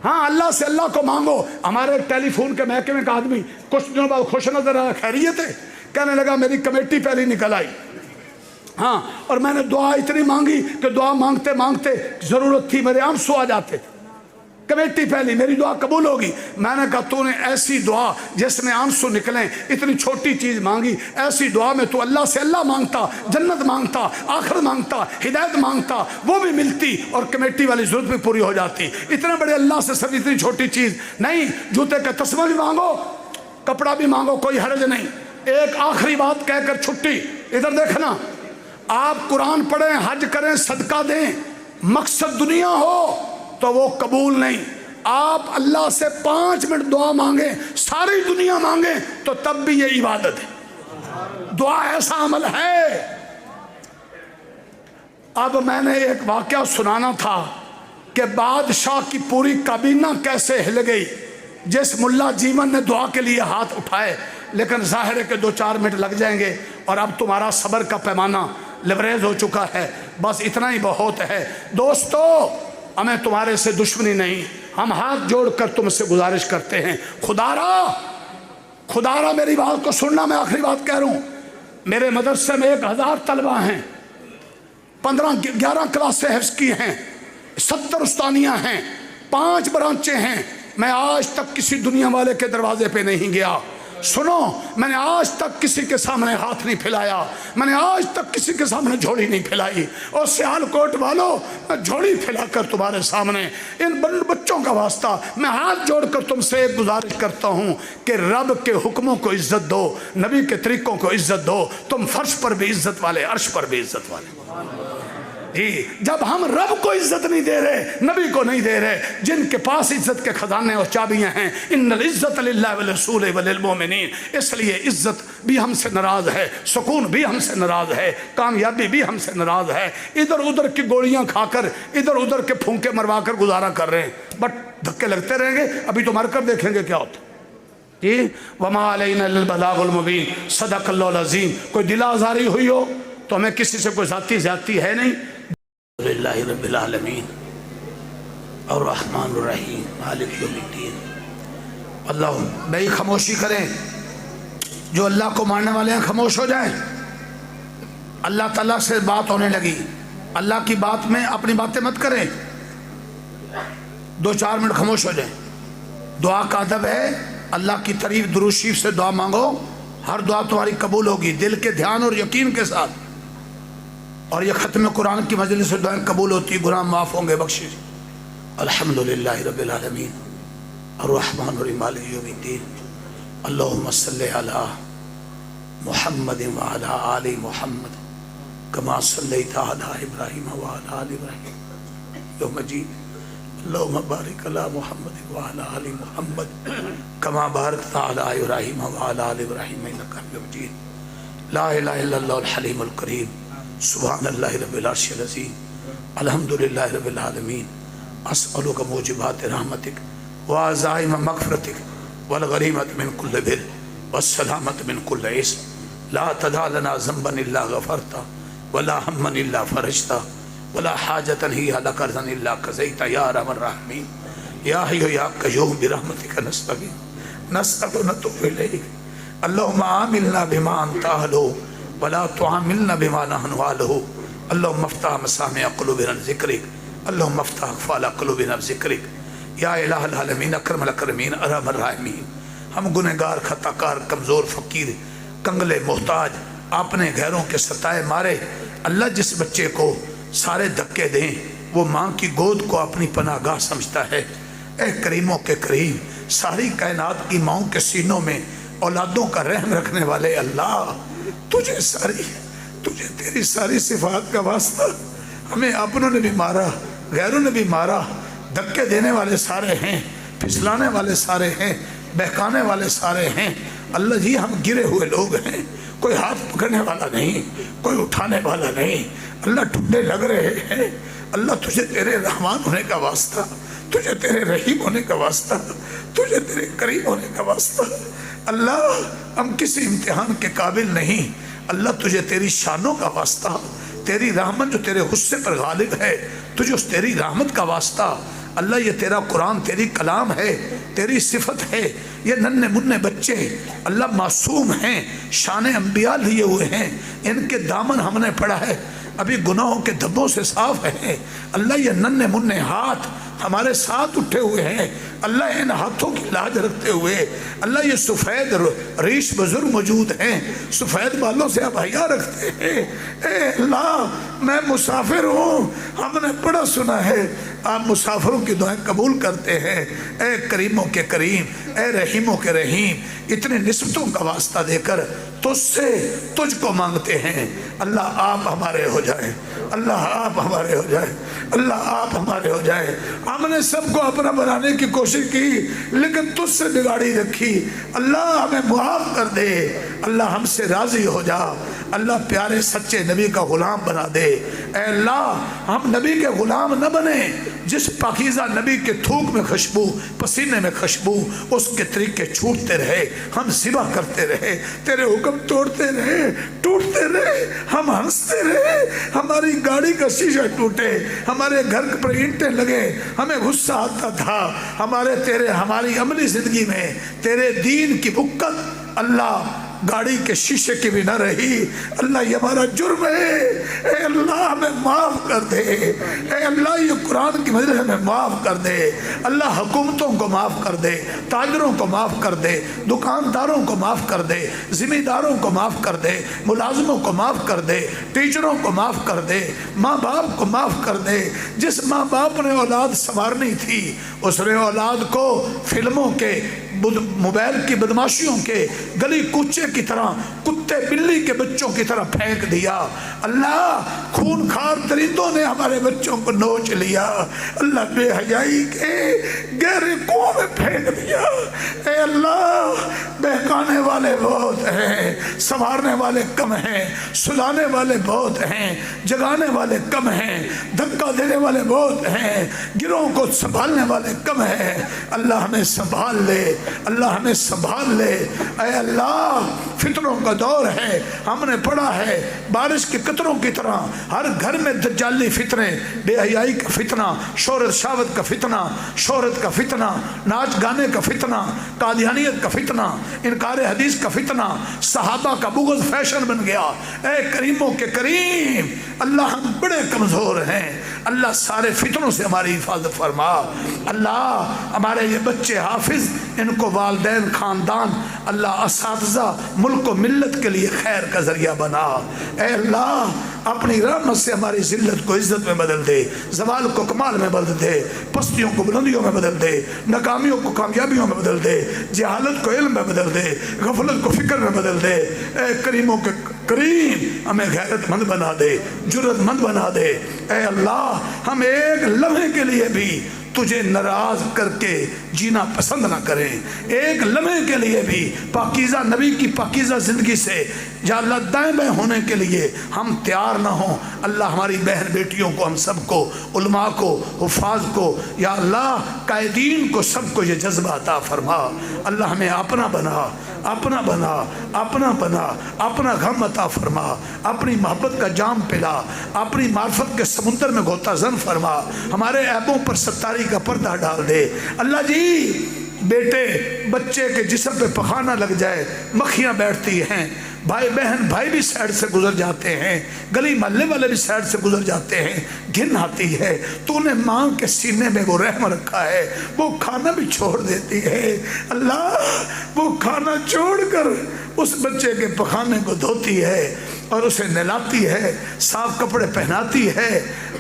ہاں اللہ سے اللہ کو مانگو۔ ہمارے ٹیلی فون کے محکمے کا آدمی کچھ دنوں بعد خوش نظر آیا، خیریت ہے؟ کہنے لگا میری کمیٹی پہلی نکل آئی، ہاں اور میں نے دعا اتنی مانگی کہ دعا مانگتے مانگتے ضرورت تھی میرے آنسو آ جاتے تھے، کمیٹی پہلی، میری دعا قبول ہوگی۔ میں نے کہا تو نے ایسی دعا جس میں آنسو نکلیں، اتنی چھوٹی چیز مانگی، ایسی دعا میں تو اللہ سے اللہ مانگتا، جنت مانگتا، آخرت مانگتا، ہدایت مانگتا، وہ بھی ملتی اور کمیٹی والی ضرورت بھی پوری ہو جاتی۔ اتنے بڑے اللہ سے سب اتنی چھوٹی چیز نہیں۔ جوتے کا تسمہ بھی مانگو، کپڑا بھی مانگو، کوئی حرج نہیں۔ ایک آخری بات کہہ کر چھٹی، ادھر دیکھنا، آپ قرآن پڑھیں، حج کریں، صدقہ دیں، مقصد دنیا ہو تو وہ قبول نہیں۔ آپ اللہ سے 5 منٹ دعا مانگیں، ساری دنیا مانگیں تو تب بھی یہ عبادت ہے۔ دعا ایسا عمل ہے۔ اب میں نے ایک واقعہ سنانا تھا کہ بادشاہ کی پوری کابینہ کیسے ہل گئی جس ملا جیون نے دعا کے لیے ہاتھ اٹھائے، لیکن ظاہر ہے کہ 2-4 منٹ لگ جائیں گے اور اب تمہارا صبر کا پیمانہ لیوریج ہو چکا ہے، بس اتنا ہی بہت ہے۔ دوستو ہمیں تمہارے سے دشمنی نہیں، ہم ہاتھ جوڑ کر تم سے گزارش کرتے ہیں، خدا را میری بات کو سننا، میں آخری بات کہہ رہا ہوں۔ میرے مدرسے میں 1000 طلبہ ہیں، 11 کلاسیں حفظ کی ہیں، 70 استانیاں ہیں، 5 برانچیں ہیں۔ میں آج تک کسی دنیا والے کے دروازے پہ نہیں گیا، سنو، میں نے آج تک کسی کے سامنے ہاتھ نہیں پھیلایا، میں نے آج تک کسی کے سامنے جھولی نہیں پھیلائی، اور سیال کوٹ والوں میں جھولی پھیلا کر تمہارے سامنے ان بچوں کا واسطہ میں ہاتھ جوڑ کر تم سے ایک گزارش کرتا ہوں کہ رب کے حکموں کو عزت دو، نبی کے طریقوں کو عزت دو، تم فرش پر بھی عزت والے، عرش پر بھی عزت والے۔ جی جب ہم رب کو عزت نہیں دے رہے، نبی کو نہیں دے رہے، جن کے پاس عزت کے خزانے اور چابیاں ہیں، ان العزت للہ ولرسولہ وللمؤمنین، اس لیے عزت بھی ہم سے ناراض ہے، سکون بھی ہم سے ناراض ہے، کامیابی بھی ہم سے ناراض ہے۔ ادھر ادھر کی گولیاں کھا کر، ادھر ادھر کے پھونکے مروا کر گزارا کر رہے ہیں، بٹ دھکے لگتے رہیں گے، ابھی تو مر کر دیکھیں گے کیا ہوتا ہے۔ جی وما علینا الا البلاغ المبین، صدق اللہ العظیم۔ کوئی دل آزاری ہوئی ہو تو ہمیں کسی سے کوئی ذاتی زیادتی ہے نہیں۔ للہ رب العالمین الرحمن الرحیم مالک یوم الدین۔ اللہ بھائی خاموشی کریں، جو اللہ کو ماننے والے ہیں خاموش ہو جائیں۔ اللہ تعالیٰ سے بات ہونے لگی، اللہ کی بات میں اپنی باتیں مت کریں، 2-4 منٹ خاموش ہو جائیں۔ دعا کا ادب ہے، اللہ کی تعریف درود شریف سے دعا مانگو، ہر دعا تمہاری قبول ہوگی، دل کے دھیان اور یقین کے ساتھ۔ اور یہ ختم قرآن کی مجلس سے دعائیں قبول ہوتی، گناہ معاف ہوں گے، بخشش۔ الحمدللہ رب العالمین الرحمن الرحیم مالک یوم الدین، اللہم صلی علی محمد وعلی آل محمد کما صلیت علی ابراہیم وعلی آل ابراہیم یوم مجید، اللہم بارک علی محمد وعلی آل محمد کما بارکت علی ابراہیم وعلی آل ابراہیم انک حمید مجید۔ لا الہ الا اللہ الحلیم الکریم، سبحان اللہ رب العرش العظیم، الحمدللہ رب العالمین، اسألک موجبات رحمتک وعزائم مغفرتک والغریمت من کل بر والسلامت من کل عصم، لا تدع لنا ذنبا الا غفرتا ولا ہما الا فرجتا ولا حاجتا ہی لک رضا الا قضیتا یا ارحم الراحمین، یا حی یا قیوم برحمتک نستغیث نسأل ونتوب الیک، اللہم عاملنا بما انت اہلہ ولا تعاملنا بما نحن اہلہ، اللہم افتح مسامع قلوبنا بذکرک، اللہم افتح اقفال قلوبنا بذکرک، یا الہ العالمین اکرم الاکرمین ارحم الراحمین۔ ہم گنہگار، خطاکار، کمزور، فقیر، کنگلے، محتاج، اپنے گھروں کے ستائے مارے، اللہ جس بچے کو سارے دھکے دیں وہ ماں کی گود کو اپنی پناہ گاہ سمجھتا ہے۔ اے کریموں کے کریم، ساری کائنات کی ماؤں کے سینوں میں اولادوں کا رحم رکھنے والے اللہ، تجھے تیری ساری صفات کا واسطہ، ہمیں اپنوں نے بھی مارا، غیروں نے بھی مارا، دھکے دینے والے سارے ہیں، پھسلانے والے سارے ہیں، بہکانے والے سارے ہیں۔ اللہ جی ہم گرے ہوئے لوگ ہیں، کوئی ہاتھ پکڑنے والا نہیں، کوئی اٹھانے والا نہیں، اللہ ٹھنڈے لگ رہے ہیں۔ اللہ تجھے تیرے رحمان ہونے کا واسطہ، تجھے تیرے رحیم ہونے کا واسطہ، تجھے تیرے کریم ہونے کا واسطہ، اللہ ہم کسی امتحان کے قابل نہیں، اللہ تجھے تیری شانوں کا واسطہ، تیری رحمت جو تیرے غصے پر غالب ہے، تجھے اس تیری رحمت کا واسطہ، اللہ یہ تیرا قرآن تیری کلام ہے، تیری صفت ہے، یہ ننھے منھے بچے اللہ معصوم ہیں، شان انبیاء لیے ہوئے ہیں، ان کے دامن ہم نے پڑھا ہے، ابھی گناہوں کے دھبوں سے صاف ہیں، اللہ یہ ننھے منھے ہاتھ ہمارے ساتھ اٹھے ہوئے ہیں، اللہ ان ہاتھوں کی لاج رکھتے ہوئے، اللہ یہ سفید ریش بزرگ موجود ہیں، سفید بالوں سے آپ حیا رکھتے ہیں، اے اللہ میں مسافر ہوں، ہم نے بڑا سنا ہے آپ مسافروں کی دعائیں قبول کرتے ہیں، اے کریموں کے کریم، اے رحیموں کے رحیم، اتنے نسبتوں کا واسطہ دے کر تجھ سے تجھ کو مانگتے ہیں، اللہ آپ ہمارے ہو جائیں، اللہ آپ ہمارے ہو جائیں، اللہ آپ ہمارے ہو جائیں۔ ہم نے سب کو اپنا بنانے کی کوشش کی لیکن تجھ سے بگاڑی رکھی، اللہ ہمیں معاف کر دے، اللہ ہم سے راضی ہو جا، اللہ پیارے سچے نبی کا غلام بنا دے، اے اللہ ہم نبی کے غلام نہ بنے، جس پاکیزہ نبی کے تھوک میں خوشبو، پسینے میں خوشبو، اس کے طریقے چھوٹتے رہے، ہم ذبح کرتے رہے، تیرے حکم توڑتے رہے، ٹوٹتے رہے، ہم ہنستے رہے، ہماری گاڑی کا شیشہ ٹوٹے، ہمارے گھر پر اینٹیں لگے، ہمیں غصہ آتا تھا، ہماری عملی زندگی میں تیرے دین کی بکت اللہ گاڑی کے شیشے کی بھی نہ رہی، اللہ یہ ہمارا جرم ہے، اے اللہ ہمیں معاف کر دے، اے اللہ یہ قرآن کی مجلس ہمیں معاف کر دے، اللہ حکومتوں کو معاف کر دے، تاجروں کو معاف کر دے، دکانداروں کو معاف کر دے، ذمہ داروں کو معاف کر دے، ملازموں کو معاف کر دے، ٹیچروں کو معاف کر دے، ماں باپ کو معاف کر دے، جس ماں باپ نے اولاد سنوارنی تھی اس نے اولاد کو فلموں کے، موبائل کی بدماشیوں کے، گلی کوچے کی طرح، کتے بلی کے بچوں کی طرح پھینک دیا، اللہ خون خار درندوں نے ہمارے بچوں کو نوچ لیا، اللہ بے حیائی کے گہرے کنویں میں پھینک دیا، اے اللہ بہکانے والے بہت ہیں، سنوارنے والے کم ہیں، سلانے والے بہت ہیں، جگانے والے کم ہیں، دھکا دینے والے بہت ہیں، گروہوں کو سنبھالنے والے کم ہیں، اللہ ہمیں سنبھال لے، اللہ ہمیں سنبھال لے، اے اللہ فتنوں کا دور ہے، ہم نے پڑھا ہے بارش کے قطروں کی طرح ہر گھر میں دجالی فتنے، بے حیائی کا فتنہ، شہرت شہوت کا فتنہ، شہرت کا فتنہ، ناچ گانے کا فتنہ، قادیانیت کا فتنہ، انکار حدیث کا فتنہ، صحابہ کا بغض فیشن بن گیا، اے کریموں کے کریم اللہ ہم بڑے کمزور ہیں، اللہ سارے فتنوں سے ہماری حفاظت فرما، اللہ ہمارے یہ بچے حافظ، ان کو والدین، خاندان، اللہ اساتذہ، ملک و ملت کے لیے خیر کا ذریعہ بنا، اے اللہ اپنی رحمت سے ہماری ذلت کو عزت میں بدل دے، زوال کو کمال میں بدل دے، پستیوں کو بلندیوں میں بدل دے، ناکامیوں کو کامیابیوں میں بدل دے، جہالت کو علم میں بدل دے، غفلت کو فکر میں بدل دے، اے کریموں کے کریم ہمیں غیرت مند بنا دے، جرت مند بنا دے، اے اللہ ہم ایک لمحے کے لیے بھی تجھے ناراض کر کے جینا پسند نہ کریں، ایک لمحے کے لیے بھی پاکیزہ نبی کی پاکیزہ زندگی سے یا اللہ دائیں بائیں ہونے کے لیے ہم تیار نہ ہوں، اللہ ہماری بہن بیٹیوں کو، ہم سب کو، علماء کو، حفاظ کو، یا اللہ قائدین کو، سب کو یہ جذبہ عطا فرما، اللہ ہمیں اپنا بنا، اپنا بنا، اپنا بنا، اپنا غم عطا فرما، اپنی محبت کا جام پلا، اپنی معرفت کے سمندر میں غوطہ زن فرما، ہمارے عیبوں پر ستاری کا پردہ ڈال دے، اللہ جی بیٹے بچے کے جسم پہ پخانہ لگ جائے، مکھیاں بیٹھتی ہیں، بھائی بہن بھائی بھی سائڈ سے گزر جاتے ہیں، گلی محلے والے بھی سائڈ سے گزر جاتے ہیں، گھن آتی ہے، تو نے ماں کے سینے میں وہ رحم رکھا ہے، وہ کھانا بھی چھوڑ دیتی ہے، اللہ وہ کھانا چھوڑ کر اس بچے کے پخانے کو دھوتی ہے اور اسے نہلاتی ہے، صاف کپڑے پہناتی ہے،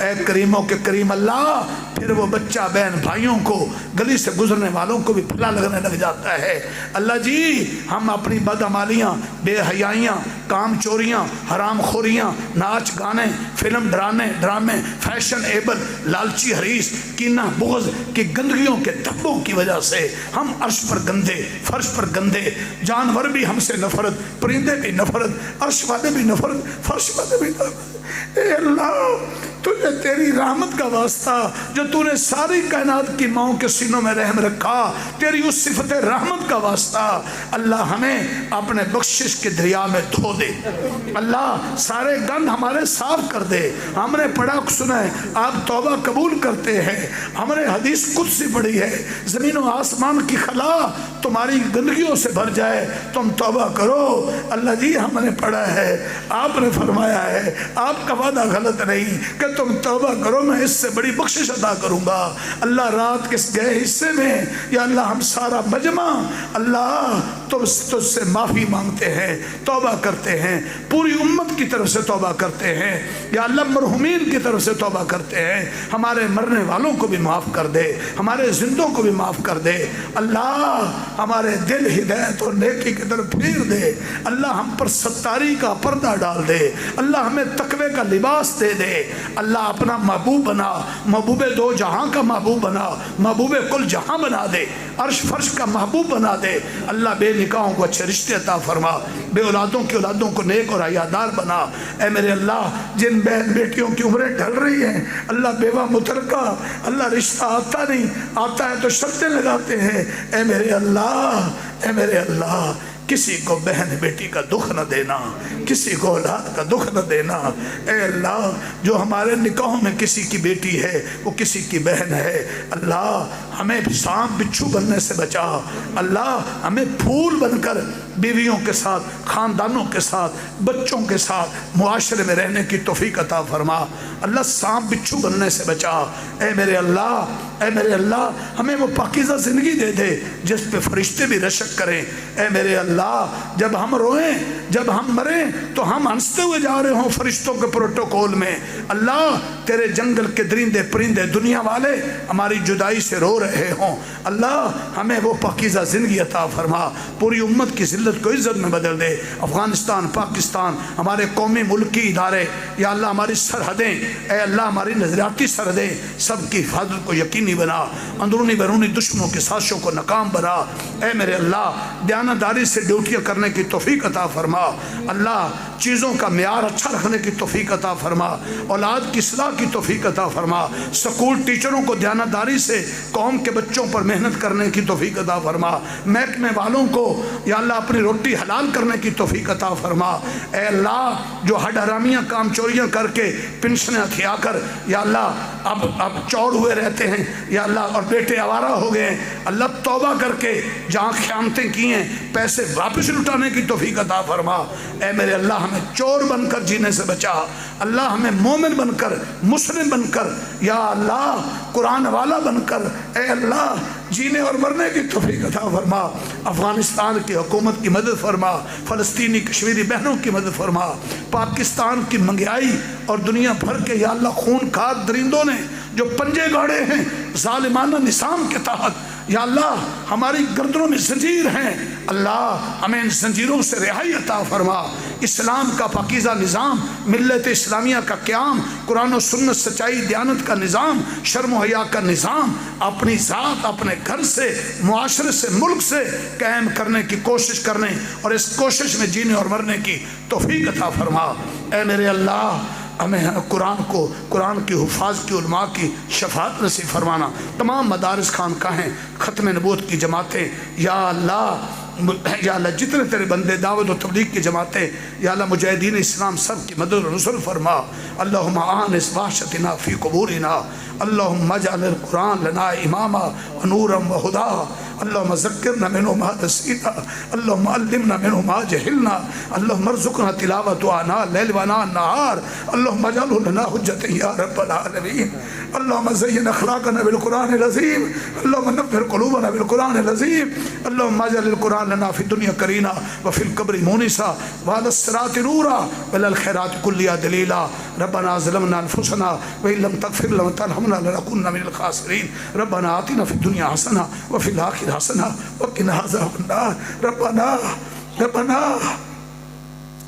اے کریموں کے کریم اللہ پھر وہ بچہ بہن بھائیوں کو، گلی سے گزرنے والوں کو بھی پھلا لگنے لگ جاتا ہے، اللہ جی ہم اپنی بدعمالیاں، بے حیائیاں، کام چوریاں، حرام خوریاں، ناچ گانے، فلم ڈرامے، فیشن ایبل، لالچی حریص، کینہ بغض کی گندگیوں کے دھبوں کی وجہ سے ہم عرش پر گندے، فرش پر گندے، جانور بھی ہم سے نفرت، پرندے بھی نفرت، عرش والے بھی نفرت، فرش والے بھی نفرت، اے اللہ تجھے تیری رحمت کا واسطہ جو تو نے ساری کائنات کی ماؤں کے سینوں میں رحم رکھا، تیری اس صفت رحمت کا واسطہ اللہ ہمیں اپنے بخشش کے دریا میں دھو دے، اللہ سارے گند ہمارے صاف کر دے۔ ہم نے پڑھا سنا ہے آپ توبہ قبول کرتے ہیں، ہم نے حدیث قدسی پڑھی ہے زمین و آسمان کی خلا تمہاری گندگیوں سے بھر جائے تم توبہ کرو۔ اللہ جی ہم نے پڑھا ہے آپ نے فرمایا ہے آپ کا وعدہ غلط نہیں کہ تم توبہ کرو میں اس سے بڑی بخشش عطا کروں گا۔ اللہ رات کے گئے حصے میں یا اللہ ہم سارا مجمع اللہ تجھ سے معافی مانگتے ہیں، توبہ کرتے ہیں، پوری امت کی طرف سے توبہ کرتے ہیں یا اللہ مرحومین کی طرف سے توبہ کرتے ہیں، ہمارے مرنے والوں کو بھی معاف کر دے، ہمارے زندوں کو بھی معاف کر دے، اللہ ہمارے دل ہدایت اور نیکی کی طرف پھیر دے، اللہ ہم پر ستاری کا پردہ ڈال دے، اللہ ہمیں تقوی کا لباس دے دے، اللہ اپنا محبوب بنا، محبوب دو جہاں کا محبوب بنا، محبوب کل جہاں بنا دے، عرش فرش کا محبوب بنا دے، اللہ بے نکاحوں کو اچھے رشتے عطا فرما، بے اولادوں کی اولادوں کو نیک اور حیادار بنا۔ اے میرے اللہ جن بہن بیٹیوں کی عمریں ڈھل رہی ہیں اللہ بیوہ مترکہ اللہ رشتہ آتا نہیں، آتا ہے تو شرطیں لگاتے ہیں، اے میرے اللہ کسی کو بہن بیٹی کا دکھ نہ دینا، کسی کو اولاد کا دکھ نہ دینا، اے اللہ جو ہمارے نکاحوں میں کسی کی بیٹی ہے وہ کسی کی بہن ہے، اللہ ہمیں سانپ بچھو بننے سے بچا، اللہ ہمیں پھول بن کر بیویوں کے ساتھ، خاندانوں کے ساتھ، بچوں کے ساتھ معاشرے میں رہنے کی توفیق عطا فرما، اللہ سانپ بچھو بننے سے بچا، اے میرے اللہ ہمیں وہ پاکیزہ زندگی دے دے جس پہ فرشتے بھی رشک کریں، اے میرے اللہ جب ہم روئیں جب ہم مریں تو ہم ہنستے ہوئے جا رہے ہوں فرشتوں کے پروٹوکول میں، اللہ تیرے جنگل کے درندے پرندے دنیا والے ہماری جدائی سے رو رہے ہوں، اللہ ہمیں وہ پاکیزہ زندگی عطا فرما، پوری امت کی ذلت کو عزت میں بدل دے، افغانستان پاکستان ہمارے قومی ملکی ادارے یا اللہ ہماری سرحدیں، اے اللہ ہماری نظریاتی سرحدیں سب کی حفاظت کو یقینی بنا، اندرونی بیرونی دشمنوں کی سازشوں کو ناکام بنا، اے میرے اللہ دیانتداری سے ڈیوٹیاں کرنے کی توفیق عطا فرما، اللہ چیزوں کا معیار اچھا رکھنے کی توفیق عطا فرما، اولاد کی اصلاح کی توفیق عطا فرما، سکول ٹیچروں کو دیانتداری سے قوم کے بچوں پر محنت کرنے کی توفیق عطا فرما، محکمے والوں کو یا اللہ اپنی روٹی حلال کرنے کی توفیق عطا فرما، اے اللہ جو ہڈ حرامیاں کام چوریاں کر کے پنشنیں ہتھیا کر یا اللہ اب چور ہوئے رہتے ہیں یا اللہ اور بیٹے آوارہ ہو گئے ہیں، اللہ توبہ کر کے جہاں خیانتیں کی ہیں پیسے واپس لٹانے کی توفیق عطا فرما، اے میرے اللہ ہمیں چور بن کر جینے سے بچا، اللہ ہمیں مومن بن کر مسلم بن کر یا اللہ قرآن والا بن کر اے اللہ جینے اور مرنے کی توفیق عطا فرما، افغانستان کی حکومت کی مدد فرما، فلسطینی کشمیری بہنوں کی مدد فرما، پاکستان کی مہنگائی اور دنیا بھر کے یا اللہ خون خار درندوں نے جو پنجے گاڑے ہیں ظالمانہ نظام کے تحت یا اللہ ہماری گردنوں میں زنجیر ہیں، اللہ ہمیں ان زنجیروں سے رہائی عطا فرما، اسلام کا پاکیزہ نظام، ملت اسلامیہ کا قیام، قرآن و سنت سچائی دیانت کا نظام، شرم و حیا کا نظام اپنی ذات اپنے گھر سے معاشرے سے ملک سے قائم کرنے کی کوشش کرنے اور اس کوشش میں جینے اور مرنے کی توفیق عطا فرما، اے میرے اللہ ہمیں قرآن کی حفاظ کی علماء کی شفاعت نصیب فرمانا، تمام مدارس خانقاہیں ختم نبوت کی جماعتیں یا اللہ جتنے تیرے بندے دعوت و تبلیغ کی جماعتیں یا اللہ مجاہدین اسلام سب کی مدد و نصر فرما، اللہم آنس وحشتنا فی قبورنا، اللہم اجعل القرآن لنا اماما و نورا و ہدا، اللہم ذکرنا منہ ما نسینا، اللہم علمنا منہ ما جہلنا، اللہم ارزقنا تلاوت آناء اللیل و آناء النہار، اللہم اجعلہ لنا حجت یا رب العالمین، اللہم زین اخلاقنا بالقرآن العظیم، اللہم نفر قلوبنا بالقرآن العظیم، اللہم اجعل القرآن لنا فی الدنیا قرینا وفی القبر مونسا وعلی الصراط نورا وعلی الخیرات کلیا دلیلا، ربنا ظلمنا انفسنا وإن لم تغفر لنا وترحمنا لنكونن من الخاسرین، ربنا آتنا فی الدنیا حسنہ وفی الآخرہ حسنہ وقنا عذاب النار، ربنا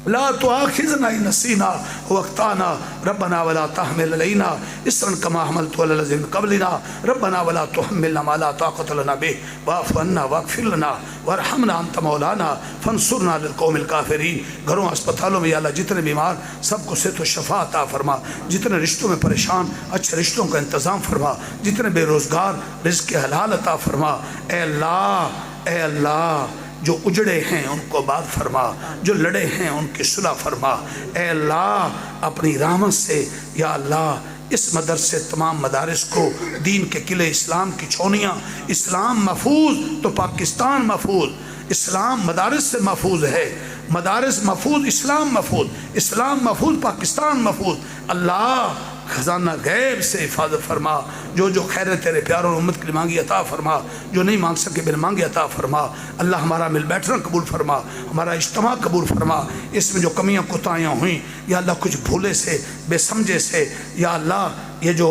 لا تؤاخذنا إن نسينا واخطأنا ربنا ولا تحمل علينا إصرا كما حملته على الذين من قبلنا ربنا ولا تحملنا ما لا طاقة لنا به واعف عنا واغفر لنا وارحمنا أنت مولانا فانصرنا للقوم الكافرين۔ گھروں اسپتالوں میں یا اللہ جتنے بیمار سب کو صحت و شفا عطا فرما، جتنے رشتوں میں پریشان اچھے رشتوں کا انتظام فرما، جتنے بے روزگار رزق کے حلال عطا فرما۔ اے اللہ جو اجڑے ہیں ان کو آباد فرما، جو لڑے ہیں ان کی صلح فرما۔ اے اللہ اپنی رحمت سے یا اللہ اس مدرسے تمام مدارس کو دین کے قلعے اسلام کی چھونیاں، اسلام محفوظ تو پاکستان محفوظ، اسلام مدارس سے محفوظ ہے، مدارس محفوظ اسلام محفوظ، اسلام محفوظ پاکستان محفوظ۔ اللہ خزانہ غیب سے حفاظت فرما، جو خیر تیرے پیاروں نے امت کے لیے مانگی عطا فرما، جو نہیں مانگ سکے بن مانگے عطا فرما۔ اللہ ہمارا مل بیٹھنا قبول فرما، ہمارا اجتماع قبول فرما۔ اس میں جو کمیاں کوتاہیاں ہوئیں یا اللہ کچھ بھولے سے بے سمجھے سے یا اللہ یہ جو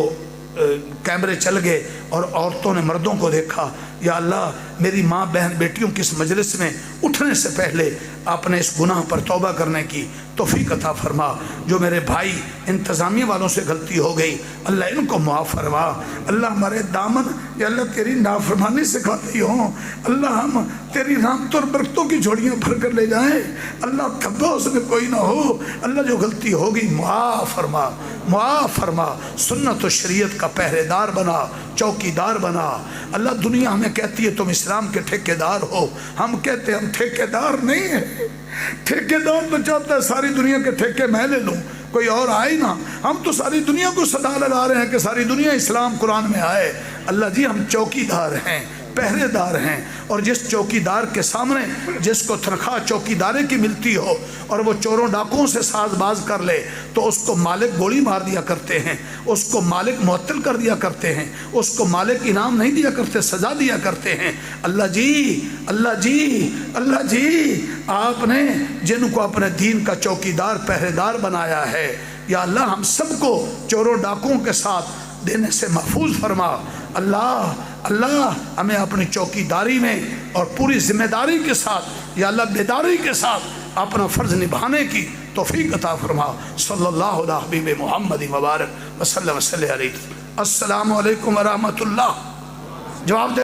کیمرے چل گئے اور عورتوں نے مردوں کو دیکھا، یا اللہ میری ماں بہن بیٹیوں کی اس مجلس میں اٹھنے سے پہلے اپنے اس گناہ پر توبہ کرنے کی توفیق عطا فرما۔ جو میرے بھائی انتظامیہ والوں سے غلطی ہو گئی اللہ ان کو معاف فرما۔ اللہ ہمارے دامن یا اللہ تیری نافرمانی سے کھاتی ہوں، اللہ ہم تیری رحمتوں اور برکتوں کی جھوڑیاں بھر کر لے جائیں، اللہ تھبا اس میں کوئی نہ ہو۔ اللہ جو غلطی ہوگی معاف فرما، معاف فرما۔ سنت و شریعت کا پہرے دار بنا، چوکی دار بنا۔ اللہ دنیا ہمیں کہتی ہے تم اسلام کے ٹھیکے دار ہو، ہم کہتے ہیں ہم ٹھیکے دار نہیں ہیں۔ ٹھیکے دار تو چاہتا ہے ساری دنیا کے ٹھیکے میں لے لوں، کوئی اور آئے نہ۔ ہم تو ساری دنیا کو صدا لگا رہے ہیں کہ ساری دنیا اسلام قرآن میں آئے۔ اللہ جی ہم چوکی دار ہیں، پہرے دار ہیں، اور جس چوکی دار کے سامنے جس کو تنخواہ چوکی دارے کی ملتی ہو اور وہ چوروں ڈاکوں سے ساز باز کر لے تو اس کو مالک گولی مار دیا کرتے ہیں، اس کو مالک معطل کر دیا کرتے ہیں، اس کو مالک انعام نہیں دیا کرتے، سزا دیا کرتے ہیں۔ اللہ جی اللہ جی اللہ جی آپ نے جن کو اپنے دین کا چوکی دار پہرے دار بنایا ہے یا اللہ ہم سب کو چوروں ڈاکوں کے ساتھ دینے سے محفوظ فرما۔ اللہ ہمیں اپنی چوکی داری میں اور پوری ذمہ داری کے ساتھ یا اللہ بیداری کے ساتھ اپنا فرض نبھانے کی توفیق عطا فرما۔ صلی اللہ علیہ حبیب محمد مبارک وسلم علیہ۔ السلام علیکم ورحمۃ اللہ۔ جواب دے